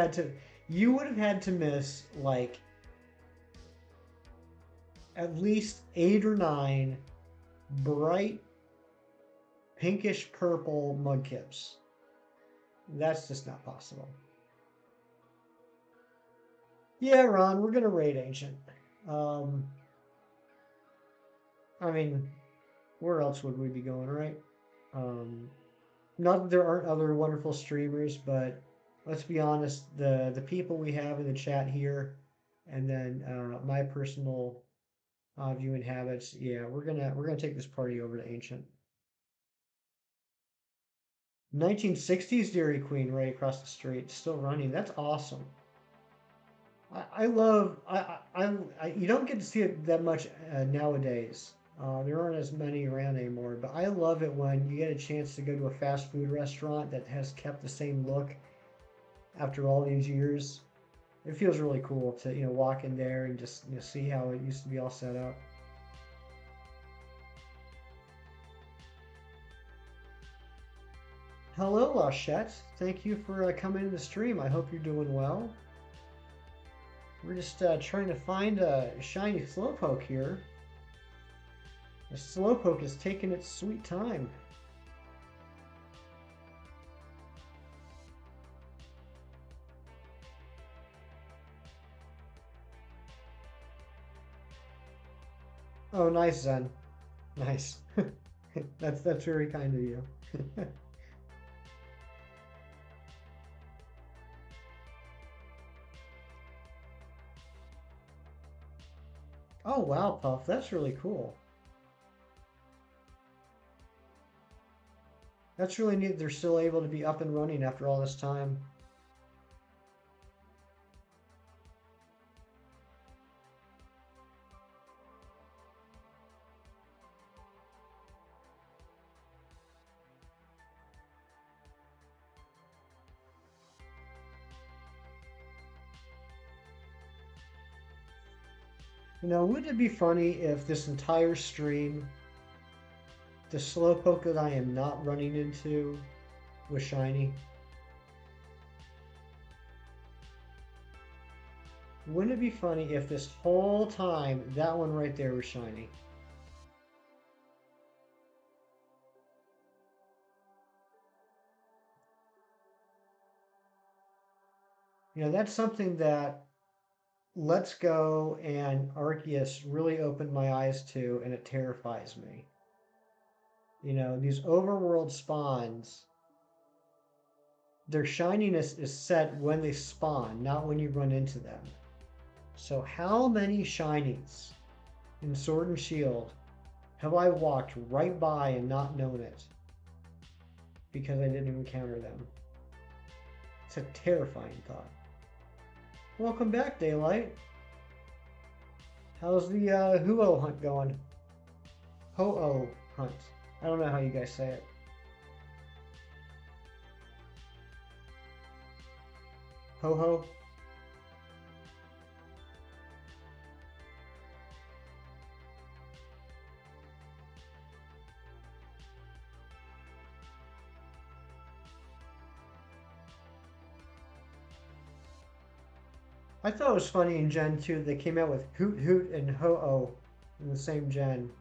had to miss like at least 8 or 9 bright pinkish purple mudkips. That's just not possible. Yeah, Ron, we're gonna raid Ancient. Um, I mean, where else would we be going, right? Um, Not that there aren't other wonderful streamers, but let's be honest, the people we have in the chat here, and then my personal viewing habits, yeah, we're gonna take this party over to Ancient. 1960s Dairy Queen right across the street, still running. That's awesome. I love you don't get to see it that much nowadays. There aren't as many around anymore, but I love it when you get a chance to go to a fast food restaurant that has kept the same look after all these years. It feels really cool to walk in there and just see how it used to be all set up. Hello, Lachette. Thank you for coming to the stream. I hope you're doing well. We're just trying to find a shiny Slowpoke here. The Slowpoke is taking its sweet time. Oh, nice, Zen. Nice. That's very kind of you. Oh, wow, Puff. That's really cool. That's really neat. They're still able to be up and running after all this time. Wouldn't it be funny if this entire stream, the Slowpoke that I am not running into was shiny? Wouldn't it be funny if this whole time that one right there was shiny? That's something that Let's Go and Arceus really opened my eyes to, and it terrifies me. These overworld spawns, their shininess is set when they spawn, not when you run into them. So, how many shinies in Sword and Shield have I walked right by and not known it because I didn't encounter them? It's a terrifying thought. Welcome back, Daylight. How's the Huo hunt going? Ho-Oh hunt. I don't know how you guys say it. Ho-Ho? I thought it was funny in Gen 2 they came out with Hoot Hoot and Ho-Oh in the same gen.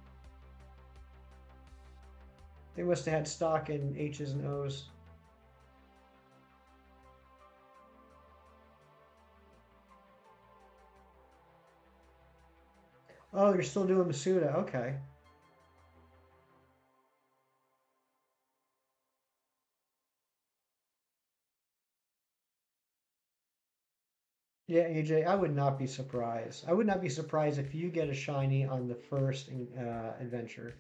They must have had stock in H's and O's. Oh, you're still doing Masuda. Okay. Yeah, AJ, I would not be surprised. I would not be surprised if you get a shiny on the first adventure.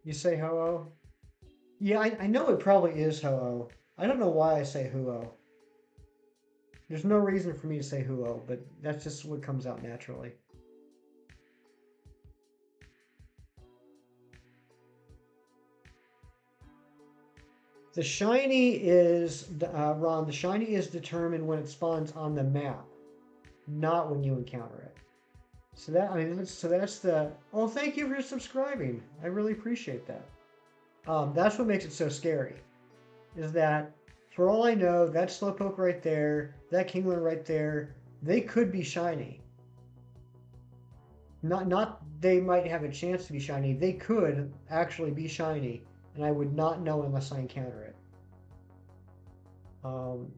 You say Ho-Oh? Yeah, I know it probably is Ho-Oh. I don't know why I say Huo. There's no reason for me to say Huo, but that's just what comes out naturally. The shiny is Ron. The shiny is determined when it spawns on the map, not when you encounter it. So that's the. Oh, thank you for subscribing. I really appreciate that. That's what makes it so scary. Is that for all I know, that Slowpoke right there, that Kingler right there, they could be shiny. Not they might have a chance to be shiny. They could actually be shiny, and I would not know unless I encounter it. Um,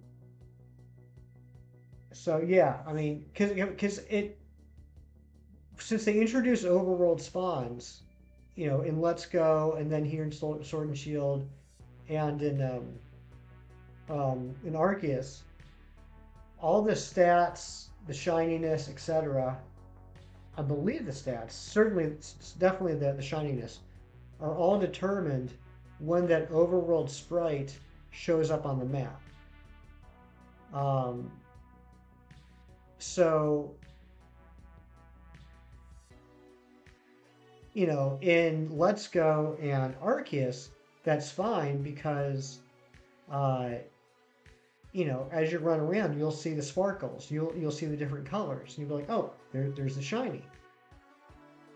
so yeah, I mean, because it since they introduced overworld spawns, in Let's Go, and then here in Sword and Shield, and in Arceus, all the stats, the shininess, etc. I believe the stats, certainly, definitely the shininess, are all determined when that overworld sprite shows up on the map. Um, so, in Let's Go and Arceus, that's fine because, uh, as you run around, you'll see the sparkles, you'll see the different colors, and you'll be like, oh, there's the shiny.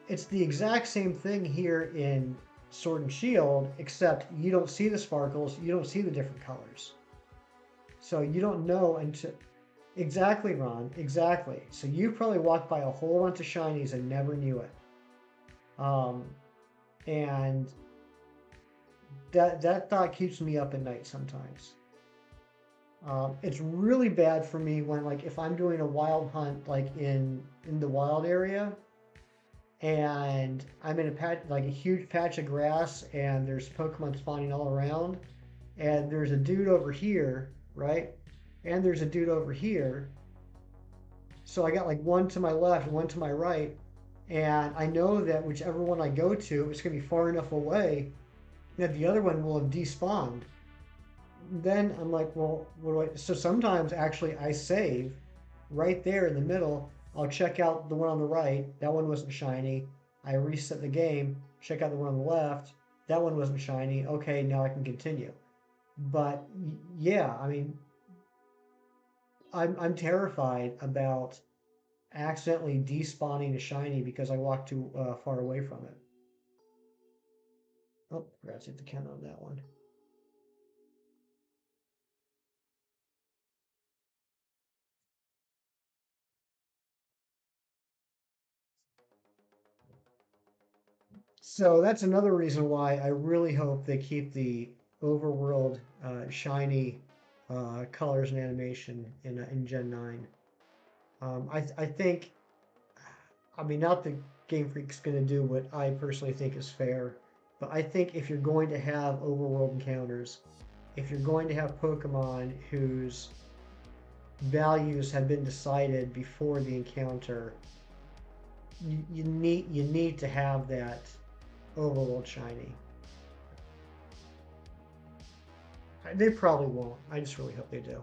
It's the exact same thing here in Sword and Shield, except you don't see the sparkles, you don't see the different colors. So you don't know until exactly, Ron, exactly. So you probably walked by a whole bunch of shinies and never knew it. Um, and that thought keeps me up at night sometimes. It's really bad for me when like if I'm doing a wild hunt like in the wild area and I'm in a patch like a huge patch of grass and there's Pokemon spawning all around and there's a dude over here, right? And there's a dude over here. So I got like one to my left, one to my right, and I know that whichever one I go to, it's gonna be far enough away that the other one will have despawned. Then I'm like, well, what do I? So sometimes actually I save right there in the middle. I'll check out the one on the right. That one wasn't shiny. I reset the game. Check out the one on the left. That one wasn't shiny. Okay, now I can continue. But yeah, I mean, I'm terrified about accidentally despawning a shiny because I walked too far away from it. Oh, forgot to hit the count on that one. So that's another reason why I really hope they keep the overworld shiny colors and animation in Gen 9. I think, I mean, not that Game Freak's going to do what I personally think is fair, but I think if you're going to have overworld encounters, if you're going to have Pokemon whose values have been decided before the encounter, you need to have that overworld shiny. They probably won't. I just really hope they do.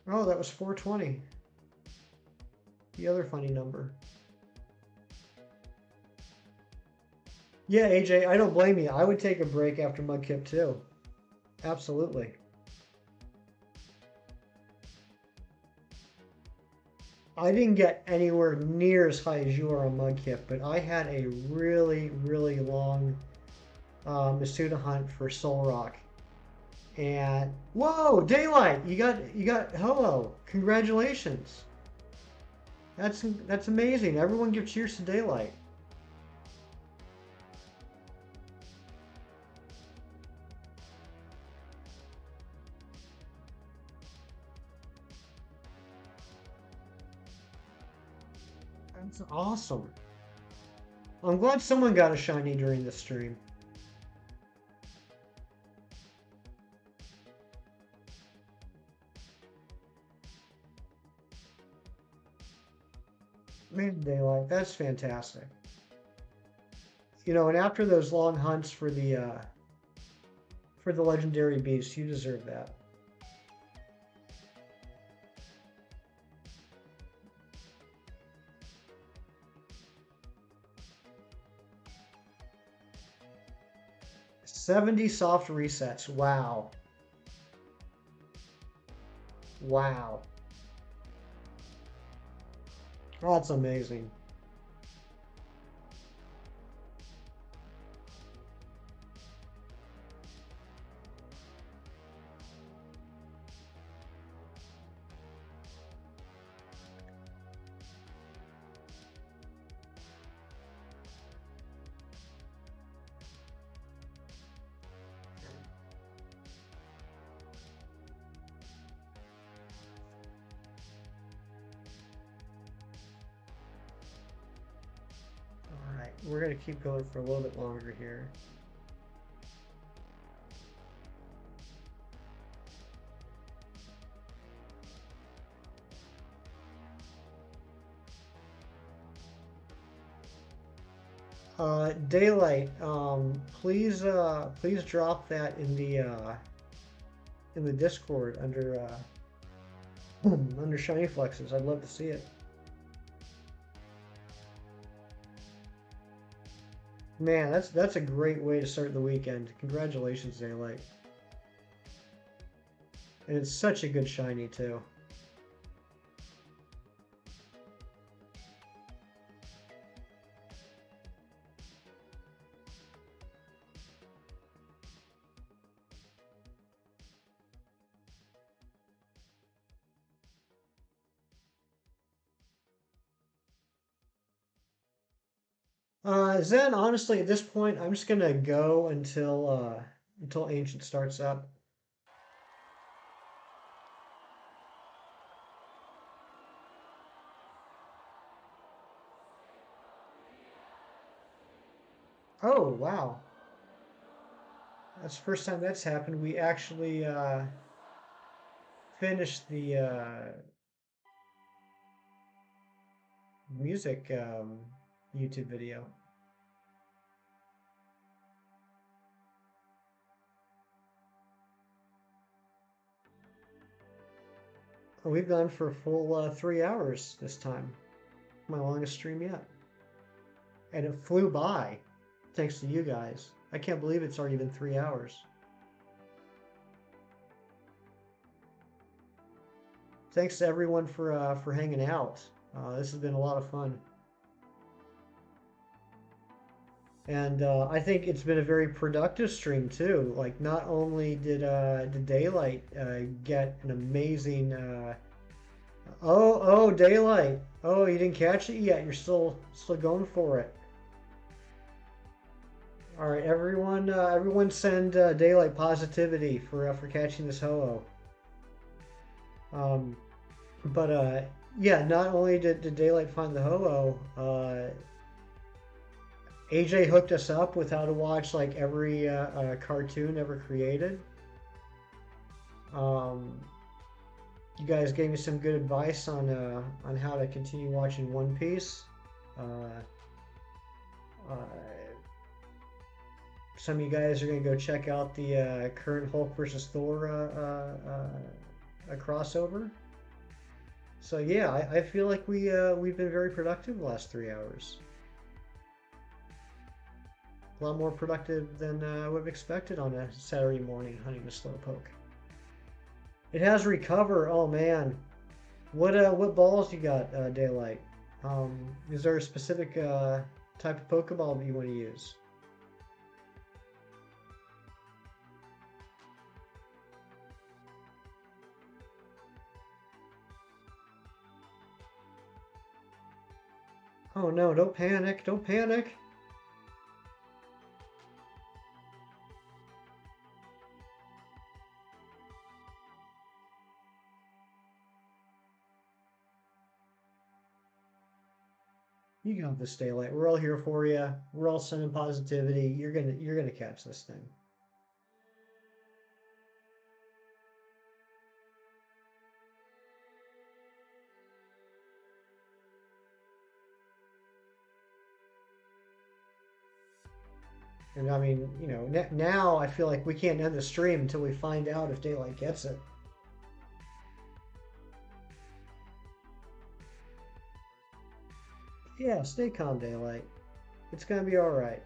Oh, that was 420. The other funny number. Yeah, AJ, I don't blame you. I would take a break after Mudkip too. Absolutely. I didn't get anywhere near as high as you are on Mudkip, but I had a really, really long Masuda hunt for Solrock. And whoa, Daylight! You got hello. Congratulations. That's amazing. Everyone give cheers to Daylight. That's awesome. I'm glad someone got a shiny during this stream. Man, Daylight, that's fantastic. You know, and after those long hunts for the legendary beast, you deserve that. $70 soft resets. Wow. Wow. Oh, that's amazing. All right, we're gonna keep going for a little bit longer here. Daylight, please drop that in the Discord under under Shiny Flexes. I'd love to see it. Man, that's a great way to start the weekend. Congratulations, Daylight. And it's such a good shiny too. Zen, honestly, at this point, I'm just gonna go until Ancient starts up. Oh, wow. That's the first time that's happened. We actually finished the music YouTube video. We've gone for a full 3 hours this time. My longest stream yet. And it flew by, thanks to you guys. I can't believe it's already been 3 hours. Thanks to everyone for hanging out. This has been a lot of fun. And I think it's been a very productive stream too. Like not only did Daylight get an amazing oh Daylight. Oh, you didn't catch it yet. You're still going for it. All right, everyone send Daylight positivity for catching this ho-oh. Um, but yeah, not only did Daylight find the ho-oh, AJ hooked us up with how to watch like every cartoon ever created. Um, you guys gave me some good advice on how to continue watching One Piece. Uh, uh, some of you guys are gonna go check out the current Hulk versus Thor crossover. So yeah, I feel like we've been very productive the last 3 hours. A lot more productive than we've expected on a Saturday morning hunting the Slowpoke. It has recover. Oh man, what balls you got, Daylight? Is there a specific type of Pokeball that you want to use? Oh no, don't panic, don't panic. You got this, Daylight. We're all here for you. We're all sending positivity. You're gonna catch this thing. And I mean, you know, now I feel like we can't end the stream until we find out if Daylight gets it. Yeah, stay calm, Daylight. It's gonna be all right.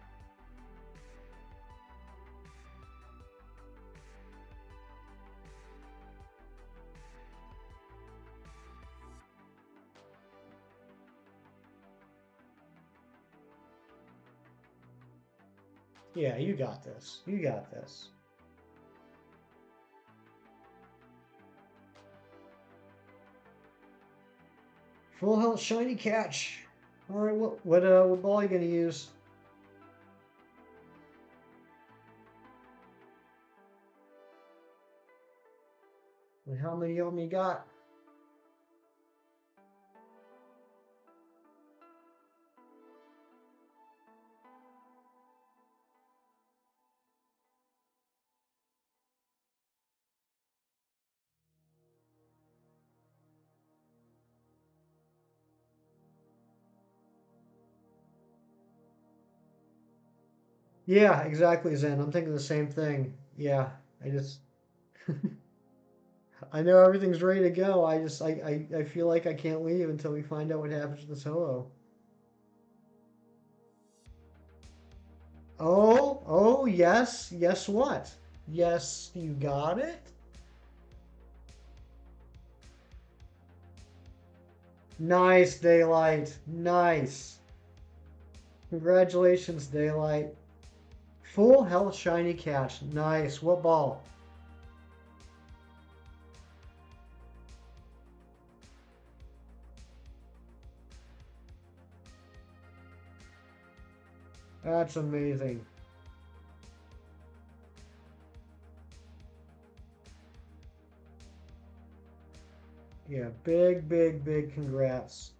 Yeah, you got this. You got this. Full health shiny catch. All right, what ball are you gonna use? And how many of them you got? Yeah, exactly, Zen. I'm thinking the same thing. Yeah, I just I know everything's ready to go. I feel like I can't leave until we find out what happens with the solo. Oh, yes. Yes, what? Yes, you got it? Nice, Daylight. Nice. Congratulations, Daylight. Full health shiny catch. Nice. What ball? That's amazing. Yeah, big congrats.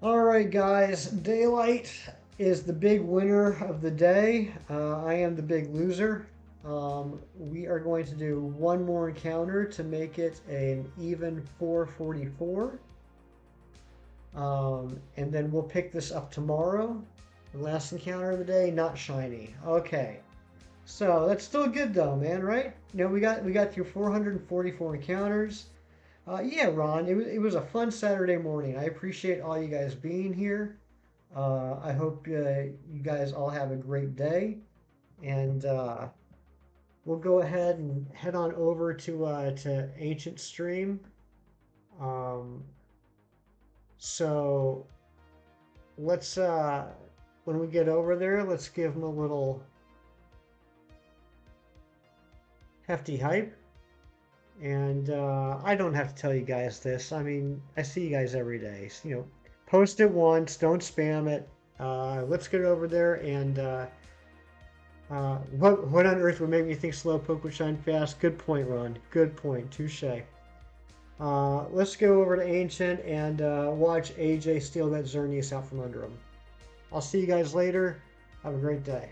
All right, guys. Daylight is the big winner of the day. I am the big loser. We are going to do one more encounter to make it an even 444. And then we'll pick this up tomorrow. The last encounter of the day, not shiny. Okay. So that's still good though, man, right? You know, we got through 444 encounters. Yeah, Ron, it was a fun Saturday morning. I appreciate all you guys being here. I hope you guys all have a great day, and we'll go ahead and head on over to Ancient Stream. Um, So let's when we get over there, let's give him a little hefty hype. And I don't have to tell you guys this. I mean, I see you guys every day. So, post it once, don't spam it. Let's get over there and what on earth would make me think Slowpoke would shine fast? Good point, Ron. Good point. Touche. Let's go over to Ancient and watch AJ steal that Xerneas out from under him. I'll see you guys later. Have a great day.